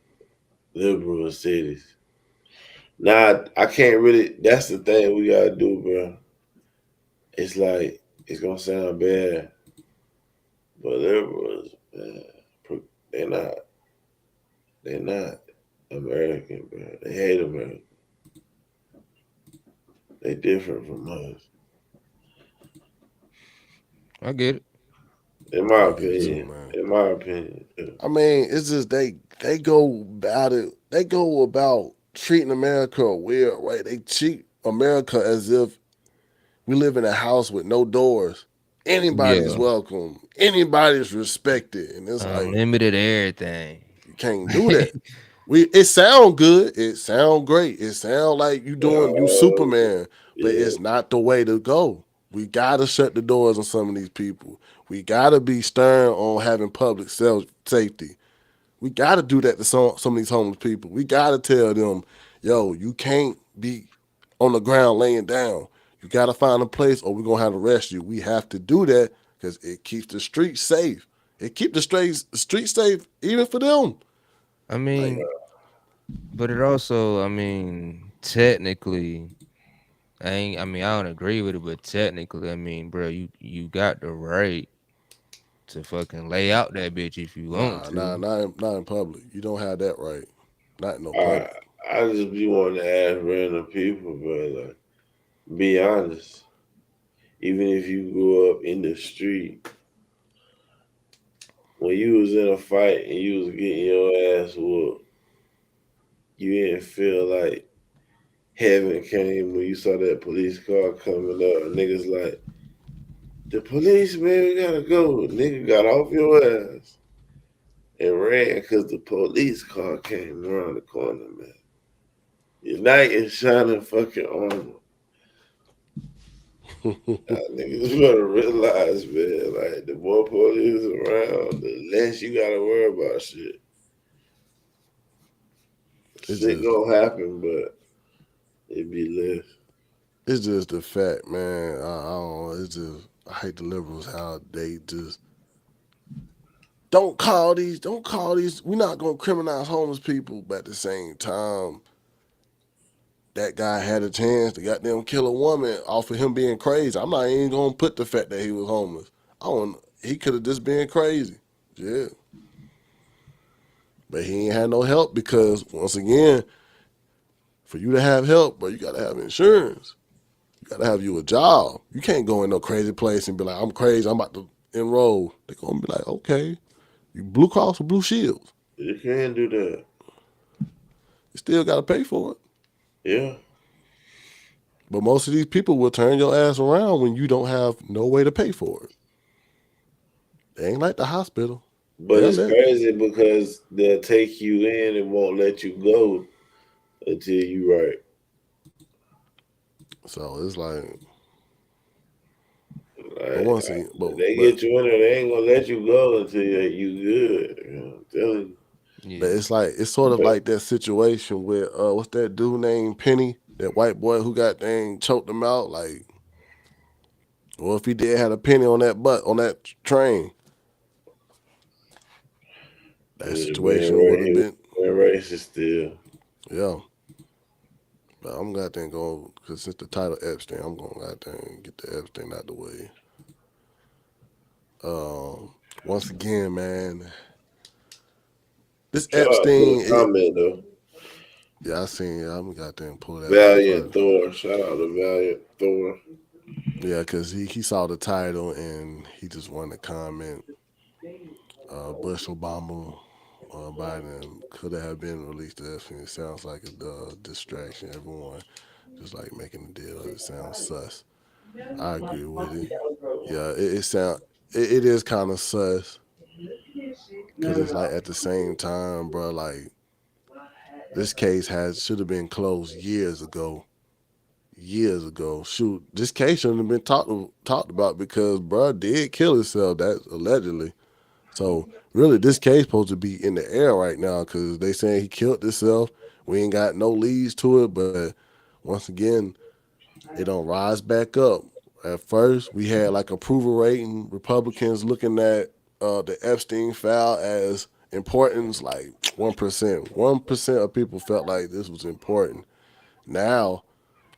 Speaker 2: liberal cities. Now, I can't really. That's the thing we gotta do, bro. It's like it's gonna sound bad, but liberals, man, they're not. They're not American, bro. They hate America. They different from us,
Speaker 3: I get it.
Speaker 2: in my
Speaker 1: I get it too,
Speaker 2: opinion.
Speaker 1: man.
Speaker 2: In my opinion,
Speaker 1: I mean, it's just they go about it. They go about treating America a weird way. They treat America as if we live in a house with no doors. Anybody's
Speaker 3: Yeah,
Speaker 1: welcome. Anybody's respected, and it's like
Speaker 3: unlimited everything.
Speaker 1: you can't do that. It sound good. It sound great. It sound like you Superman, but
Speaker 2: yeah,
Speaker 1: it's not the way to go. We gotta shut the doors on some of these people. We gotta be stern on having public safety. We got to do that to some of these homeless people. We got to tell them, yo, you can't be on the ground laying down. You got to find a place or we're going to have to arrest you. We have to do that because it keeps the streets safe. It keeps the streets safe even for them.
Speaker 3: I
Speaker 1: Like,
Speaker 3: mean, but it also, I mean, technically, I mean, I don't agree with it, but technically, I mean, bro, you got the right to fucking lay out that bitch if you want to.
Speaker 1: Not in public. You don't have that right. Not in no
Speaker 2: I
Speaker 1: public.
Speaker 2: I just be wanting to ask random people, bro. Like, be honest. Even if you grew up in the street, when you was in a fight and you was getting your ass whooped, you didn't feel like heaven came when you saw that police car coming up. Niggas like, the police, man, we gotta go. Nigga got off your ass and ran because the police car came around the corner, man. Your knight in shining fucking armor. Niggas better realize, man, like, the more police around, the less you gotta worry about shit.
Speaker 1: It's
Speaker 2: Shit
Speaker 1: just
Speaker 2: gonna happen, but it be less.
Speaker 1: it's just the fact, man. I don't know. It's just I hate the liberals how they just don't call these. We're not gonna criminalize homeless people, but at the same time, that guy had a chance to goddamn kill a woman off of him being crazy. I'm not even gonna put the fact that he was homeless. I don't. He could have just been crazy. Yeah. But he ain't had no help because once again, for you to have help, bro, you gotta have insurance. You gotta have you a job. You can't go in no crazy place and be like, I'm crazy, I'm about to enroll. They're gonna be like, okay, you Blue Cross or Blue Shields.
Speaker 2: You can do that.
Speaker 1: You still gotta pay for it.
Speaker 2: Yeah.
Speaker 1: But most of these people will turn your ass around when you don't have no way to pay for it. They ain't like the hospital.
Speaker 2: But it's crazy because they'll take you in and won't let you go until you right.
Speaker 1: So it's like
Speaker 2: once they get you in there, they ain't gonna let you go until you good. You know, I'm telling you.
Speaker 3: Yeah.
Speaker 1: But it's sort of like that situation with what's that dude named Penny, that white boy who got choked him out. Like, well, if he did had a penny on that train, that situation would have been
Speaker 2: racist still.
Speaker 1: Yeah. But I'm goddamn going, because since the title Epstein, I'm going to goddamn get the Epstein out the way. Once again, man, this
Speaker 2: Shout
Speaker 1: Epstein.
Speaker 2: out to the comment, though.
Speaker 1: Yeah, I seen it. I'm goddamn pull that.
Speaker 2: Valiant Thor. Shout out to Valiant Thor.
Speaker 1: Yeah, because he saw the title and he just wanted to comment. Bush, Obama, Biden could have been released to Epstein. It sounds like a distraction. Everyone just like making a deal. It sounds sus. I agree with it. Yeah, it is kind of sus. Because it's like at the same time, bro, like this case should have been closed years ago. Shoot, this case shouldn't have been talked about because bro did kill himself. That's allegedly. So really, this case supposed to be in the air right now because they saying he killed himself. We ain't got no leads to it, but once again, it don't rise back up. At first, we had like approval rating, Republicans looking at the Epstein file as importance, like 1%. 1% of people felt like this was important. Now,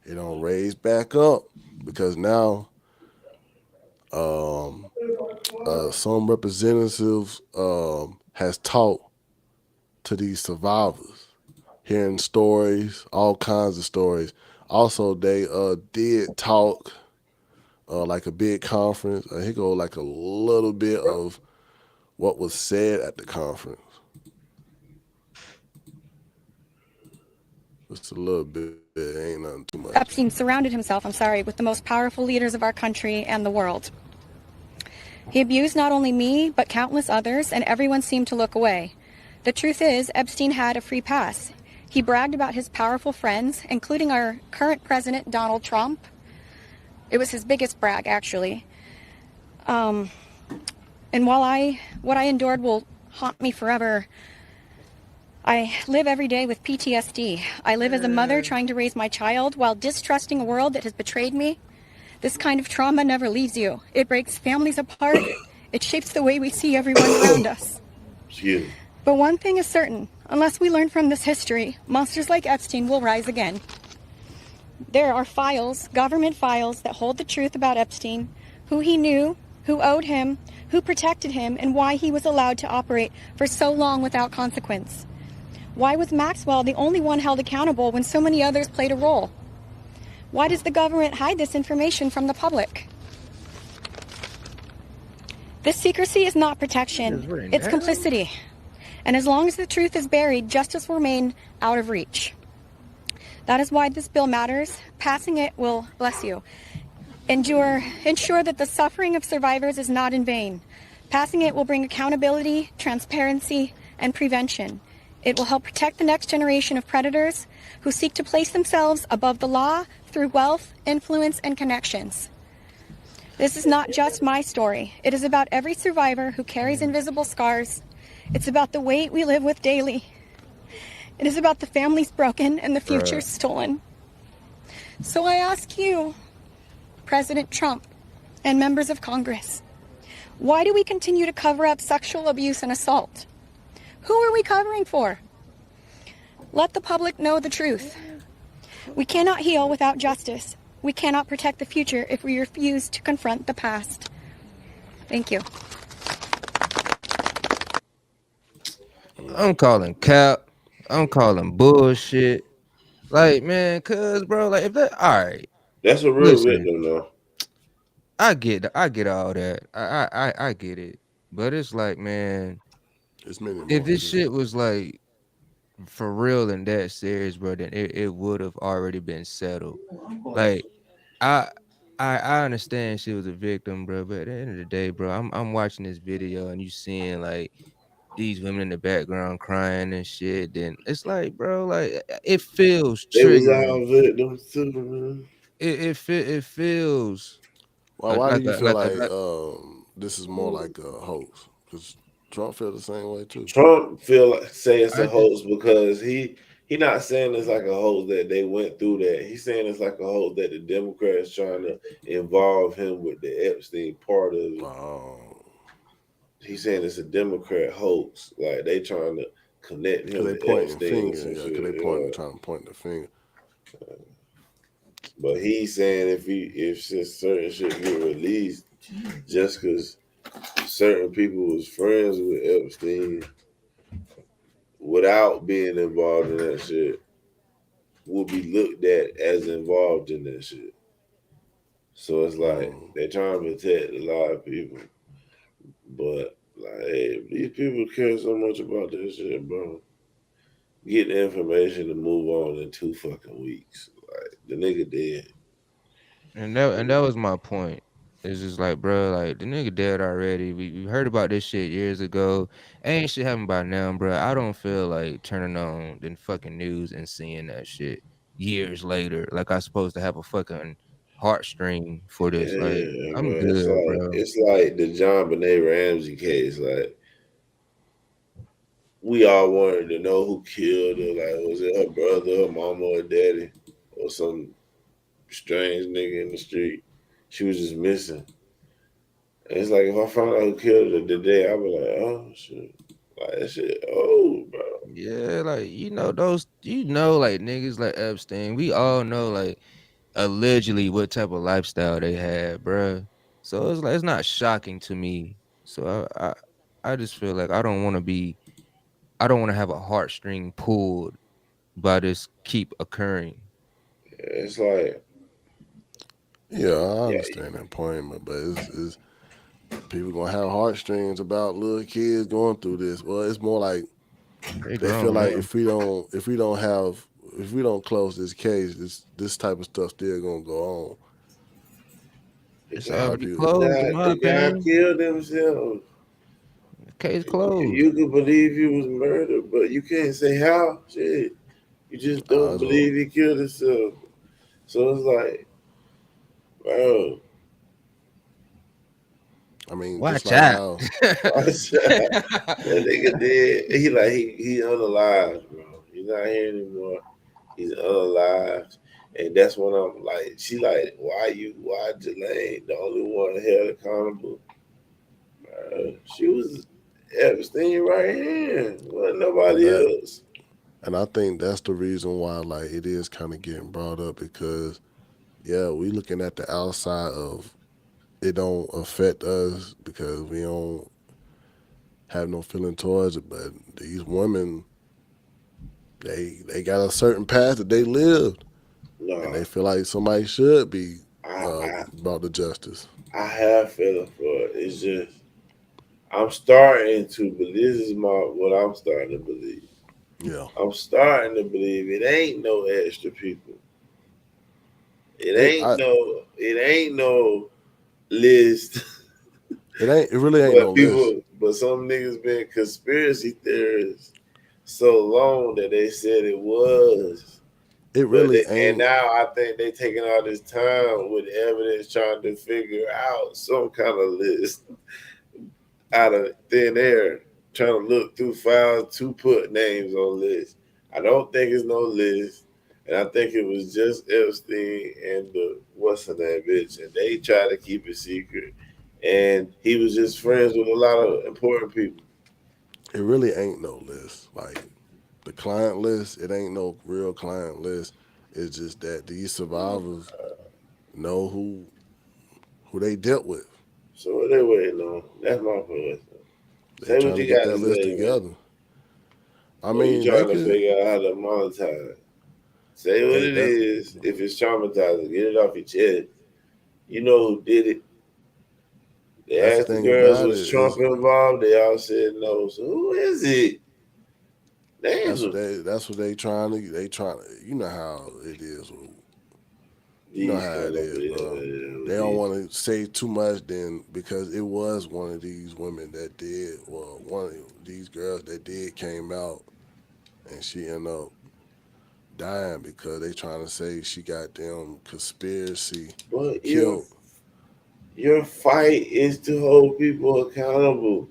Speaker 1: it don't raise back up because now some representatives has talked to these survivors, hearing stories, all kinds of stories. Also, they did talk like a big conference. Here go like a little bit of what was said at the conference. Just a little bit. It ain't nothing too much.
Speaker 7: Epstein surrounded himself, with the most powerful leaders of our country and the world. He abused not only me, but countless others, and everyone seemed to look away. The truth is, Epstein had a free pass. He bragged about his powerful friends, including our current president, Donald Trump. It was his biggest brag, actually. And while what I endured will haunt me forever, I live every day with PTSD. I live as a mother trying to raise my child while distrusting a world that has betrayed me. This kind of trauma never leaves you. It breaks families apart. It shapes the way we see everyone around us. But one thing is certain. Unless we learn from this history, monsters like Epstein will rise again. There are files, government files, that hold the truth about Epstein, who he knew, who owed him, Who protected him and why he was allowed to operate for so long without consequence? Why was Maxwell the only one held accountable when so many others played a role? Why does the government hide this information from the public? This secrecy is not protection, it's complicity. And as long as the truth is buried, justice will remain out of reach. That is why this bill matters. Passing it will, bless you, ensure that the suffering of survivors is not in vain. Passing it will bring accountability, transparency, and prevention. It will help protect the next generation of predators who seek to place themselves above the law through wealth, influence, and connections. This is not just my story. It is about every survivor who carries invisible scars. It's about the weight we live with daily. It is about the families broken and the future stolen. So I ask you, President Trump and members of Congress, why do we continue to cover up sexual abuse and assault? Who are we covering for? Let the public know the truth. We cannot heal without justice. We cannot protect the future if we refuse to confront the past. Thank you.
Speaker 3: I'm calling cap. I'm calling bullshit. Like, man, cuz, bro, like, if that, all right,
Speaker 2: That's a real
Speaker 3: listen,
Speaker 2: victim, though.
Speaker 3: I get all that. I get it. But it's like, man,
Speaker 1: It's many
Speaker 3: if
Speaker 1: more
Speaker 3: this
Speaker 1: too.
Speaker 3: shit was like for real and that serious, bro, then it would have already been settled. Like, I I understand she was a victim, bro, but at the end of the day, bro, I'm watching this video and you seeing like these women in the background crying and shit. Then it's like, bro, like it feels
Speaker 2: They was
Speaker 3: triggering.
Speaker 2: all victims too, man.
Speaker 3: It feels
Speaker 1: Why do you feel like
Speaker 3: like
Speaker 1: this is more like a hoax? Because Trump feel the same way too.
Speaker 2: Trump feel like say it's a
Speaker 3: I just
Speaker 2: hoax because he not saying it's like a hoax that they went through that. He's saying it's like a hoax that the Democrats trying to involve him with the Epstein part of it.
Speaker 1: Oh,
Speaker 2: He's saying it's a Democrat hoax, like they trying to connect
Speaker 1: because
Speaker 2: him
Speaker 1: they
Speaker 2: to
Speaker 1: pointing
Speaker 2: Epstein or
Speaker 1: finger,
Speaker 2: some
Speaker 1: yeah.
Speaker 2: shit.
Speaker 1: Because they
Speaker 2: Yeah.
Speaker 1: trying to point the finger.
Speaker 2: But he's saying if certain shit get released, just because certain people was friends with Epstein without being involved in that shit, will be looked at as involved in that shit. So it's like
Speaker 1: Mm.
Speaker 2: they're trying to protect a lot of people, but like, hey, these people care so much about this shit, bro. Get the information to move on in 2 fucking weeks. Like the nigga dead.
Speaker 3: and that was my point. It's just like, bro, like the nigga dead already. We heard about this shit years ago. Ain't shit happened by now, bro. I don't feel like turning on the fucking news and seeing that shit years later. Like I supposed to have a fucking heartstring for this. Like
Speaker 2: Yeah,
Speaker 3: I'm
Speaker 2: but it's
Speaker 3: good,
Speaker 2: like
Speaker 3: bro.
Speaker 2: it's like the John Benet Ramsey case. Like we all wanted to know who killed her. Like was it her brother, her mama, or daddy, or some strange nigga in the street? She was just missing. And it's like if I found out who killed her today, I'd be like, oh shit, like that shit. Oh, bro.
Speaker 3: Yeah, like those, like niggas like Epstein. We all know like allegedly what type of lifestyle they had, bruh. So it's like it's not shocking to me. So I just feel like I don't want to have a heartstring pulled by this keep occurring.
Speaker 2: It's like
Speaker 1: Yeah, I
Speaker 2: yeah,
Speaker 1: understand that point, but it's people gonna have heartstrings about little kids going through this. Well, it's more like
Speaker 3: They
Speaker 1: they feel
Speaker 3: grown
Speaker 1: like
Speaker 3: now.
Speaker 1: if we don't close this case, this type of stuff still gonna go on.
Speaker 2: the
Speaker 3: It's
Speaker 2: guy,
Speaker 1: How
Speaker 3: already
Speaker 1: do you?
Speaker 3: closed in my
Speaker 2: the guy
Speaker 3: opinion.
Speaker 2: killed himself.
Speaker 3: Case closed.
Speaker 2: You could believe he was murdered, but you can't say how. Shit, you just don't
Speaker 1: That's what
Speaker 2: believe he killed himself. So it's like, bro,
Speaker 1: I mean. Just
Speaker 3: Watch
Speaker 1: like
Speaker 3: out.
Speaker 1: how
Speaker 2: watch out. That nigga dead. He unalive, bro. He's not here anymore. He's unalive. And that's when I'm like, she like, why Jelaine, the only one held accountable? She was Epstein right hand. Wasn't
Speaker 1: and
Speaker 2: nobody
Speaker 1: that
Speaker 2: else.
Speaker 1: and I think that's the reason why like it is kind of getting brought up because yeah, we looking at the outside of it don't affect us because we don't have no feeling towards it. But these women, they got a certain path that they lived, and
Speaker 2: Nah,
Speaker 1: they feel like somebody should be
Speaker 2: I I
Speaker 1: brought to justice.
Speaker 2: I have feeling for it. It's just I'm starting to, but this is what I'm starting to believe.
Speaker 1: Yeah,
Speaker 2: I'm starting to believe it ain't no extra people.
Speaker 1: it I
Speaker 2: It ain't no list.
Speaker 1: it ain't it really ain't no
Speaker 2: But
Speaker 1: list.
Speaker 2: some niggas been conspiracy theorists so long that they said it was.
Speaker 1: It really
Speaker 2: And
Speaker 1: ain't.
Speaker 2: now I think they taking all this time with evidence trying to figure out some kind of list out of thin air, trying to look through files to put names on lists. I don't think it's no list. And I think it was just Epstein and the what's her name bitch. And they tried to keep it secret. And he was just friends with a lot of important people.
Speaker 1: It really ain't no list. Like the client list, it ain't no real client list. It's just that these survivors know who they dealt with.
Speaker 2: So what they waiting on? That's my question.
Speaker 1: They
Speaker 2: Say what
Speaker 1: trying to
Speaker 2: you
Speaker 1: get
Speaker 2: got
Speaker 1: that
Speaker 2: to
Speaker 1: list
Speaker 2: say, man.
Speaker 1: together. I
Speaker 2: Or you
Speaker 1: mean, they
Speaker 2: trying to
Speaker 1: could.
Speaker 2: figure out how to monetize. Say what
Speaker 1: Hey,
Speaker 2: it
Speaker 1: that
Speaker 2: is. If it's traumatizing, get it off your chest. You know who did it. They
Speaker 1: that's the
Speaker 2: asked the
Speaker 1: thing
Speaker 2: girls,
Speaker 1: about it
Speaker 2: was Trump
Speaker 1: is
Speaker 2: involved? They all said no. So who is it? Names them.
Speaker 1: that's what they trying to they trying to. You know how it is. You know
Speaker 2: These
Speaker 1: how
Speaker 2: kind
Speaker 1: it
Speaker 2: of
Speaker 1: is, bro.
Speaker 2: videos.
Speaker 1: They don't
Speaker 2: These.
Speaker 1: want to say too much then because it was one of these women that did, well, one of these girls that did came out and she ended up dying because they trying to say she got them conspiracy
Speaker 2: But
Speaker 1: killed.
Speaker 2: your fight is to hold people accountable.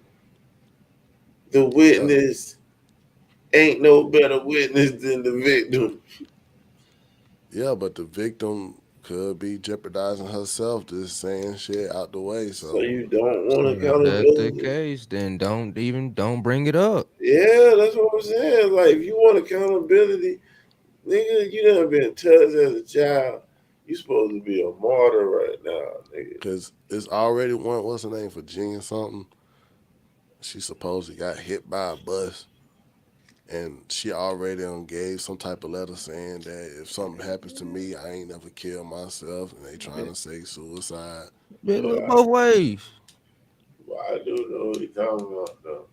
Speaker 2: The
Speaker 1: Yeah,
Speaker 2: witness ain't no better witness than the victim.
Speaker 1: yeah, but the victim could be jeopardizing herself just saying shit out the way.
Speaker 2: So
Speaker 1: So
Speaker 2: you don't want
Speaker 3: So if that's the
Speaker 2: accountability.
Speaker 3: case, then don't bring it up.
Speaker 2: Yeah, that's what I'm saying. Like, if you want accountability, nigga, you done been touched as a child. You supposed to be a martyr right now, nigga.
Speaker 1: because it's already one. What's her name, Virginia something? She supposedly got hit by a bus and she already gave some type of letter saying that if something happens to me, I ain't never kill myself, and they trying to say suicide.
Speaker 3: It look
Speaker 2: Yeah,
Speaker 3: both ways.
Speaker 2: but I do know what he talking about though.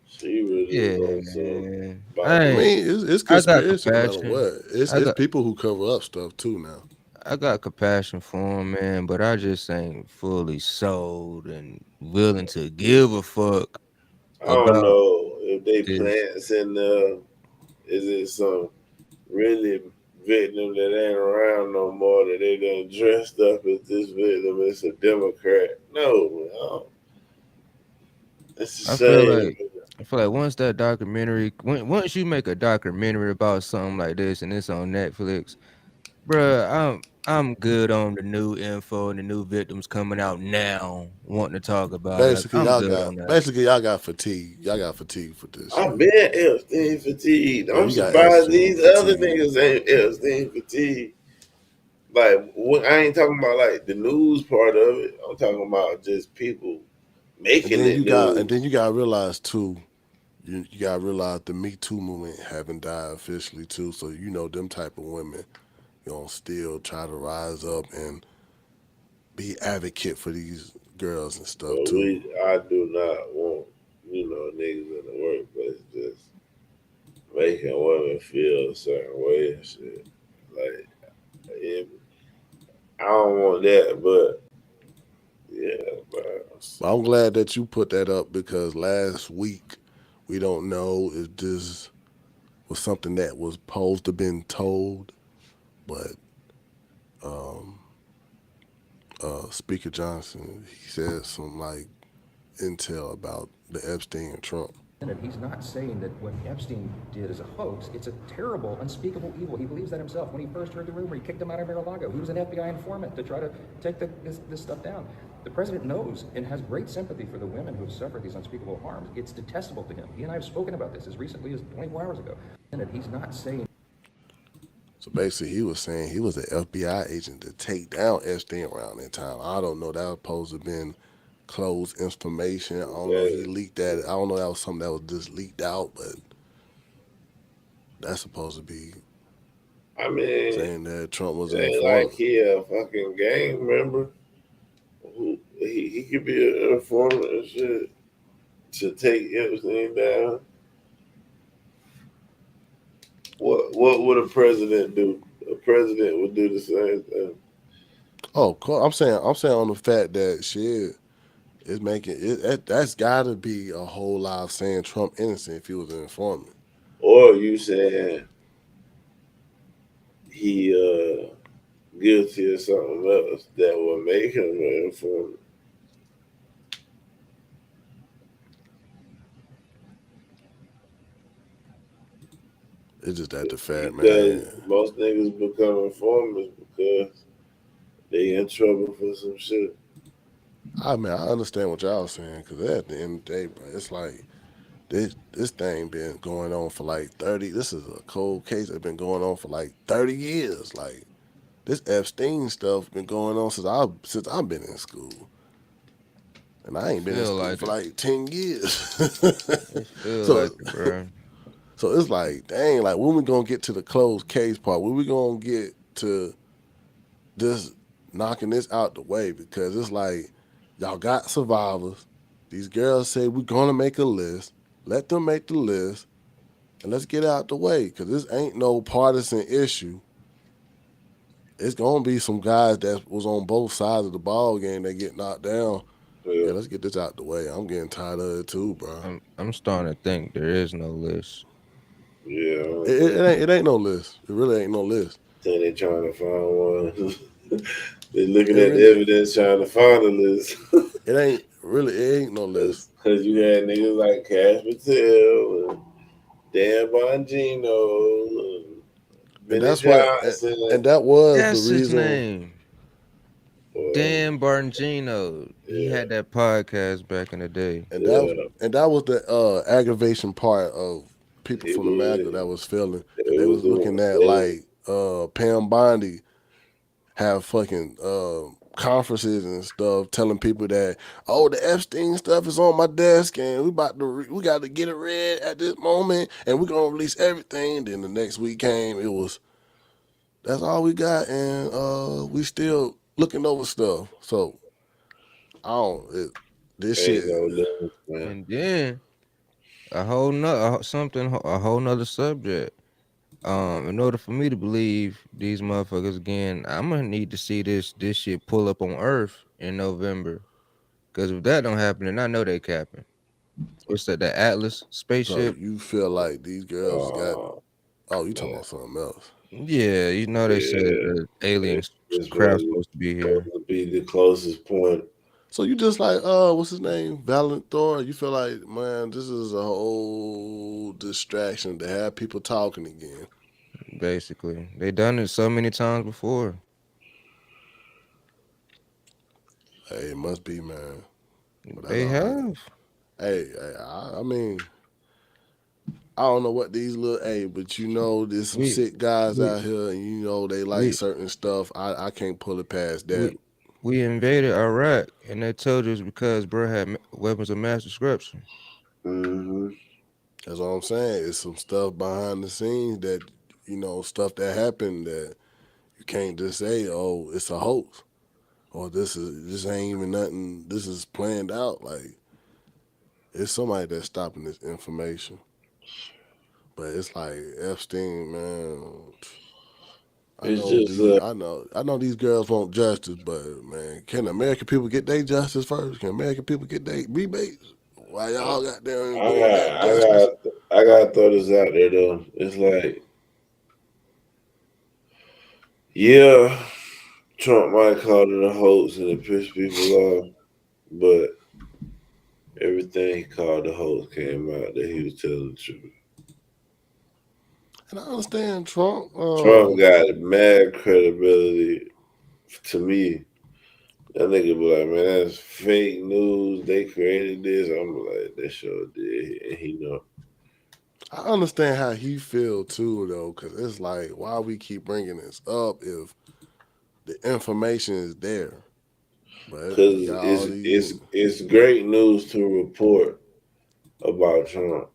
Speaker 2: She really
Speaker 3: Yeah,
Speaker 2: was on some
Speaker 3: man.
Speaker 2: about
Speaker 1: I
Speaker 2: this.
Speaker 1: mean, it's
Speaker 3: I got
Speaker 1: conspiracy no matter
Speaker 3: compassion.
Speaker 1: what. It's
Speaker 3: I
Speaker 1: it's
Speaker 3: got
Speaker 1: people who cover up stuff too now.
Speaker 3: I got compassion for him, man, but I just ain't fully sold and willing to give a fuck
Speaker 2: I don't
Speaker 3: about
Speaker 2: know if they
Speaker 3: this.
Speaker 2: plants in the. Is it some really victim that ain't around no more that they done dressed up as this victim? It's a Democrat. No, man. It's a
Speaker 3: I feel
Speaker 2: shame.
Speaker 3: like I feel like once that documentary, once you make a documentary about something like this and it's on Netflix, bruh, I'm good on the new info and the new victims coming out now, wanting to talk about it. I'm good on that.
Speaker 1: Basically y'all got fatigue. Y'all got fatigue for this
Speaker 2: I've
Speaker 1: shit.
Speaker 2: been Epstein fatigued.
Speaker 1: Yeah,
Speaker 2: I'm
Speaker 1: you got
Speaker 2: surprised
Speaker 1: Epstein
Speaker 2: these other
Speaker 1: fatigue,
Speaker 2: niggas ain't Epstein fatigued. Like, I ain't talking about like the news part of it. I'm talking about just people making it
Speaker 1: and
Speaker 2: news.
Speaker 1: then you got to realize too. You gotta realize the Me Too movement haven't died officially too. So you know them type of women gonna still try to rise up and be advocate for these girls and stuff
Speaker 2: But
Speaker 1: too.
Speaker 2: I do not want, niggas in the workplace just making women feel a certain way and shit. Like, it, I don't want that, but yeah, but
Speaker 1: So I'm glad that you put that up because last week we don't know if this was something that was supposed to been told, but Speaker Johnson he said some like intel about the Epstein and Trump.
Speaker 8: He's not saying that what Epstein did is a hoax. It's a terrible, unspeakable evil. He believes that himself. When he first heard the rumor, he kicked him out of Mar-a-Lago. He was an FBI informant to try to take this stuff down. The president knows and has great sympathy for the women who have suffered these unspeakable harms. It's detestable to him. He and I have spoken about this as recently as 24 hours ago. And he's not saying
Speaker 1: So basically, he was saying he was an FBI agent to take down Epstein around that time. I don't know. That was supposed to have been closed information. I don't know. He
Speaker 2: That,
Speaker 1: leaked that. I don't know. That was something that was just leaked out, but that's supposed to be
Speaker 2: I mean,
Speaker 1: saying that Trump was
Speaker 2: it
Speaker 1: an
Speaker 2: ain't like
Speaker 1: informant.
Speaker 2: he a fucking gang member. Who he could be an informant and shit to take everything down. What would a president do? A president would do the same thing.
Speaker 1: Oh, cool. I'm saying on the fact that shit is making it. That's got to be a whole lot of saying Trump innocent if he was an informant.
Speaker 2: Or you saying he guilty of something else that would make him an informant.
Speaker 1: It's just that the fact,
Speaker 2: Because
Speaker 1: man.
Speaker 2: most niggas become informers because they in trouble for some shit.
Speaker 1: I mean, I understand what y'all saying because at the end of the day, bro, it's like this thing been going on for like 30. This is a cold case that's been going on for like 30 years. Like this Epstein stuff been going on since I've been in school, and I ain't been in
Speaker 3: Feel
Speaker 1: school
Speaker 3: like
Speaker 1: for
Speaker 3: it.
Speaker 1: like 10 years.
Speaker 3: It feel
Speaker 1: so
Speaker 3: like it, bro.
Speaker 1: so it's like, dang, like when we gonna get to the closed case part? When we gonna get to just knocking this out the way? Because it's like y'all got survivors. These girls say we're gonna make a list. Let them make the list, and let's get out the way. Because this ain't no partisan issue. It's gonna be some guys that was on both sides of the ball game that get knocked down.
Speaker 2: Yeah,
Speaker 1: Yeah, let's get this out the way. I'm getting tired of it too, bro.
Speaker 3: I'm starting to think there is no list.
Speaker 2: yeah. I
Speaker 1: It,
Speaker 2: don't
Speaker 1: it,
Speaker 2: think,
Speaker 1: it ain't it ain't no list. It really ain't no list.
Speaker 2: think they trying to find one. They looking
Speaker 1: It
Speaker 2: at the
Speaker 1: really
Speaker 2: evidence trying to find a list.
Speaker 1: it ain't no list.
Speaker 2: Because you had niggas like Cash Patel and Dan Bongino and
Speaker 1: And
Speaker 2: Benny
Speaker 1: that's what
Speaker 2: Johnson.
Speaker 1: and that was the
Speaker 3: That's his
Speaker 1: reason.
Speaker 3: name.
Speaker 2: Well,
Speaker 3: Dan Barngino. He
Speaker 2: yeah,
Speaker 3: had that podcast back in the day.
Speaker 1: And that
Speaker 2: yeah.
Speaker 1: and that was the aggravation part of people
Speaker 2: It
Speaker 1: from the MAGA
Speaker 2: was,
Speaker 1: that was feeling because
Speaker 2: it
Speaker 1: they
Speaker 2: was
Speaker 1: was looking
Speaker 2: the,
Speaker 1: at like Pam Bondi have fucking conferences and stuff telling people that, oh, the Epstein stuff is on my desk and we got to get it read at this moment and we're gonna release everything. Then the next week came, it was that's all we got, and we still looking over stuff. So I don't this shit.
Speaker 2: ain't no limit, man.
Speaker 3: And then a whole nother something, a whole nother subject. In order for me to believe these motherfuckers again, I'm gonna need to see this shit pull up on Earth in November. Cause if that don't happen, then I know they capping. What's that? The Atlas
Speaker 1: So
Speaker 3: spaceship?
Speaker 1: you feel like these girls got?
Speaker 2: Uh,
Speaker 1: Oh, you talking
Speaker 2: man,
Speaker 1: about something else?
Speaker 3: Yeah, you know they said
Speaker 2: yeah.
Speaker 3: the alien
Speaker 2: It's
Speaker 3: craft
Speaker 2: supposed
Speaker 3: supposed to be here.
Speaker 2: to be the closest point.
Speaker 1: So you just like what's his name, Valiant Thor? You feel like, man, this is a whole distraction to have people talking again.
Speaker 3: Basically, they done it so many times before.
Speaker 1: Hey, it must be, man. But that's
Speaker 3: They
Speaker 1: all right.
Speaker 3: have.
Speaker 1: I mean, I don't know what these little. Hey, but you know, there's some
Speaker 3: We
Speaker 1: sick guys
Speaker 3: we
Speaker 1: out here, and you know they like
Speaker 3: we
Speaker 1: certain stuff. I can't pull it past that.
Speaker 3: we we invaded Iraq, and they told us because bro had weapons of mass destruction.
Speaker 2: Mm-hmm.
Speaker 1: That's what I'm saying. It's some stuff behind the scenes that stuff that happened that you can't just say, oh, it's a hoax or this ain't even nothing. This is planned out. Like it's somebody that's stopping this information. But it's like Epstein, man. I
Speaker 2: It's
Speaker 1: know
Speaker 2: just
Speaker 1: these. I know these girls want justice, but man, can American people get their justice first? Can American people get their rebates? Why y'all got there
Speaker 2: I
Speaker 1: going
Speaker 2: got
Speaker 1: back
Speaker 2: I
Speaker 1: justice?
Speaker 2: got I got to throw this out there though. It's like, yeah, Trump might call it a hoax and it piss people off, but everything he called a hoax came out that he was telling the truth.
Speaker 1: And I understand Trump.
Speaker 2: Trump got mad credibility to me. That nigga be like, man, that's fake news. They created this. I'm like, they sure did, and he know.
Speaker 1: I understand how he feel too, though, because it's like, why we keep bringing this up if the information is there? But you
Speaker 2: Because
Speaker 1: got all these,
Speaker 2: it's great news to report about Trump.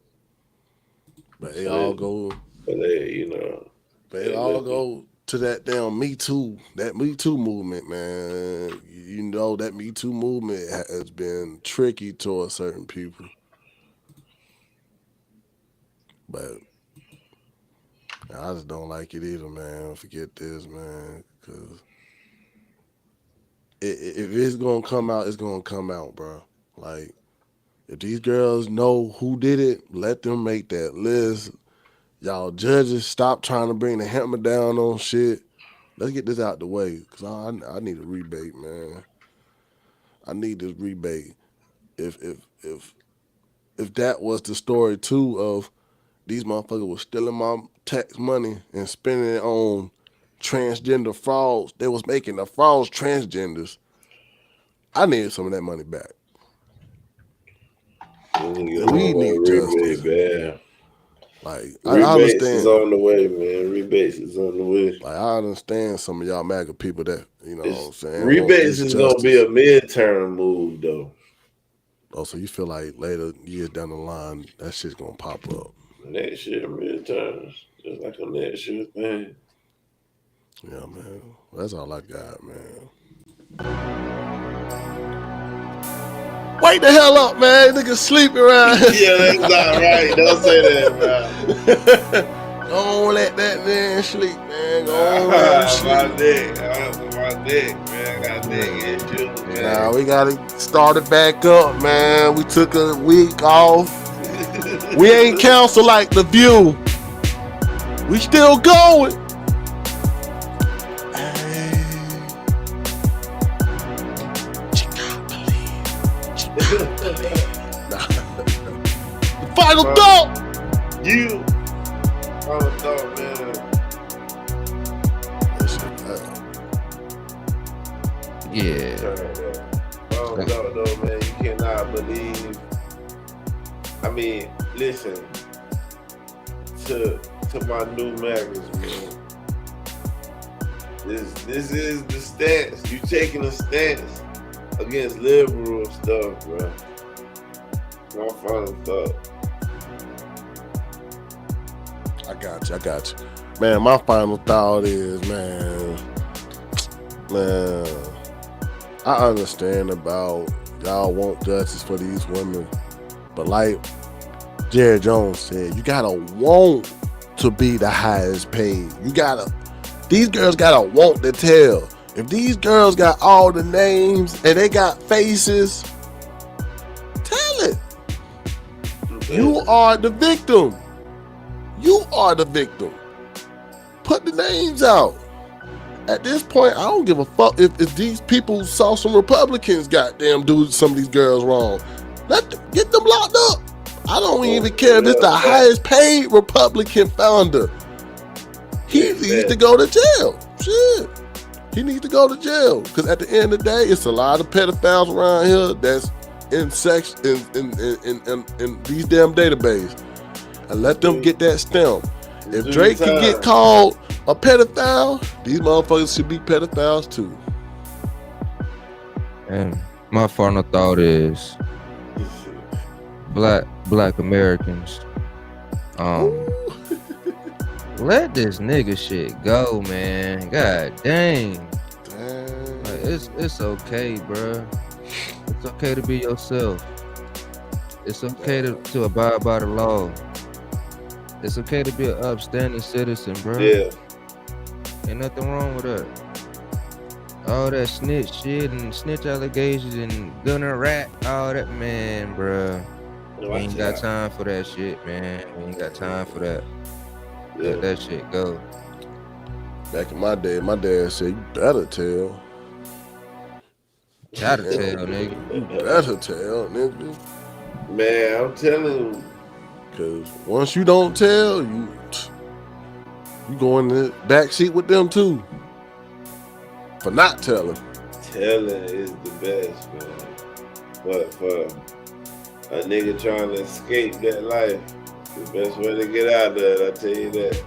Speaker 1: but they all
Speaker 2: So,
Speaker 1: go,
Speaker 2: but
Speaker 1: but it
Speaker 2: they
Speaker 1: all
Speaker 2: looking.
Speaker 1: go to that damn Me Too, that Me Too movement, man. You know that Me Too movement has been tricky towards certain people, but I just don't like it either, man. Forget this, man, because if it's gonna come out, it's gonna come out, bro. Like, if these girls know who did it, let them make that list. Y'all judges, stop trying to bring the hammer down on shit. Let's get this out the way, cause I need a rebate, man. I need this rebate. If if if if that was the story too of these motherfuckers was stealing my tax money and spending it on transgender frauds, they was making the frauds transgenders. I need some of that money back.
Speaker 2: Niggas
Speaker 1: We
Speaker 2: want a
Speaker 1: need justice.
Speaker 2: rebate, man.
Speaker 1: Like I
Speaker 2: Rebates is
Speaker 1: understand.
Speaker 2: on the way, man. Rebates is on the way.
Speaker 1: Like I understand some of y'all MAGA people that what I'm saying want
Speaker 2: Rebates
Speaker 1: this
Speaker 2: is gonna be
Speaker 1: justice.
Speaker 2: a midterm move, though.
Speaker 1: Oh, so you feel like later years down the line that shit's gonna pop up?
Speaker 2: Next year, midterms, just like a next year thing.
Speaker 1: Yeah, man. Well, that's all I got, man. Wake the hell up, man. Niggas sleeping around.
Speaker 2: Yeah, that's not right. Don't say that, man.
Speaker 1: Don't let that man sleep, man. Don't let him sleep.
Speaker 2: My dick. My dick, man. I got dick issues, man.
Speaker 1: Now we gotta start it back up, man. We took a week off. We ain't cancel like The View. We still going. Final thought.
Speaker 2: Final thought, man.
Speaker 3: Yeah.
Speaker 2: Final thought, though, man. You cannot believe. I mean, listen to my new magazine, man. This is the stance. You taking a stance against liberal stuff, bro. My final thought.
Speaker 1: I got you. Man, my final thought is, man, I understand about y'all want justice for these women, but like Jerry Jones said, you gotta want to be the highest paid. These girls gotta want to tell. If these girls got all the names and they got faces, tell it. You are the victim. You are the victim. Put the names out. At this point, I don't give a fuck if these people saw some Republicans goddamn do some of these girls wrong. Get them locked up. I don't even care if it's the highest paid Republican founder. He needs to go to jail. Shit. He needs to go to jail. Because at the end of the day, it's a lot of pedophiles around here that's in sex in these damn databases. And let them get that stamp. If Drake can get called a pedophile, these motherfuckers should be pedophiles too.
Speaker 3: And my final thought is black Americans, let this nigga shit go, man. God dang. Like, it's okay, bro. It's okay to be yourself. It's okay to abide by the law. It's okay to be an upstanding citizen, bro.
Speaker 2: Yeah.
Speaker 3: Ain't nothing wrong with that. All that snitch shit and snitch allegations and gunner rat, all that, man, bro. We ain't got time for that shit, man. We ain't got time for that.
Speaker 2: Yeah.
Speaker 3: Let that shit go.
Speaker 1: Back in my day, my dad said, you better tell.
Speaker 3: Gotta tell, nigga.
Speaker 1: You better tell, nigga.
Speaker 2: Man, I'm telling you.
Speaker 1: Because once you don't tell, you go in the backseat with them too. For not telling.
Speaker 2: Telling is the best, man. But for a nigga trying to escape that life, The best way to get out of that, I tell you that.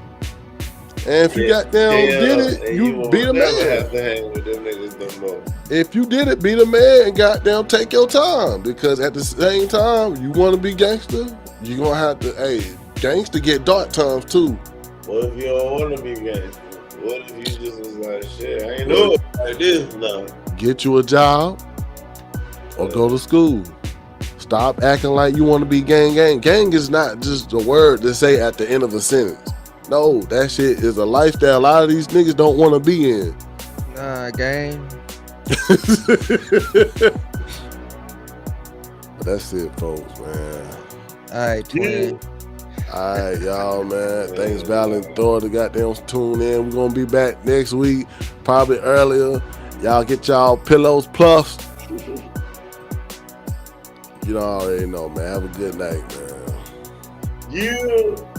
Speaker 1: And if you goddamn did it,
Speaker 2: and
Speaker 1: you
Speaker 2: will
Speaker 1: be the
Speaker 2: never
Speaker 1: man.
Speaker 2: have to hang with them niggas no more.
Speaker 1: If you did it, be the man and goddamn take your time. Because at the same time, you want to be gangster, you gonna have to, hey, gangster get dark times too.
Speaker 2: What if you don't want to be gangster? What if you just was like, shit, I ain't know it like this now.
Speaker 1: Get you a job or go to school. Stop acting like you want to be gang. Gang is not just a word to say at the end of a sentence. No, that shit is a lifestyle a lot of these niggas don't want to be in.
Speaker 3: Nah, gang.
Speaker 1: That's it, folks, man.
Speaker 3: All right, twin.
Speaker 1: All right, y'all, man. Thanks, Val and Thor, to goddamn tune in. We're going to be back next week, probably earlier. Y'all get y'all pillows puffs. You already know, man. Have a good night, man.
Speaker 2: Yeah.